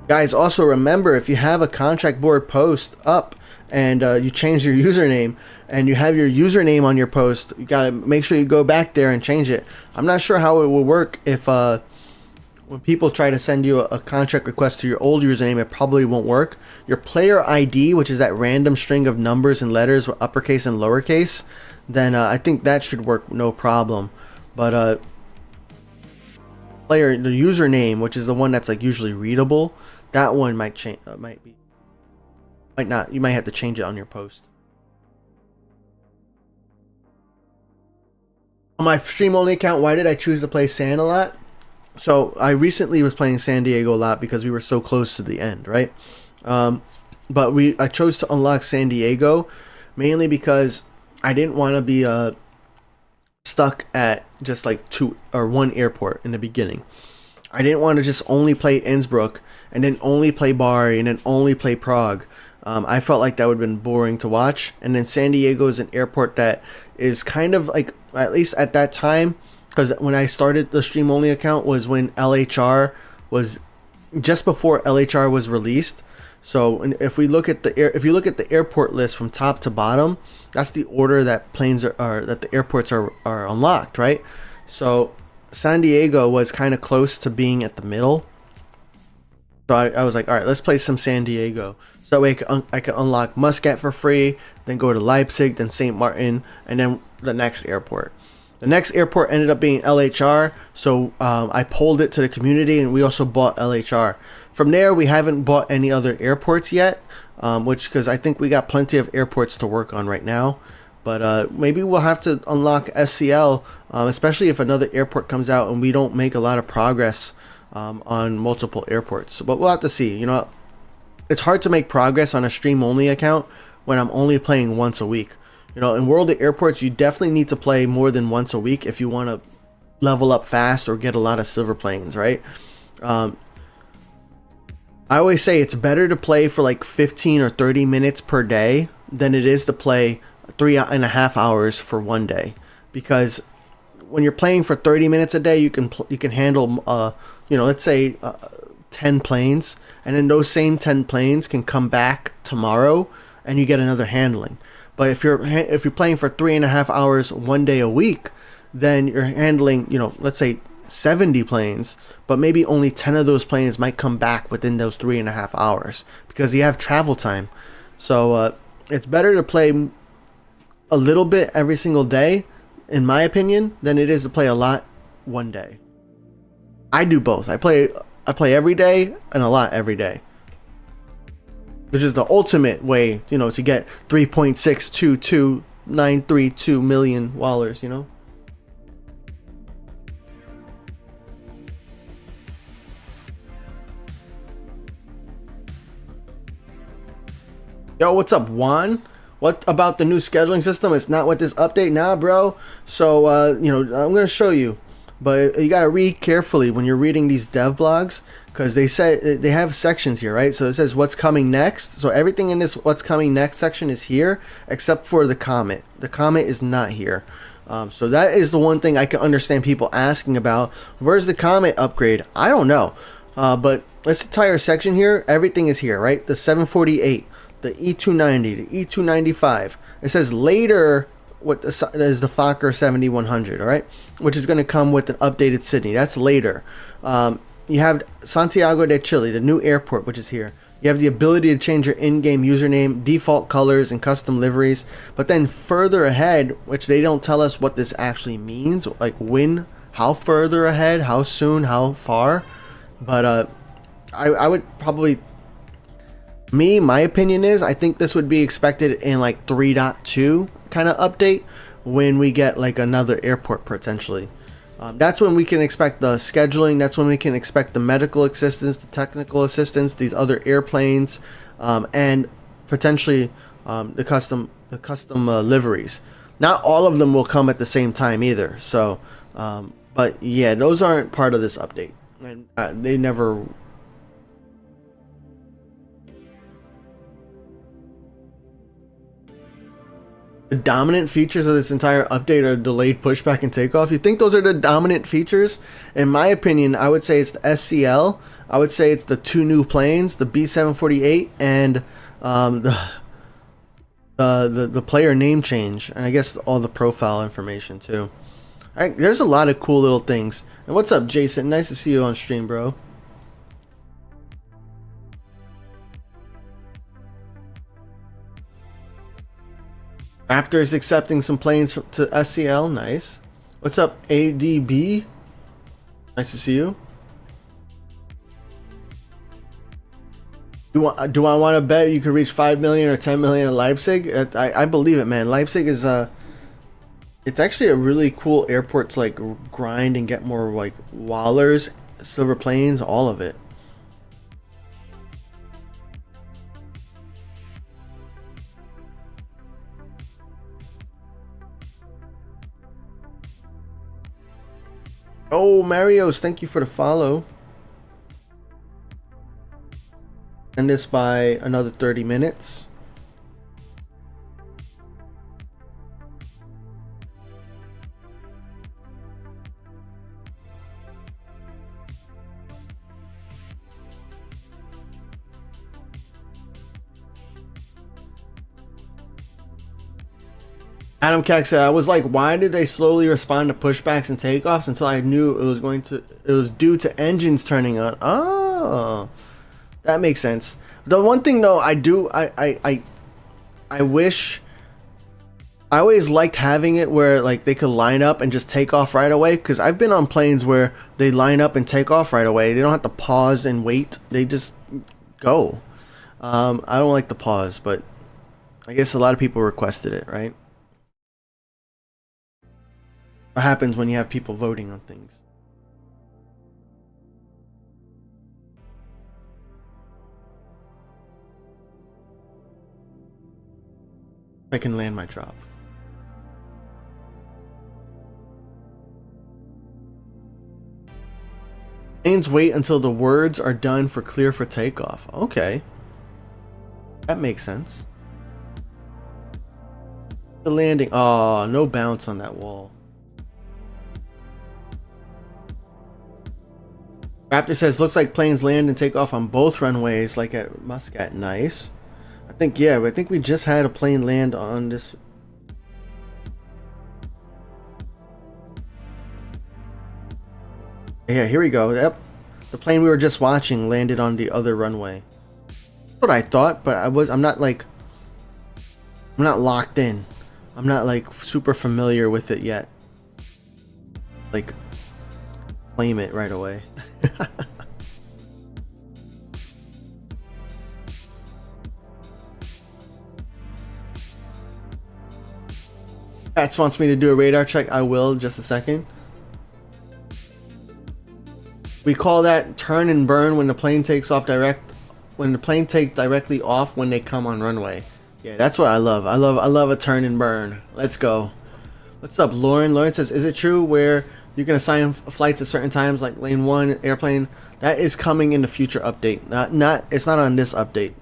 Guys, also remember, if you have a contract board post up and you change your username and you have your username on your post, you gotta make sure you go back there and change it. I'm not sure how it will work if when people try to send you a contract request to your old username, it probably won't work. Your player ID, which is that random string of numbers and letters with uppercase and lowercase, then I think that should work no problem. But the username, which is the one that's like usually readable, that one might change. Might not. You might have to change it on your post. On my stream only account, why did I choose to play San a lot? So I recently was playing San Diego a lot because we were so close to the end, right? But I chose to unlock San Diego mainly because I didn't want to be stuck at just like one airport in the beginning. I didn't want to just only play Innsbruck and then only play Bari and then only play Prague. I felt like that would have been boring to watch. And then San Diego is an airport that is kind of like, at least at that time, because when I started the stream only account was when LHR was just before LHR was released. So if we look at if you look at the airport list from top to bottom, that's the order that planes that the airports are unlocked, right? So San Diego was kind of close to being at the middle. So I was like, all right, let's play some San Diego. So that way I could unlock Muscat for free, then go to Leipzig, then St. Martin, and then the next airport. The next airport ended up being LHR, so I polled it to the community, and we also bought LHR. From there, we haven't bought any other airports yet, because I think we got plenty of airports to work on right now. But maybe we'll have to unlock SCL, especially if another airport comes out and we don't make a lot of progress on multiple airports. But we'll have to see. You know, it's hard to make progress on a stream-only account when I'm only playing once a week. You know, in World of Airports, you definitely need to play more than once a week if you want to level up fast or get a lot of silver planes, right? I always say it's better to play for like 15 or 30 minutes per day than it is to play 3.5 hours for one day, because when you're playing for 30 minutes a day, you can handle you know, let's say 10 planes, and then those same 10 planes can come back tomorrow and you get another handling. But if you're playing for 3.5 hours one day a week, then you're handling, you know, let's say 70 planes, but maybe only 10 of those planes might come back within those 3.5 hours because you have travel time. So it's better to play a little bit every single day, in my opinion, than it is to play a lot one day. I do both. I play every day and a lot every day, which is the ultimate way, you know, to get 3.622932 million wallers, you know. Yo, what's up, Juan? What about the new scheduling system? It's not with this update now, bro. So, you know, I'm going to show you. But you got to read carefully when you're reading these dev blogs, because they have sections here, right? So it says what's coming next. So everything in this what's coming next section is here, except for the comment. The comment is not here. So that is the one thing I can understand people asking about. Where's the comment upgrade? I don't know. But this entire section here, everything is here, right? The 748. The E290, the E295. It says later what is the Fokker 7100, all right, which is going to come with an updated Sydney. That's later. You have Santiago de Chile, the new airport, which is here. You have the ability to change your in-game username, default colors, and custom liveries. But then further ahead, which they don't tell us what this actually means, like when, how further ahead, how soon, how far. But I would probably... my opinion is I think this would be expected in like 3.2 kind of update when we get like another airport potentially. That's when we can expect the scheduling. That's when we can expect the medical assistance, the technical assistance, these other airplanes, and potentially the custom liveries. Not all of them will come at the same time either. So, but yeah, those aren't part of this update, and they never. The dominant features of this entire update are delayed pushback and takeoff. You think those are the dominant features? In my opinion, I would say it's the SCL. I would say it's the two new planes, the B748 and the player name change, and I guess all the profile information too. There's a lot of cool little things. And what's up, Jason? Nice to see you on stream, bro. Raptors accepting some planes to SCL. Nice. What's up, ADB? Nice to see you. Do I want to bet you could reach 5 million or 10 million in Leipzig? I believe it, man. Leipzig is it's actually a really cool airport to like grind and get more like wallers, silver planes, all of it. Oh, Marios, thank you for the follow. End this by another 30 minutes. Adam Keck said, I was like, why did they slowly respond to pushbacks and takeoffs until I knew it was due to engines turning on. Oh, that makes sense. The one thing though, I wish, I always liked having it where like they could line up and just take off right away, because I've been on planes where they line up and take off right away. They don't have to pause and wait. They just go. I don't like the pause, but I guess a lot of people requested it, right? What happens when you have people voting on things? I can land my drop. Planes wait until the words are done for clear for takeoff. Okay. That makes sense. The landing. Oh, no bounce on that wall. Raptor says, looks like planes land and take off on both runways, like at Muscat. Nice. I think, yeah, I think we just had a plane land on this. Yeah, here we go. Yep. The plane we were just watching landed on the other runway. That's what I thought, but I'm not locked in. I'm not like super familiar with it yet. Like, claim it right away. Pats wants me to do a radar check. I will in just a second. We call that turn and burn when the plane takes off when the plane takes directly off when they come on runway. Yeah, that's what I love. I love a turn and burn. Let's go. What's up, Lauren? Lauren says, is it true where you can assign flights at certain times, like lane 1 airplane? That is coming in the future update. It's not on this update.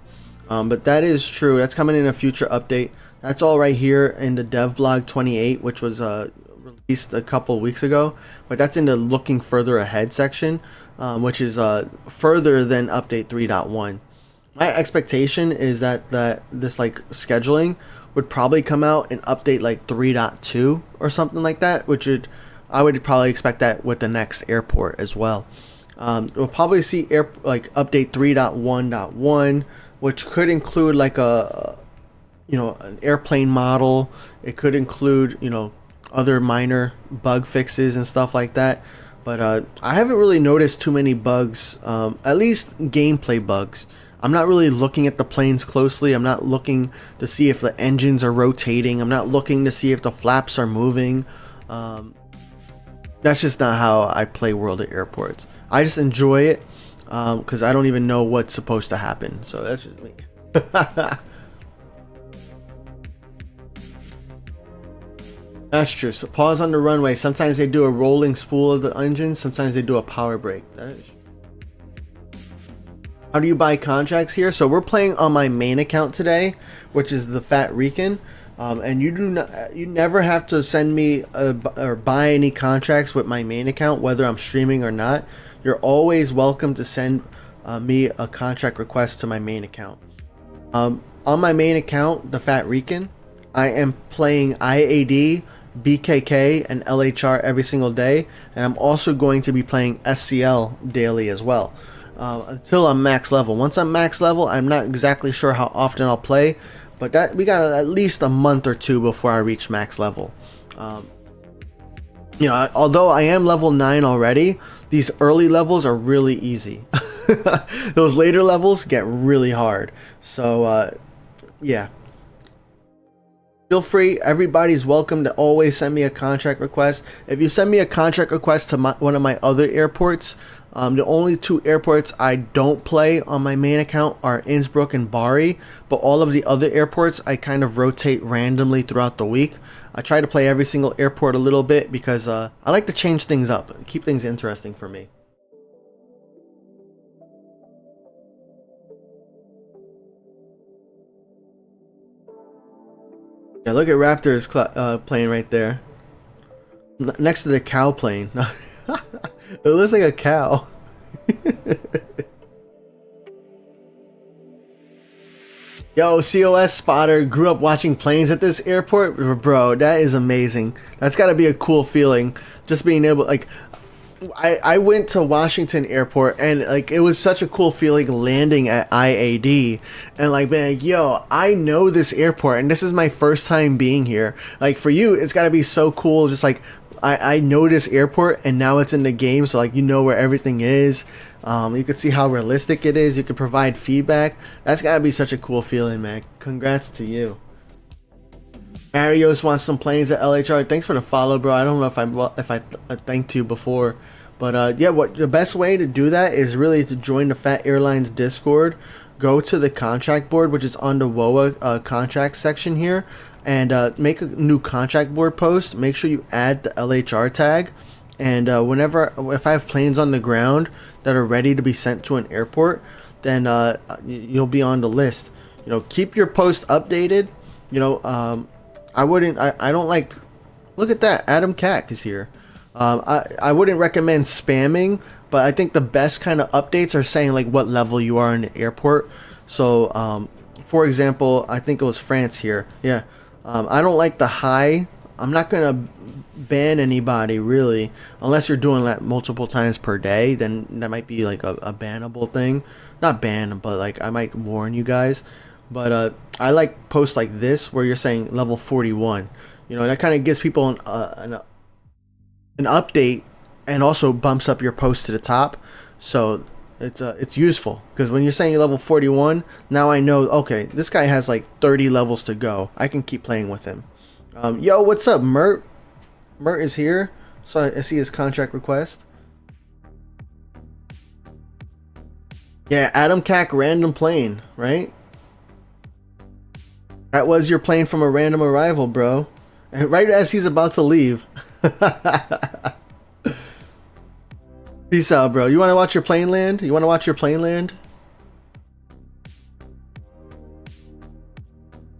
But that is true. That's coming in a future update. That's all right here in the dev blog 28, which was released a couple weeks ago. But that's in the looking further ahead section, which is further than update 3.1. My expectation is that this like scheduling would probably come out in update like 3.2 or something like that, I would probably expect that with the next airport as well. We'll probably see like update 3.1.1, which could include like an airplane model. It could include other minor bug fixes and stuff like that. But I haven't really noticed too many bugs, at least gameplay bugs. I'm not really looking at the planes closely. I'm not looking to see if the engines are rotating. I'm not looking to see if the flaps are moving. That's just not how I play World of Airports. I just enjoy it because I don't even know what's supposed to happen. So that's just me. That's true. So pause on the runway. Sometimes they do a rolling spool of the engine. Sometimes they do a power brake. How do you buy contracts here? So we're playing on my main account today, which is the Fat Rican. And you never have to send me or buy any contracts with my main account, whether I'm streaming or not. You're always welcome to send me a contract request to my main account. On my main account, the Fat Rican, I am playing IAD, BKK, and LHR every single day, and I'm also going to be playing SCL daily as well. Until I'm max level. Once I'm max level, I'm not exactly sure how often I'll play, but that we got at least a month or two before I reach max level. Although I am level 9 already, these early levels are really easy. Those later levels get really hard. So yeah. Feel free, everybody's welcome to always send me a contract request. If you send me a contract request to one of my other airports, the only 2 airports I don't play on my main account are Innsbruck and Bari, but all of the other airports I kind of rotate randomly throughout the week. I try to play every single airport a little bit because I like to change things up, keep things interesting for me. Yeah, look at Raptor's plane right there. Next to the cow plane. It looks like a cow. Yo, COS spotter grew up watching planes at this airport. Bro, that is amazing. That's got to be a cool feeling. Just being able, like, I went to Washington Airport and like it was such a cool feeling landing at IAD and like being like, yo, I know this airport and this is my first time being here. Like for you, it's got to be so cool. Just like I know this airport and now it's in the game, so like you know where everything is. You can see how realistic it is. You can provide feedback. That's got to be such a cool feeling, man. Congrats to you. Marios wants some planes at LHR. Thanks for the follow, bro. I don't know if I thanked you before, but yeah, the best way to do that is really to join the Fat Airlines Discord. Go to the contract board, which is on the WOA contract section here, and make a new contract board post. Make sure you add the LHR tag, and if I have planes on the ground that are ready to be sent to an airport, then you'll be on the list. Keep your post updated. I don't like, look at that, Adam Cack is here. I wouldn't recommend spamming, but I think the best kind of updates are saying like what level you are in the airport. So for example, I think it was France here. Yeah, I don't like the high. I'm not gonna ban anybody really, unless you're doing that multiple times per day. Then that might be like a bannable thing. Not ban, but like I might warn you guys. But I like posts like this where you're saying level 41. You know, that kind of gives people an update and also bumps up your post to the top. So it's useful because when you're saying you're level 41, now I know, okay, this guy has like 30 levels to go. I can keep playing with him. Yo, what's up, Mert? Mert is here. So I see his contract request. Yeah, Adam Cack random plane, right? That was your plane from a random arrival, bro. And right as he's about to leave. Peace out, bro. You want to watch your plane land? You want to watch your plane land?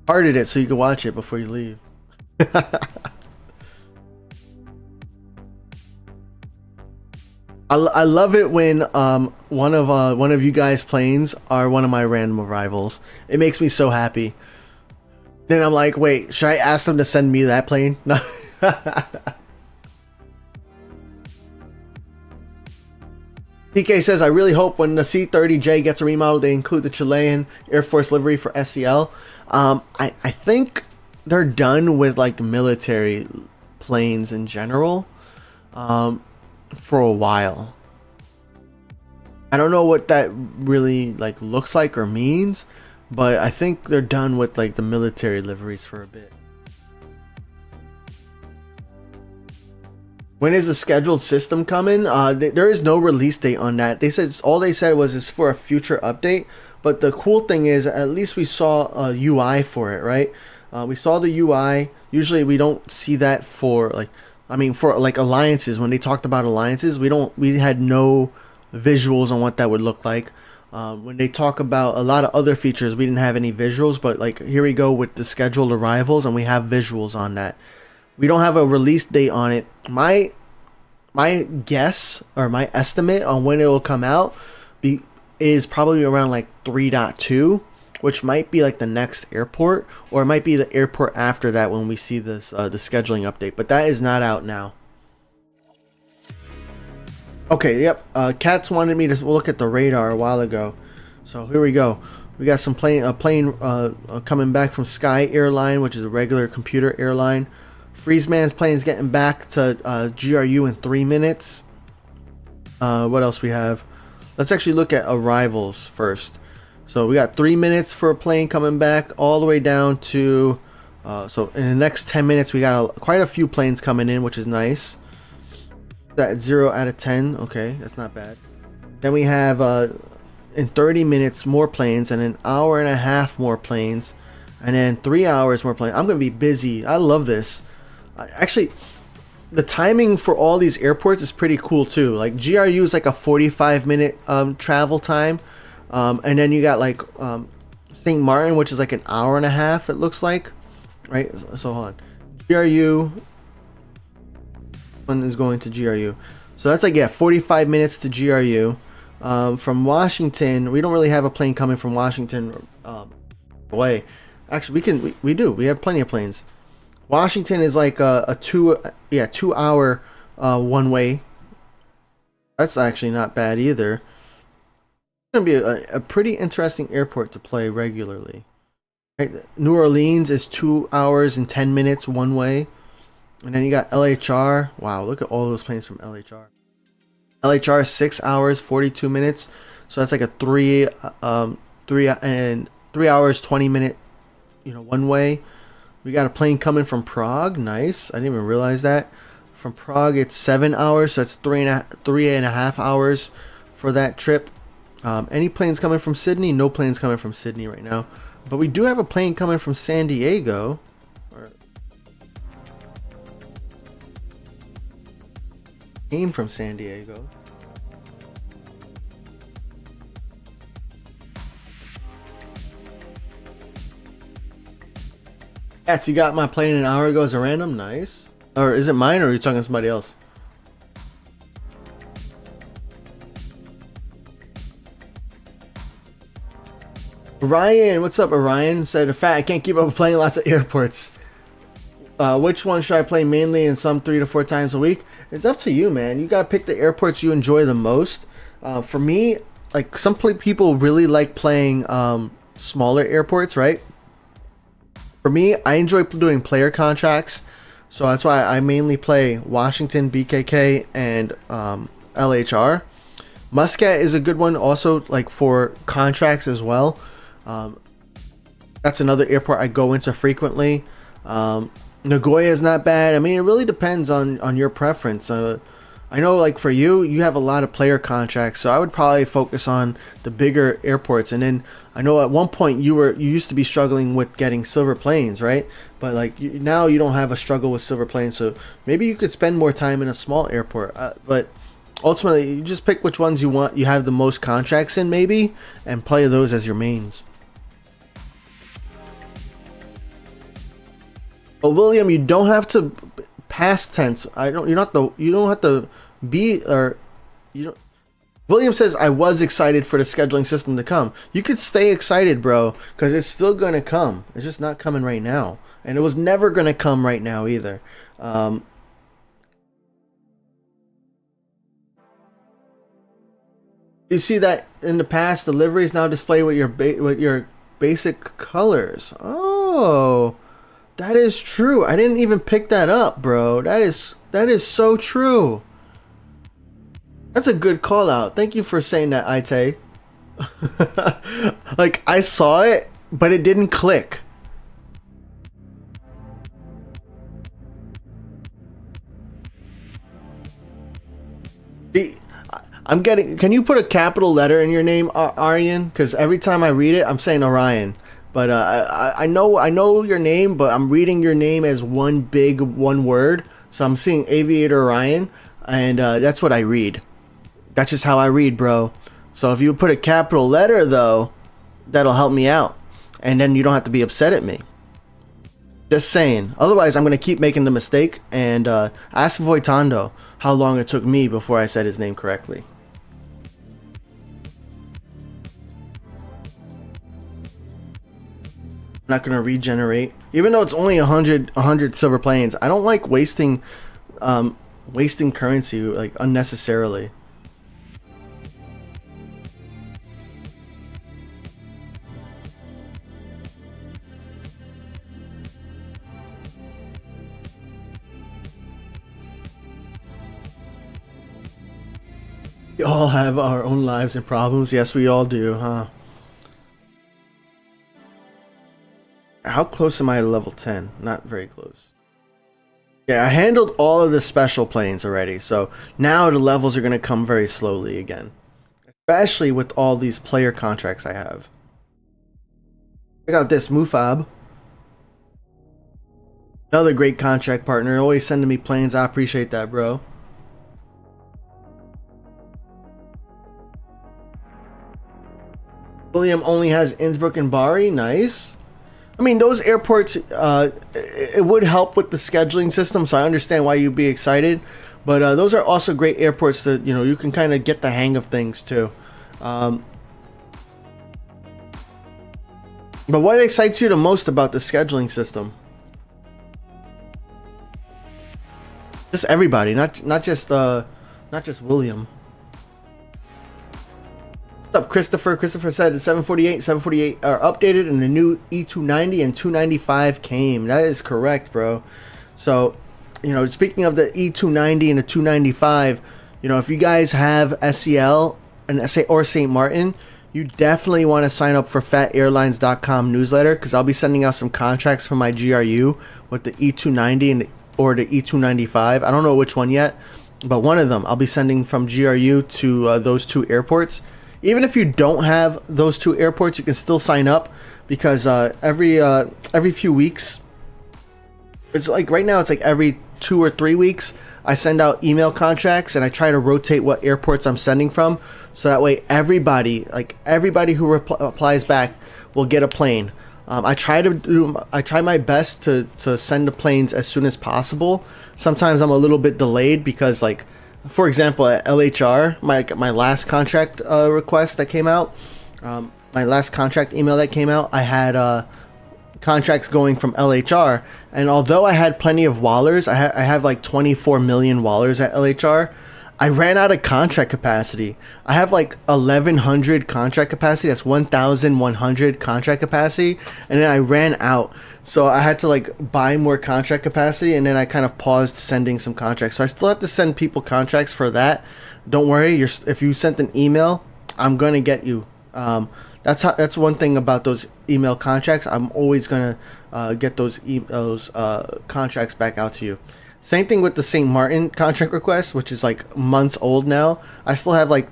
Hearted it so you can watch it before you leave. I love it when one of you guys' planes are one of my random arrivals. It makes me so happy. Then I'm like, wait, should I ask them to send me that plane? No. TK says, I really hope when the C-30J gets a remodel, they include the Chilean Air Force livery for SCL. I think they're done with like military planes in general for a while. I don't know what that really like looks like or means, but I think they're done with like the military liveries for a bit. When is the scheduled system coming? There is no release date on that. They said all they said was it's for a future update. But the cool thing is at least we saw a UI for it, right? We saw the UI. Usually we don't see that for like, I mean, for like alliances. When they talked about alliances, we had no visuals on what that would look like. When they talk about a lot of other features, we didn't have any visuals. But like here we go with the scheduled arrivals, and we have visuals on that. We don't have a release date on it. My guess or my estimate on when it will come out is probably around like 3.2, which might be like the next airport, or it might be the airport after that when we see this the scheduling update. But that is not out now. Okay, yep. Cats wanted me to look at the radar a while ago, so here we go. We got some plane coming back from Sky Airline, which is a regular computer airline. Freezeman's plane's getting back to GRU in 3 minutes. What else we have? Let's actually look at arrivals first. So we got 3 minutes for a plane coming back all the way down to so in the next 10 minutes we got quite a few planes coming in, which is nice. That 0 out of 10. Okay, that's not bad. Then we have in 30 minutes more planes, and an hour and a half more planes, and then 3 hours more planes. I'm gonna be busy. I love this. Actually, the timing for all these airports is pretty cool too. Like GRU is like a 45-minute travel time, and then you got like St. Martin, which is like an hour and a half. It looks like, right? So hold on, GRU. One is going to GRU, so that's like 45 minutes to GRU. From Washington, we don't really have a plane coming from Washington away. Actually, we have plenty of planes. Washington is like a 2 hour one way. That's actually not bad either. It's gonna be a pretty interesting airport to play regularly. Right? New Orleans is 2 hours and 10 minutes one way, and then you got LHR. Wow, look at all those planes from LHR. LHR is 6 hours 42 minutes, so that's like a 3 hours 20 minute, one way. We got a plane coming from Prague. Nice. I didn't even realize that. From Prague, it's 7 hours, so that's three and a half hours for that trip. Any planes coming from Sydney? No planes coming from Sydney right now. But we do have a plane coming from San Diego. Came from San Diego. Cats, you got my plane an hour ago as a random? Nice. Or is it mine, or are you talking to somebody else? Ryan, what's up? Orion said, "Fat, I can't keep up playing lots of airports. Which one should I play mainly and some 3 to 4 times a week?" It's up to you, man. You gotta pick the airports you enjoy the most. For me, like some people really like playing smaller airports, right? For me, I enjoy doing player contracts, so that's why I mainly play Washington, BKK, and LHR. Muscat is a good one also, like for contracts as well. That's another airport I go into frequently. Nagoya is not bad. I mean, it really depends on your preference. I know, like for you have a lot of player contracts, so I would probably focus on the bigger airports. And then I know at one point you used to be struggling with getting silver planes, right? But like now you don't have a struggle with silver planes, so maybe you could spend more time in a small airport. But ultimately, you just pick which ones you have the most contracts in, maybe, and play those as your mains. But William, you don't have to past tense. You don't have to be, or you don't. William says, "I was excited for the scheduling system to come." You could stay excited, bro, because it's still gonna come. It's just not coming right now, and it was never gonna come right now either. You see that in the past, deliveries now display with your basic colors. Oh, that is true. I didn't even pick that up, bro. That is so true. That's a good call out. Thank you for saying that, Ite. Like I saw it, but it didn't click. I'm getting. Can you put a capital letter in your name, Aryan? Because every time I read it, I'm saying Orion. But I know your name, but I'm reading your name as one word. So I'm seeing Aviator Orion, and that's what I read. That's just how I read, bro. So if you put a capital letter, though, that'll help me out, and then you don't have to be upset at me. Just saying. Otherwise, I'm gonna keep making the mistake. And ask Voitando how long it took me before I said his name correctly. Not gonna regenerate, even though it's only 100 silver planes. I don't like wasting currency like unnecessarily. We all have our own lives and problems. Yes, we all do, huh? How close am I to level 10? Not very close. Yeah, I handled all of the special planes already, so now the levels are going to come very slowly again. Especially with all these player contracts I have. Check out this, Mufab. Another great contract partner, always sending me planes. I appreciate that, bro. William only has Innsbruck and Bari. Nice. I mean, those airports, it would help with the scheduling system, so I understand why you'd be excited. But those are also great airports that, you can kind of get the hang of things too. But what excites you the most about the scheduling system? Just everybody, not just William. What's up, Christopher? Christopher said 748 are updated and the new E290 and 295 came. That is correct, bro. So, speaking of the E290 and the 295, if you guys have SCL or St. Martin, you definitely want to sign up for fatairlines.com newsletter, because I'll be sending out some contracts for my GRU with the E290 or the E295. I don't know which one yet, but one of them I'll be sending from GRU to those two airports. Even if you don't have those two airports, you can still sign up, because every few weeks, it's like right now it's like every 2 or 3 weeks, I send out email contracts and I try to rotate what airports I'm sending from, so that way everybody who applies back will get a plane. I try my best to send the planes as soon as possible. Sometimes I'm a little bit delayed because, like, for example, at LHR, my last contract request that came out, my last contract email that came out, I had contracts going from LHR, and although I had plenty of wallers, I have like 24 million wallers at LHR. I ran out of contract capacity. I have like 1,100 contract capacity. That's 1,100 contract capacity, and then I ran out. So I had to like buy more contract capacity, and then I kind of paused sending some contracts. So I still have to send people contracts for that. Don't worry. If you sent an email, I'm gonna get you. That's one thing about those email contracts. I'm always gonna get those contracts back out to you. Same thing with the St. Martin contract request, which is like months old now. I still have like,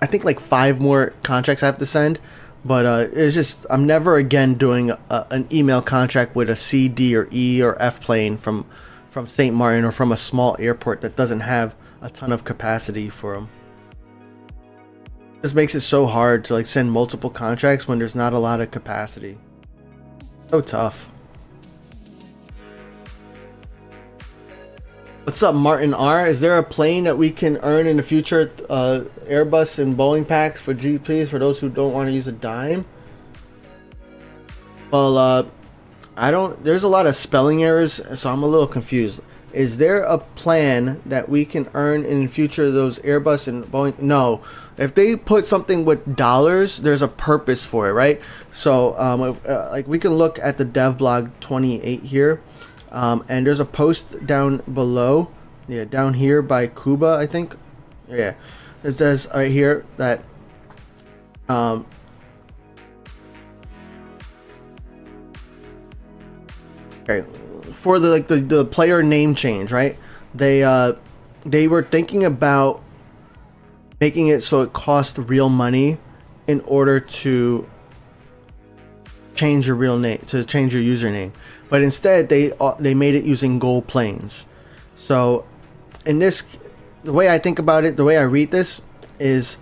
I think like 5 more contracts I have to send, but it's just, I'm never again doing an email contract with a C, D, or E, or F plane from St. Martin or from a small airport that doesn't have a ton of capacity for them. This makes it so hard to like send multiple contracts when there's not a lot of capacity. So tough. What's up, Martin R? Is there a plane that we can earn in the future? Airbus and Boeing packs for GPs for those who don't want to use a dime? Well, I don't. There's a lot of spelling errors, so I'm a little confused. Is there a plan that we can earn in the future those Airbus and Boeing? No. If they put something with dollars, there's a purpose for it, right? So, like we can look at the dev blog 28 here. And there's a post down below, down here by Kuba, I think. Yeah, it says right here that okay, for the player name change, right? They were thinking about making it so it costs real money in order to change your real name, to change your username. But instead, they made it using gold planes. So, in this, the way I think about it, the way I read this, is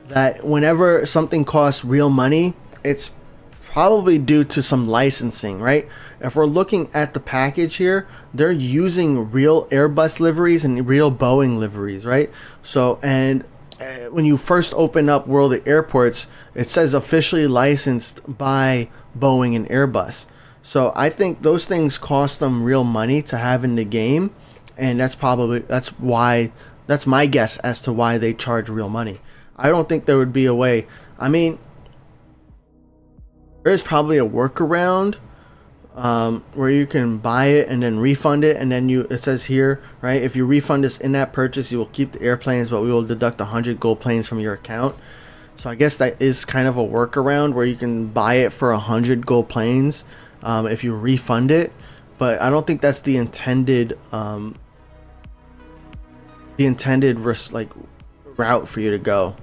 that whenever something costs real money, it's probably due to some licensing, right? If we're looking at the package here, they're using real Airbus liveries and real Boeing liveries, right? So, and when you first open up World of Airports, it says officially licensed by Boeing and Airbus. So I think those things cost them real money to have in the game, and that's my guess as to why they charge real money. I don't think there would be a way. I mean, there's probably a workaround where you can buy it and then refund it, and then it says here, right, if you refund this in-app purchase, you will keep the airplanes, but we will deduct 100 gold planes from your account. So I guess that is kind of a workaround where you can buy it for 100 gold planes if you refund it, but I don't think that's the intended route for you to go.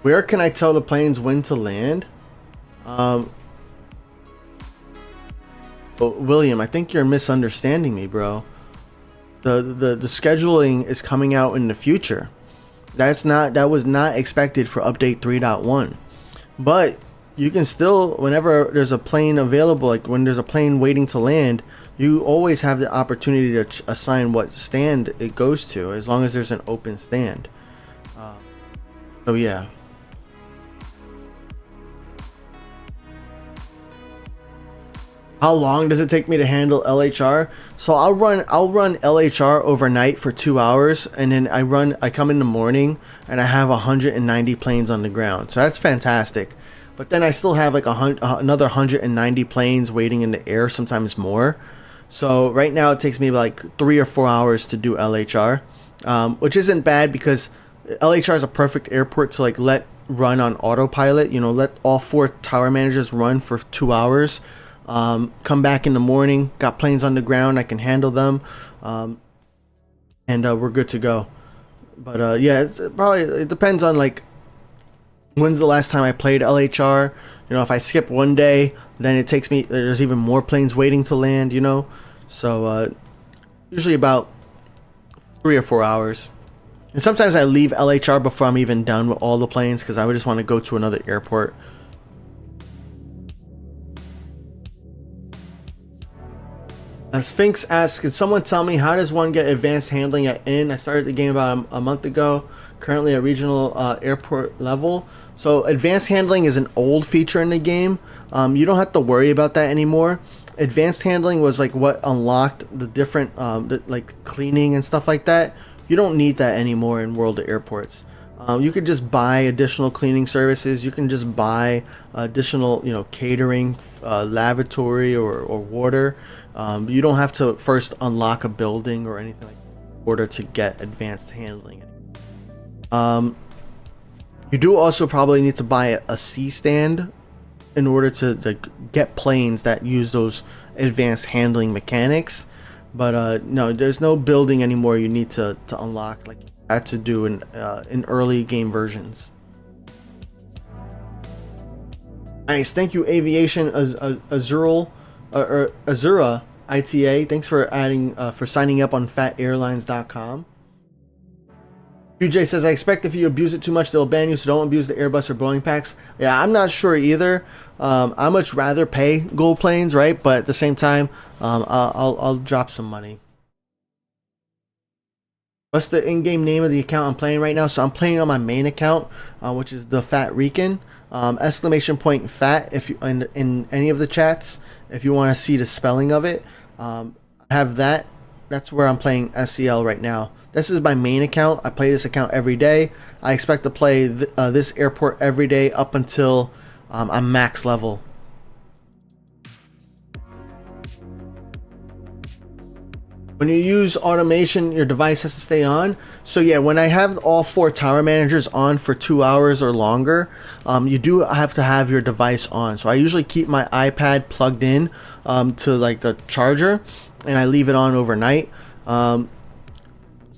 Where can I tell the planes when to land? William, I think you're misunderstanding me, bro. The scheduling is coming out in the future. That was not expected for update 3.1. But you can still, whenever there's a plane available, like when there's a plane waiting to land, you always have the opportunity to assign what stand it goes to, as long as there's an open stand. So yeah. How long does it take me to handle LHR? So I'll run LHR overnight for 2 hours, and then I come in the morning and I have 190 planes on the ground. So that's fantastic. But then I still have like another 190 planes waiting in the air, sometimes more. So right now it takes me like 3 or 4 hours to do LHR, which isn't bad because LHR is a perfect airport to like let run on autopilot. You know, let all 4 tower managers run for 2 hours. Come back in the morning, got planes on the ground, I can handle them, and we're good to go. But yeah, it depends on like when's the last time I played LHR. You know, if I skip one day, then it takes me, there's even more planes waiting to land, you know. So usually about 3 or 4 hours. And sometimes I leave LHR before I'm even done with all the planes because I would just want to go to another airport. Sphinx asks, "Can someone tell me how does one get advanced handling at IN? I started the game about a month ago. Currently at regional airport level. So advanced handling is an old feature in the game. You don't have to worry about that anymore. Advanced handling was like what unlocked the different like cleaning and stuff like that. You don't need that anymore in World of Airports. You could just buy additional cleaning services. You can just buy additional, catering, lavatory or water. You don't have to first unlock a building or anything like that in order to get advanced handling. You do also probably need to buy a C stand in order to get planes that use those advanced handling mechanics. But no, there's no building anymore you need to unlock like you had to do in early game versions. Nice, thank you, Aviation Azura ITA. Thanks for adding for signing up on fatairlines.com. QJ says, I expect if you abuse it too much, they'll ban you, so don't abuse the Airbus or Boeing packs. Yeah, I'm not sure either. I much rather pay gold planes, right? But at the same time, I'll drop some money. What's the in-game name of the account I'm playing right now? So I'm playing on my main account, which is the Fat Rican. Exclamation point fat if you in any of the chats if you want to see the spelling of it. I have that. That's where I'm playing SCL right now. This is my main account. I play this account every day. I expect to play this airport every day up until I'm max level. When you use automation, your device has to stay on. So yeah, when I have all 4 tower managers on for 2 hours or longer, you do have to have your device on. So I usually keep my iPad plugged in to like the charger, and I leave it on overnight.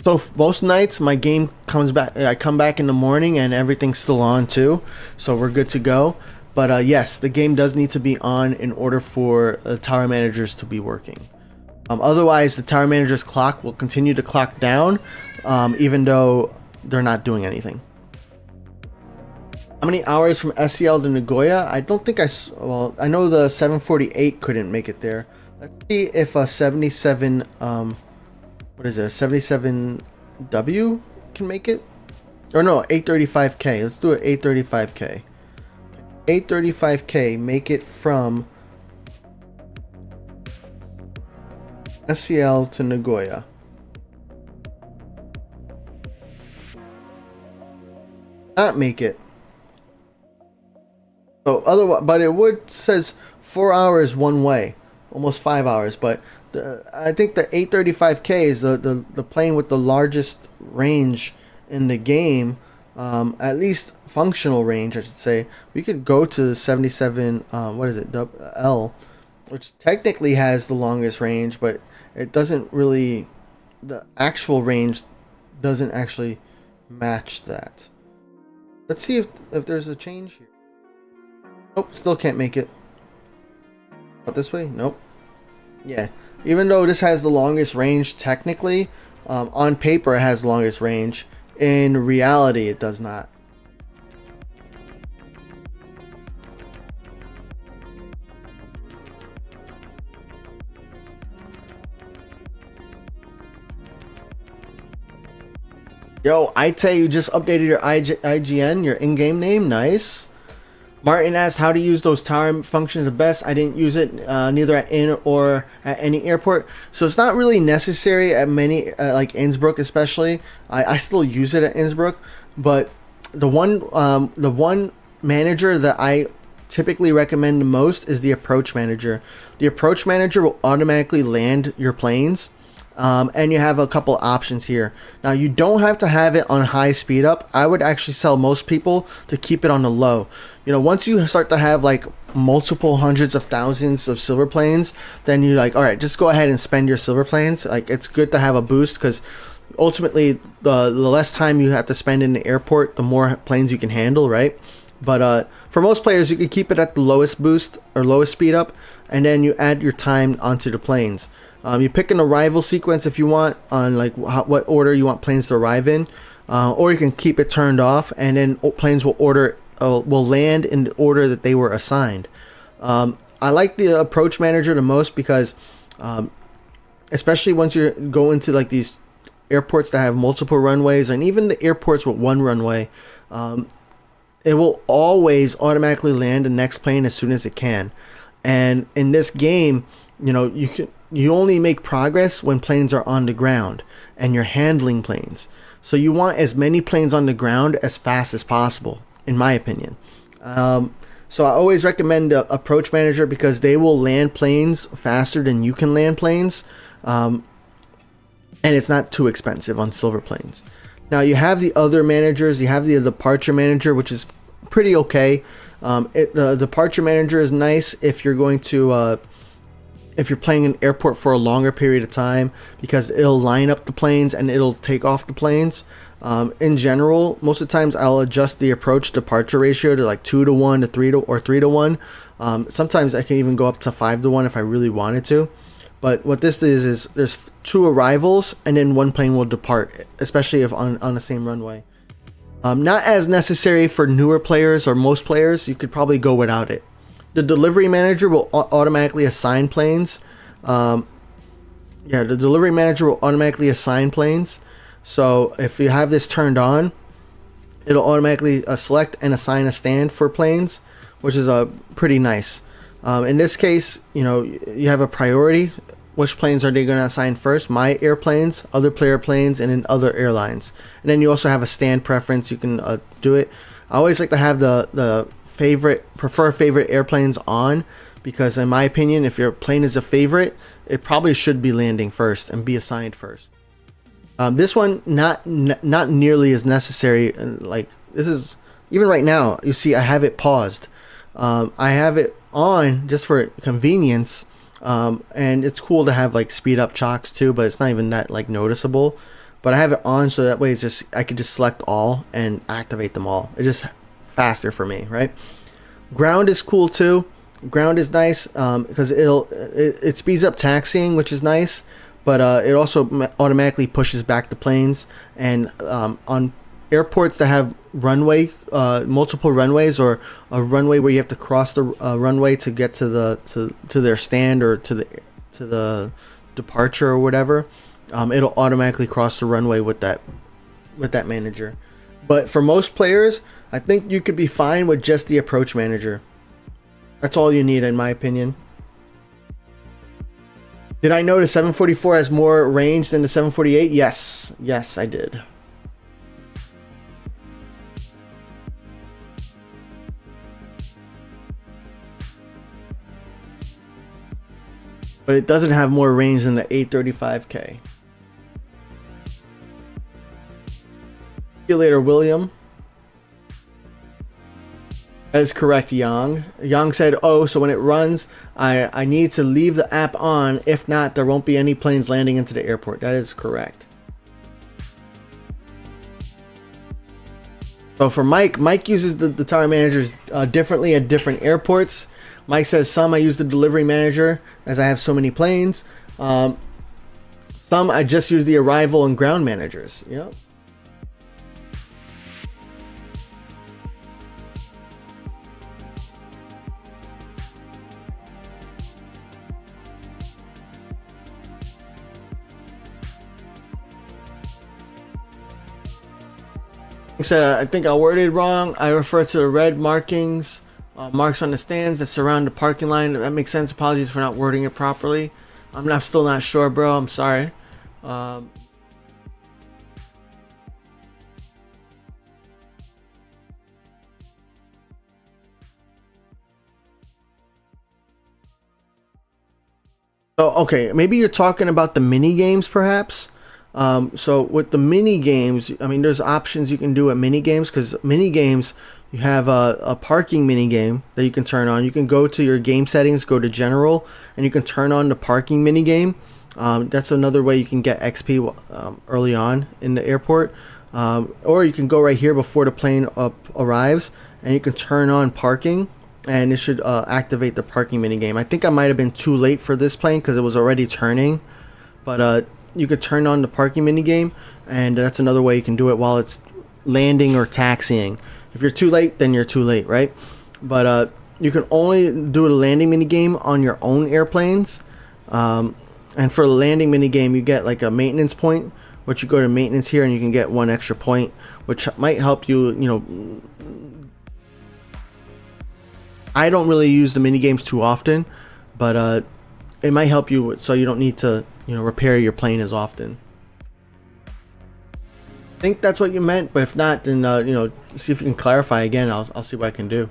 So most nights my game comes back, I come back in the morning and everything's still on too. So we're good to go. But yes, the game does need to be on in order for the tower managers to be working. Otherwise, the tower manager's clock will continue to clock down, even though they're not doing anything. How many hours from SCL to Nagoya? I don't think well, I know the 748 couldn't make it there. Let's see if a 77, what is it, 77W can make it? Or no, 835K. Let's do it 835K. 835K, make it from SCL to Nagoya. Not make it. So otherwise, but it would says 4 hours one way, almost 5 hours. But I think the 835K is the plane with the largest range in the game, at least functional range, I should say. We could go to 77. What is it? L, which technically has the longest range, but it doesn't really. The actual range doesn't actually match that. Let's see if there's a change here. Nope, still can't make it. Up this way? Nope. Yeah, even though this has the longest range technically, on paper it has the longest range. In reality, it does not. Yo, Ite, you just updated your IGN, your in-game name. Nice. Martin asked how to use those tower functions the best. I didn't use it neither at IN or at any airport, so it's not really necessary at many like Innsbruck especially. I still use it at Innsbruck, but the one manager that I typically recommend the most is the approach manager. The approach manager will automatically land your planes. And you have a couple options here. Now you don't have to have it on high speed up. I would actually tell most people to keep it on the low. Once you start to have like multiple hundreds of thousands of silver planes, then you're like, all right, just go ahead and spend your silver planes. Like, it's good to have a boost, because ultimately the less time you have to spend in the airport, the more planes you can handle, right? But for most players, you can keep it at the lowest boost or lowest speed up, and then you add your time onto the planes. You pick an arrival sequence if you want, on like what order you want planes to arrive in, or you can keep it turned off, and then planes will land in the order that they were assigned. I like the approach manager the most because especially once you go into like these airports that have multiple runways, and even the airports with one runway, it will always automatically land the next plane as soon as it can. And in this game, you only make progress when planes are on the ground and you're handling planes. So you want as many planes on the ground as fast as possible, in my opinion. So I always recommend the approach manager because they will land planes faster than you can land planes. And it's not too expensive on silver planes. Now you have the other managers. You have the departure manager, which is pretty okay. The departure manager is nice if you're going to if you're playing an airport for a longer period of time, because it'll line up the planes and it'll take off the planes. In general, most of the times I'll adjust the approach departure ratio to like 2-to-1 to 3-to-1. Sometimes I can even go up to 5-to-1 if I really wanted to. But what this is there's 2 arrivals and then 1 plane will depart, especially if on the same runway. Not as necessary for newer players or most players. You could probably go without it. The delivery manager will automatically assign planes. The delivery manager will automatically assign planes. So if you have this turned on, it'll automatically select and assign a stand for planes, which is pretty nice. In this case, you have a priority. Which planes are they going to assign first? My airplanes, other player planes, and then other airlines. And then you also have a stand preference. You can do it. I always like to have the prefer favorite airplanes on, because in my opinion, if your plane is a favorite, it probably should be landing first and be assigned first. This one not nearly as necessary. Like this is, even right now, you see I have it paused. I have it on just for convenience, and it's cool to have like speed up chocks too, but it's not even that like noticeable. But I have it on so that way I could just select all and activate them all. It's just faster for me, right? Ground is cool too. Ground is nice because it speeds up taxiing, which is nice, but it also automatically pushes back the planes. And on airports that have multiple runways, or a runway where you have to cross the runway to get to their stand or to the departure or whatever, it'll automatically cross the runway with that manager. But for most players, I think you could be fine with just the approach manager. That's all you need, in my opinion. Did I know the 744 has more range than the 748? Yes, I did. But it doesn't have more range than the 835K. See you later, William. That is correct, Yang. Yang said, oh, so when it runs, I need to leave the app on. If not, there won't be any planes landing into the airport. That is correct. So for Mike uses the tower managers differently at different airports. Mike says some I use the delivery manager as I have so many planes. Some I just use the arrival and ground managers. Yep. Said, I think I worded wrong. I refer to the red markings, marks on the stands that surround the parking line. That makes sense. Apologies for not wording it properly. I'm still not sure, bro. I'm sorry. Okay, maybe you're talking about the mini games, perhaps. So with the mini games, I mean, there's options you can do at mini games, because mini games, you have a parking mini game that you can turn on. You can go to your game settings, go to general, and you can turn on the parking mini game. That's another way you can get XP early on in the airport. Or you can go right here before the plane arrives, and you can turn on parking, and it should activate the parking mini game. I think I might have been too late for this plane because it was already turning, but you could turn on the parking mini game, and that's another way you can do it while it's landing or taxiing. If you're too late, then you're too late, right? But you can only do a landing mini game on your own airplanes. And for the landing mini game, you get like a maintenance point, which you go to maintenance here and you can get 1 extra point, which might help you. You know, I don't really use the mini games too often, but it might help you so you don't need to, you know, repair your plane as often. I think that's what you meant, but if not, then you know, see if you can clarify again. I'll see what I can do.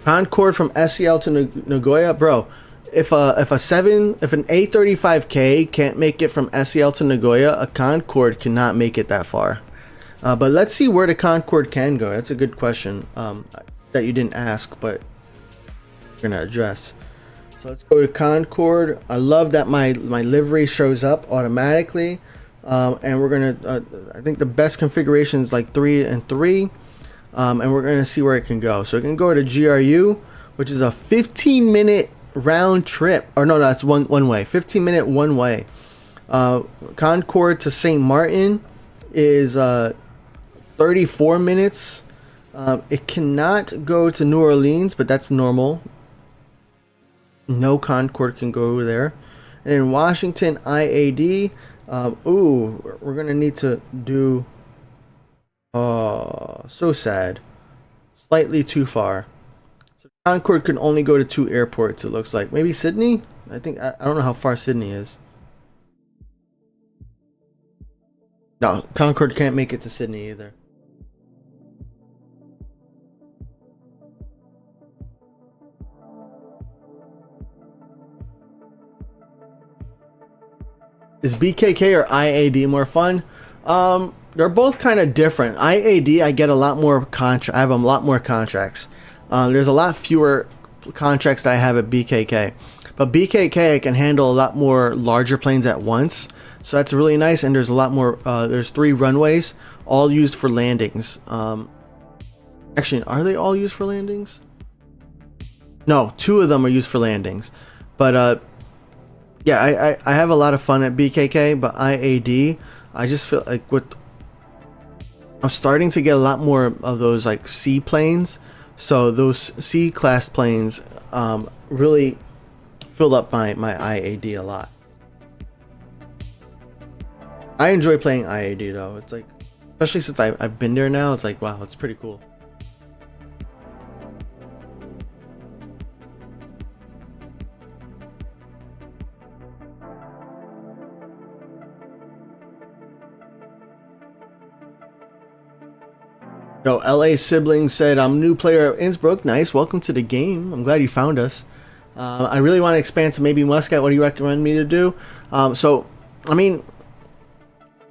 Concorde from SCL to Nagoya, bro. If an A35K can't make it from SCL to Nagoya, a Concorde cannot make it that far. But let's see where the Concorde can go. That's a good question that you didn't ask, but we're gonna address. So let's go to Concorde. I love that my livery shows up automatically, and we're gonna. I think the best configuration is like 3 and 3, and we're gonna see where it can go. So it can go to GRU, which is a 15-minute round trip. Or no, that's one way. 15-minute one way. Concorde to St. Martin is 34 minutes. It cannot go to New Orleans, but that's normal. No Concorde can go there. And in Washington, IAD. We're gonna need to do. So sad. Slightly too far. So Concorde can only go to 2 airports. It looks like maybe Sydney. I don't know how far Sydney is. No, Concorde can't make it to Sydney either. Is BKK or IAD more fun? They're both kind of different. IAD, I get a lot more I have a lot more contracts. There's a lot fewer contracts that I have at BKK. But BKK, I can handle a lot more larger planes at once. So that's really nice. And there's a lot more, there's 3 runways, all used for landings. Actually, are they all used for landings? No, 2 of them are used for landings. But, yeah, I have a lot of fun at BKK, but IAD, I just feel like I'm starting to get a lot more of those like C planes. So those C class planes really fill up my IAD a lot. I enjoy playing IAD though. It's like, especially since I've been there now, it's like, wow, it's pretty cool. Yo, LA Sibling said, I'm a new player at Innsbruck. Nice, welcome to the game. I'm glad you found us. I really want to expand to maybe Muscat. What do you recommend me to do? So, I mean,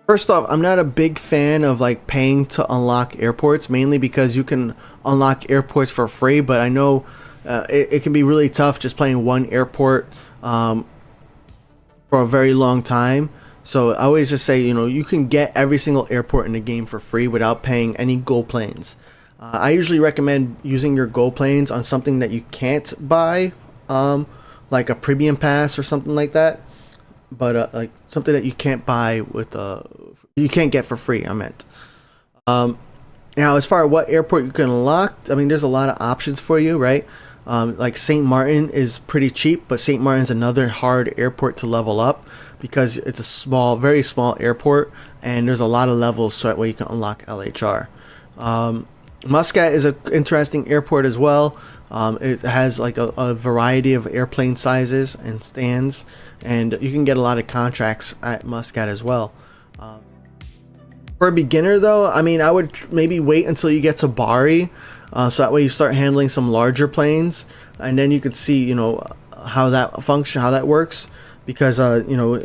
first off, I'm not a big fan of like paying to unlock airports, mainly because you can unlock airports for free, but I know it can be really tough just playing one airport for a very long time. So I always just say, you know, you can get every single airport in the game for free without paying any gold planes. I usually recommend using your gold planes on something that you can't buy, like a premium pass or something like that. But like something that you can't buy with you can't get for free, I meant. Now, as far as what airport you can unlock, I mean, there's a lot of options for you, right? Like St. Martin is pretty cheap, but St. Martin's another hard airport to level up because it's a small, very small airport, and there's a lot of levels so that way you can unlock LHR. Muscat is an interesting airport as well. It has like a variety of airplane sizes and stands, and you can get a lot of contracts at Muscat as well. For a beginner though, I mean, I would maybe wait until you get to Bari, so that way you start handling some larger planes, and then you could see, you know, how that works, because you know,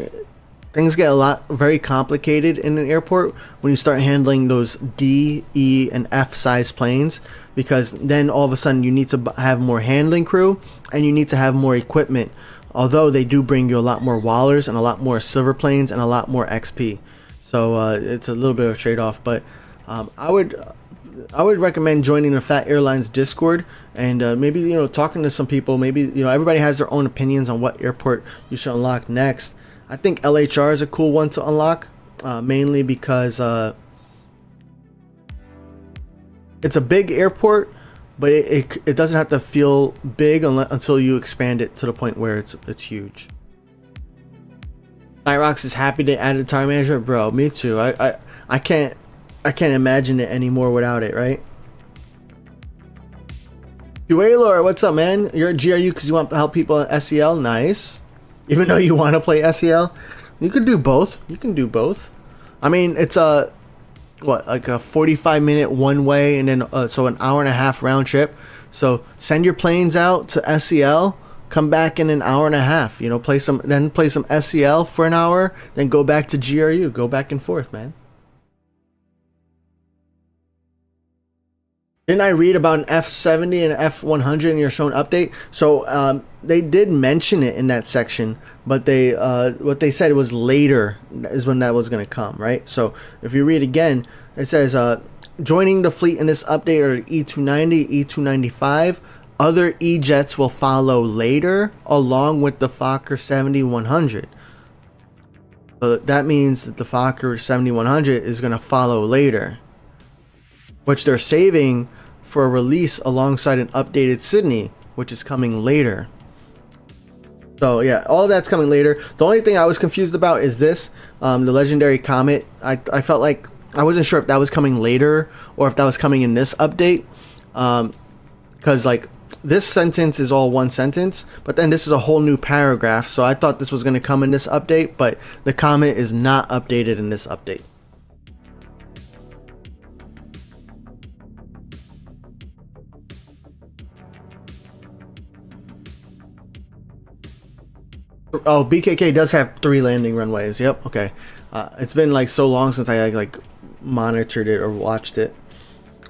things get very complicated in an airport when you start handling those D, E, and F size planes, because then all of a sudden you need to have more handling crew and you need to have more equipment, although they do bring you a lot more Wallers and a lot more silver planes and a lot more XP. So it's a little bit of a trade-off, but I would recommend joining the Fat Airlines Discord and maybe, you know, talking to some people. Maybe, you know, everybody has their own opinions on what airport you should unlock next. I think LHR is a cool one to unlock, mainly because it's a big airport, but it doesn't have to feel big until you expand it to the point where it's huge. Nyrox is happy they added tire management, bro. Me too. I can't imagine it anymore without it, right? Lord, what's up, man? You're at GRU because you want to help people at SCL. Nice. Even though you want to play SCL, you can do both. You can do both. I mean, it's a like a 45-minute one way, and then so an hour and a half round trip. So send your planes out to SCL, come back in an hour and a half. You know, play some SCL for an hour, then go back to GRU. Go back and forth, man. Didn't I read about an F70 and an F100 in your shown update? So they did mention it in that section, but they what they said was later is when that was going to come, right? So if you read again, it says joining the fleet in this update are E290, E295. Other E-jets will follow later, along with the Fokker 7100. So that means that the Fokker 7100 is going to follow later, which they're saving for a release alongside an updated Sydney, which is coming later. So yeah, all of that's coming later. The only thing I was confused about is this, the legendary comet. I felt like I wasn't sure if that was coming later or if that was coming in this update, because like this sentence is all one sentence, but then this is a whole new paragraph. So I thought this was going to come in this update, but the comet is not updated in this update. Oh, BKK does have 3 landing runways. Yep. Okay. It's been like so long since I like monitored it or watched it.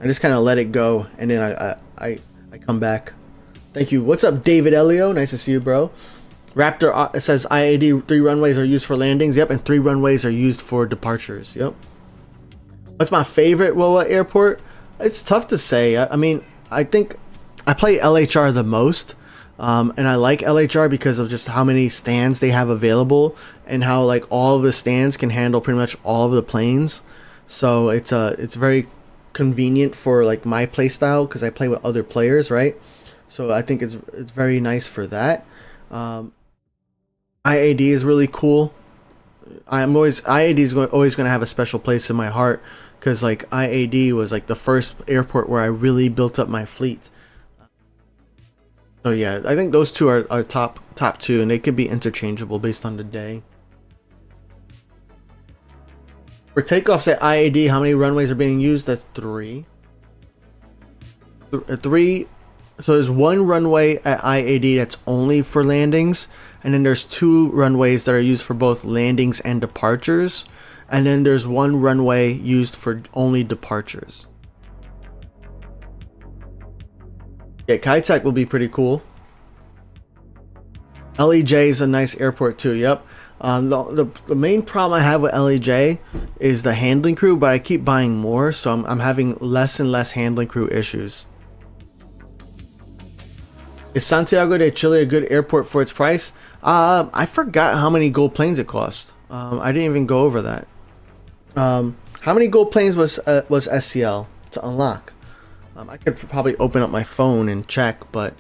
I just kind of let it go, and then I come back. Thank you. What's up, David Elio? Nice to see you, bro. Raptor it says IAD 3 runways are used for landings. Yep, and 3 runways are used for departures. Yep. What's my favorite WOA airport? It's tough to say. I mean, I think I play LHR the most. And I like LHR because of just how many stands they have available and how like all of the stands can handle pretty much all of the planes. So it's very convenient for like my play style because I play with other players, right? So I think it's very nice for that. IAD is really cool. IAD is always going to have a special place in my heart because like IAD was like the first airport where I really built up my fleet. So yeah, I think those two are top 2, and they could be interchangeable based on the day. For takeoffs at IAD, how many runways are being used? That's 3. 3. So there's 1 runway at IAD that's only for landings, and then there's 2 runways that are used for both landings and departures, and then there's 1 runway used for only departures. Yeah, Kitech will be pretty cool. LEJ is a nice airport too. Yep. The main problem I have with LEJ is the handling crew, but I keep buying more, so I'm having less and less handling crew issues. Is Santiago de Chile a good airport for its price? I forgot how many gold planes it cost. I didn't even go over that. How many gold planes was SCL to unlock? I could probably open up my phone and check, but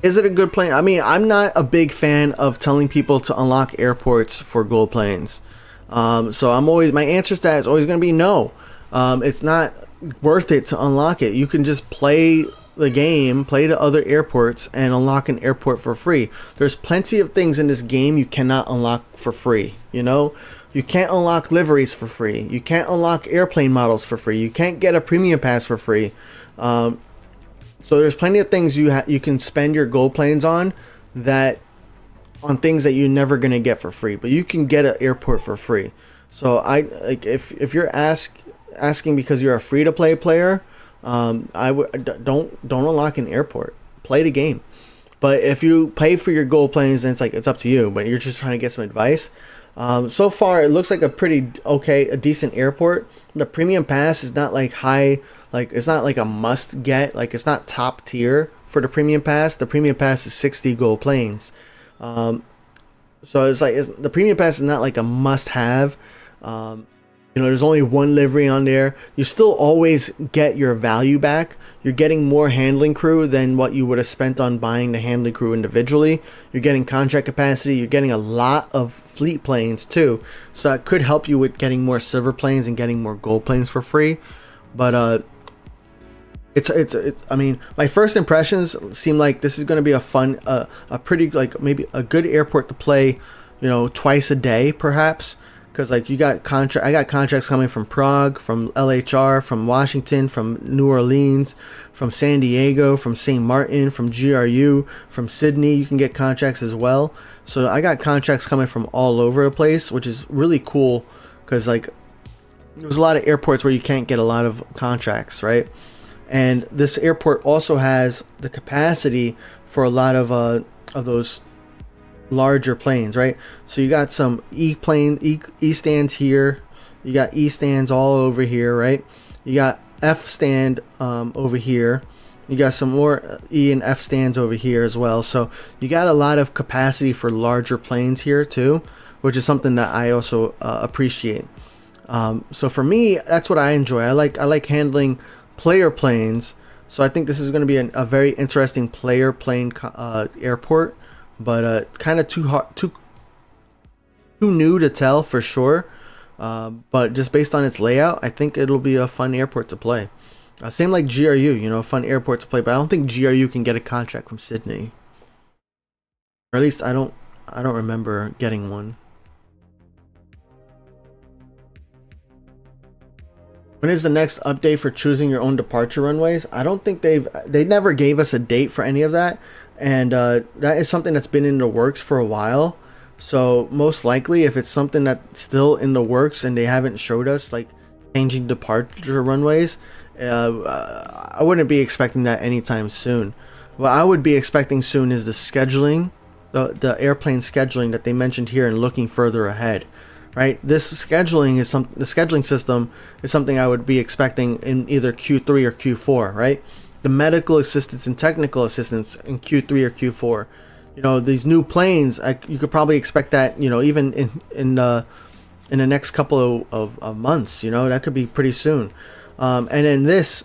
is it a good plane? I mean, I'm not a big fan of telling people to unlock airports for gold planes. So my answer to that is always going to be no. It's not worth it to unlock it. You can just play the game, play the other airports, and unlock an airport for free. There's plenty of things in this game you cannot unlock for free, you know? You can't unlock liveries for free. You can't unlock airplane models for free. You can't get a premium pass for free. So there's plenty of things you can spend your gold planes on things that you're never gonna get for free. But you can get an airport for free. So if you're asking because you're a free to play player, I would don't unlock an airport. Play the game. But if you pay for your gold planes, then it's up to you. But you're just trying to get some advice. So far, it looks like a decent airport. The premium pass is not like high, like it's not like a must get, like it's not top tier for the premium pass. The premium pass is 60 gold planes. So the premium pass is not like a must have. You know, there's only one livery on there. You still always get your value back. You're getting more handling crew than what you would have spent on buying the handling crew individually. You're getting contract capacity. You're getting a lot of fleet planes too. So that could help you with getting more silver planes and getting more gold planes for free. But I mean, my first impressions seem like this is going to be a fun, a pretty, like, maybe a good airport to play, you know, twice a day perhaps. Because like I got contracts coming from Prague, from LHR, from Washington, from New Orleans, from San Diego, from St. Martin, from GRU, from Sydney. You can get contracts as well. So I got contracts coming from all over the place, which is really cool. Because like there's a lot of airports where you can't get a lot of contracts, right? And this airport also has the capacity for a lot of those larger planes, right? So you got some E stands here, you got E stands all over here, right? You got F stand over here, you got some more E and F stands over here as well. So you got a lot of capacity for larger planes here too, which is something that I also appreciate. So for me, that's what I enjoy. I like handling player planes. So I think this is going to be a very interesting player plane airport. But kind of too new to tell for sure. But just based on its layout, I think it'll be a fun airport to play. Same like GRU, you know, fun airport to play. But I don't think GRU can get a contract from Sydney, or at least I don't remember getting one. When is the next update for choosing your own departure runways? I don't think they never gave us a date for any of that. And that is something that's been in the works for a while. So most likely, if it's something that's still in the works and they haven't showed us like changing departure runways, I wouldn't be expecting that anytime soon. What I would be expecting soon is the scheduling, the airplane scheduling that they mentioned here, and looking further ahead. Right, this scheduling is the scheduling system is something I would be expecting in either Q3 or Q4. Right, the medical assistance and technical assistance in Q3 or Q4. You know, these new planes, you could probably expect that, you know, even in the next couple of months. You know, that could be pretty soon. And then this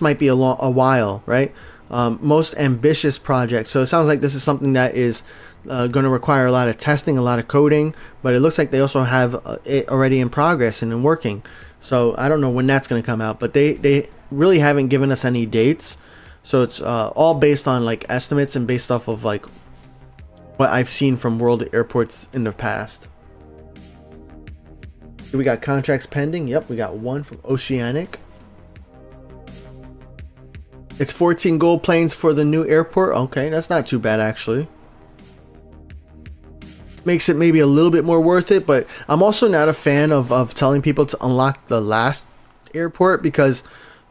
might be a while, right? Most ambitious project. So it sounds like this is something that is going to require a lot of testing, a lot of coding, but it looks like they also have it already in progress and in working. So I don't know when that's going to come out, but they really haven't given us any dates. So it's all based on like estimates and based off of like what I've seen from world airports in the past. We got contracts pending. Yep, we got one from Oceanic. It's 14 gold planes for the new airport. Okay, that's not too bad actually. Makes it maybe a little bit more worth it, but I'm also not a fan of telling people to unlock the last airport, because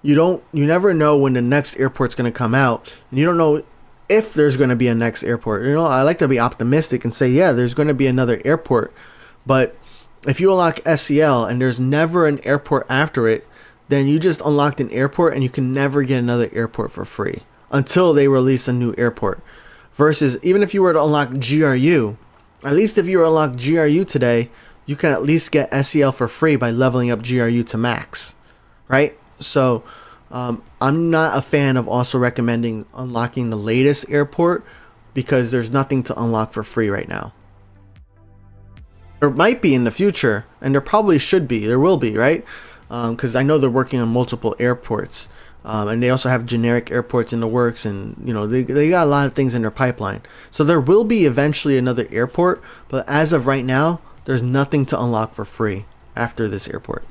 you never know when the next airport's going to come out, and you don't know if there's going to be a next airport. You know, I like to be optimistic and say, yeah, there's going to be another airport. But if you unlock SCL and there's never an airport after it, then you just unlocked an airport and you can never get another airport for free until they release a new airport. Versus even if you were to unlock GRU, at least if you unlock GRU today, you can at least get SCL for free by leveling up GRU to max, right? So I'm not a fan of also recommending unlocking the latest airport, because there's nothing to unlock for free right now. There might be in the future, and there probably should be. There will be, right? Because I know they're working on multiple airports. And they also have generic airports in the works, and you know they got a lot of things in their pipeline. So there will be eventually another airport, but as of right now, there's nothing to unlock for free after this airport.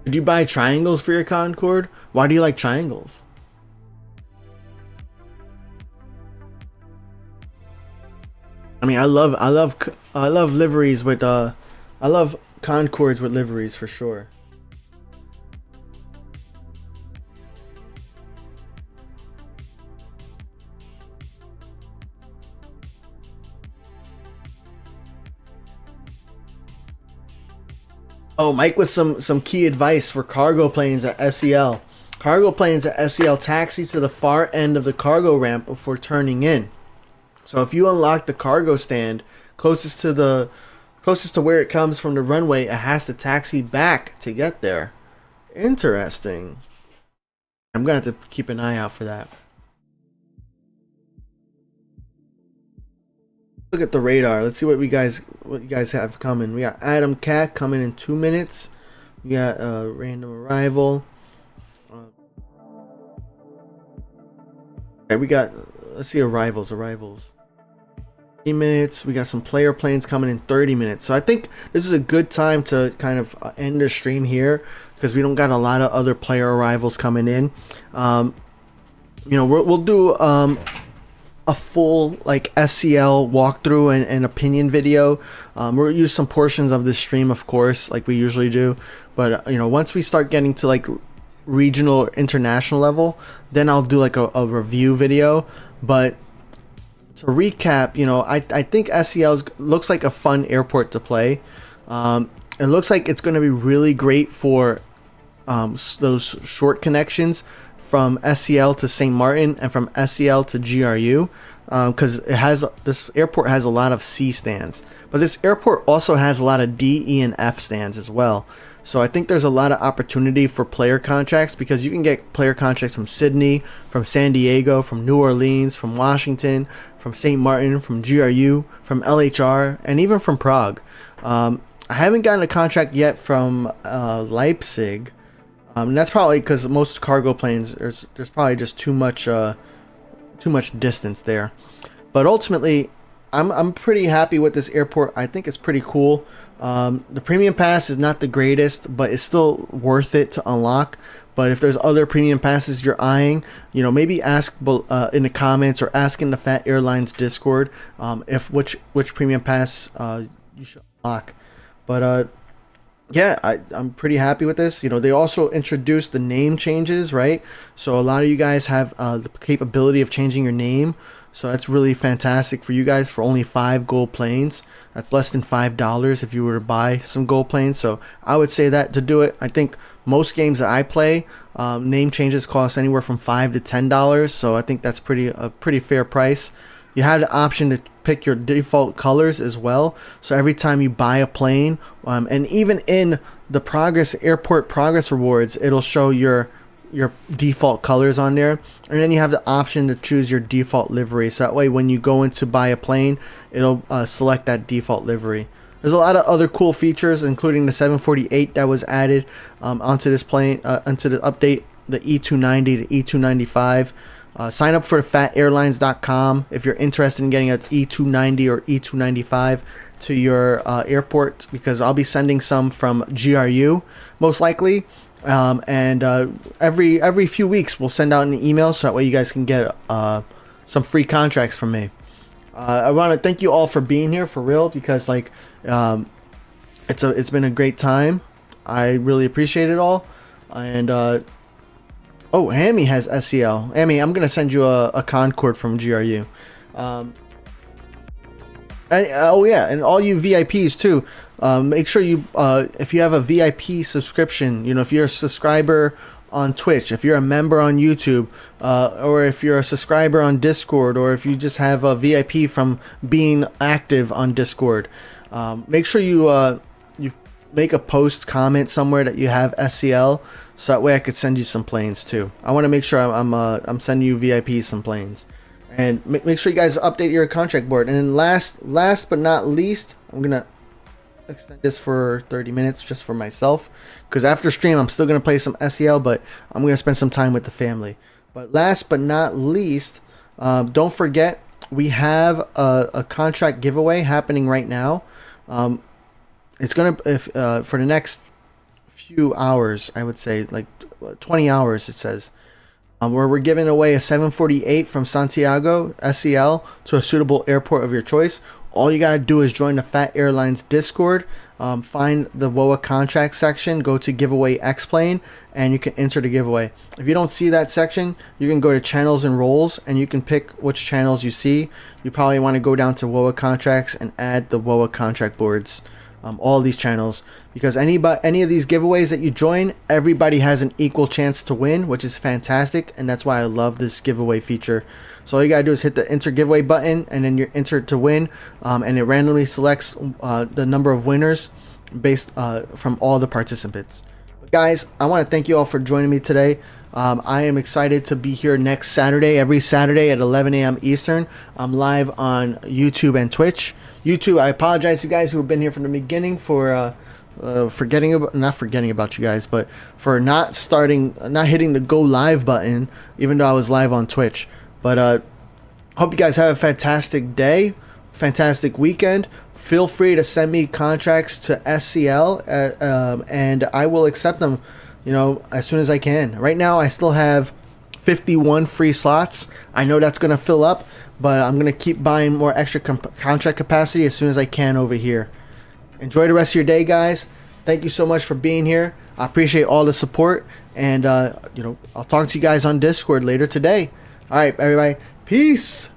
Did you buy triangles for your Concorde? Why do you like triangles? I mean, I love liveries with I love Concordes with liveries for sure. Oh, Mike with some key advice for cargo planes at SCL. Cargo planes at SCL taxi to the far end of the cargo ramp before turning in. So if you unlock the cargo stand closest to where it comes from the runway, it has to taxi back to get there. Interesting. I'm gonna have to keep an eye out for that. Look at the radar. Let's see what you guys have coming. We got Adam Cat coming in 2 minutes. We got random arrival. Okay, we got, let's see, arrivals. 3 minutes. We got some player planes coming in 30 minutes. So I think this is a good time to kind of end the stream here, because we don't got a lot of other player arrivals coming in. We'll do a full like SCL walkthrough and opinion video. We'll use some portions of this stream, of course, like we usually do. But once we start getting to like regional or international level, then I'll do like a review video. But to recap, I think SCL looks like a fun airport to play. It looks like it's going to be really great for those short connections from SCL to St. Martin and from SCL to GRU, because this airport has a lot of C stands, but this airport also has a lot of D, E, and F stands as well. So I think there's a lot of opportunity for player contracts, because you can get player contracts from Sydney, from San Diego, from New Orleans, from Washington, from St. Martin, from GRU, from LHR, and even from Prague. I haven't gotten a contract yet from Leipzig. That's probably because most cargo planes, there's probably just too much distance there. But ultimately, I'm pretty happy with this airport. I think it's pretty cool. The premium pass is not the greatest, but it's still worth it to unlock. But if there's other premium passes you're eyeing, maybe ask in the comments, or ask in the Fat Airlines Discord if which premium pass you should unlock. But yeah, I'm pretty happy with this. They also introduced the name changes, right? So a lot of you guys have the capability of changing your name. So that's really fantastic for you guys for only 5 gold planes. That's less than $5 if you were to buy some gold planes. So I would say that to do it. I think most games that I play, name changes cost anywhere from $5 to $10. So I think that's a pretty fair price. You have the option to pick your default colors as well. So every time you buy a plane, and even in the airport progress rewards, it'll show your default colors on there. And then you have the option to choose your default livery. So that way, when you go in to buy a plane, it'll select that default livery. There's a lot of other cool features, including the 748 that was added onto this plane, onto the update, the E290 to E295. Sign up for fatairlines.com if you're interested in getting an E290 or E295 to your airport, because I'll be sending some from GRU most likely, and every few weeks we'll send out an email, so that way you guys can get some free contracts from me. I want to thank you all for being here, for real, because like it's been a great time. I really appreciate it all. And oh, Hammy has SCL. Hammy, I'm gonna send you a Concorde from GRU. Oh yeah, and all you VIPs too. Make sure you, if you have a VIP subscription, if you're a subscriber on Twitch, if you're a member on YouTube, or if you're a subscriber on Discord, or if you just have a VIP from being active on Discord, make sure you make a post comment somewhere that you have SCL, so that way I could send you some planes too. I want to make sure I'm sending you VIPs some planes, and make sure you guys update your contract board. And then last but not least, I'm gonna extend this for 30 minutes just for myself, because after stream I'm still gonna play some SCL, but I'm gonna spend some time with the family. But last but not least, don't forget, we have a contract giveaway happening right now. It's gonna, for the next few hours, I would say like 20 hours, it says, where we're giving away a 748 from Santiago SCL to a suitable airport of your choice. All you gotta do is join the Fat Airlines Discord, find the WOA contract section, go to giveaway X-Plane, and you can enter the giveaway. If you don't see that section, you can go to channels and roles, and you can pick which channels you see. You probably want to go down to WOA contracts and add the WOA contract boards all these channels, because any of these giveaways that you join, everybody has an equal chance to win, which is fantastic, and that's why I love this giveaway feature. So all you gotta do is hit the enter giveaway button, and then you're entered to win, and it randomly selects the number of winners based from all the participants. But guys, I want to thank you all for joining me today. I am excited to be here next Saturday, every Saturday at 11 a.m. Eastern. I'm live on YouTube and Twitch. YouTube, I apologize to you guys who have been here from the beginning for not forgetting about you guys, but for not hitting the go live button, even though I was live on Twitch. But hope you guys have a fantastic day, fantastic weekend. Feel free to send me contracts to SCL, and I will accept them, as soon as I can. Right now, I still have 51 free slots. I know that's going to fill up, but I'm going to keep buying more extra contract capacity as soon as I can over here. Enjoy the rest of your day, guys. Thank you so much for being here. I appreciate all the support, and I'll talk to you guys on Discord later today. All right, everybody. Peace.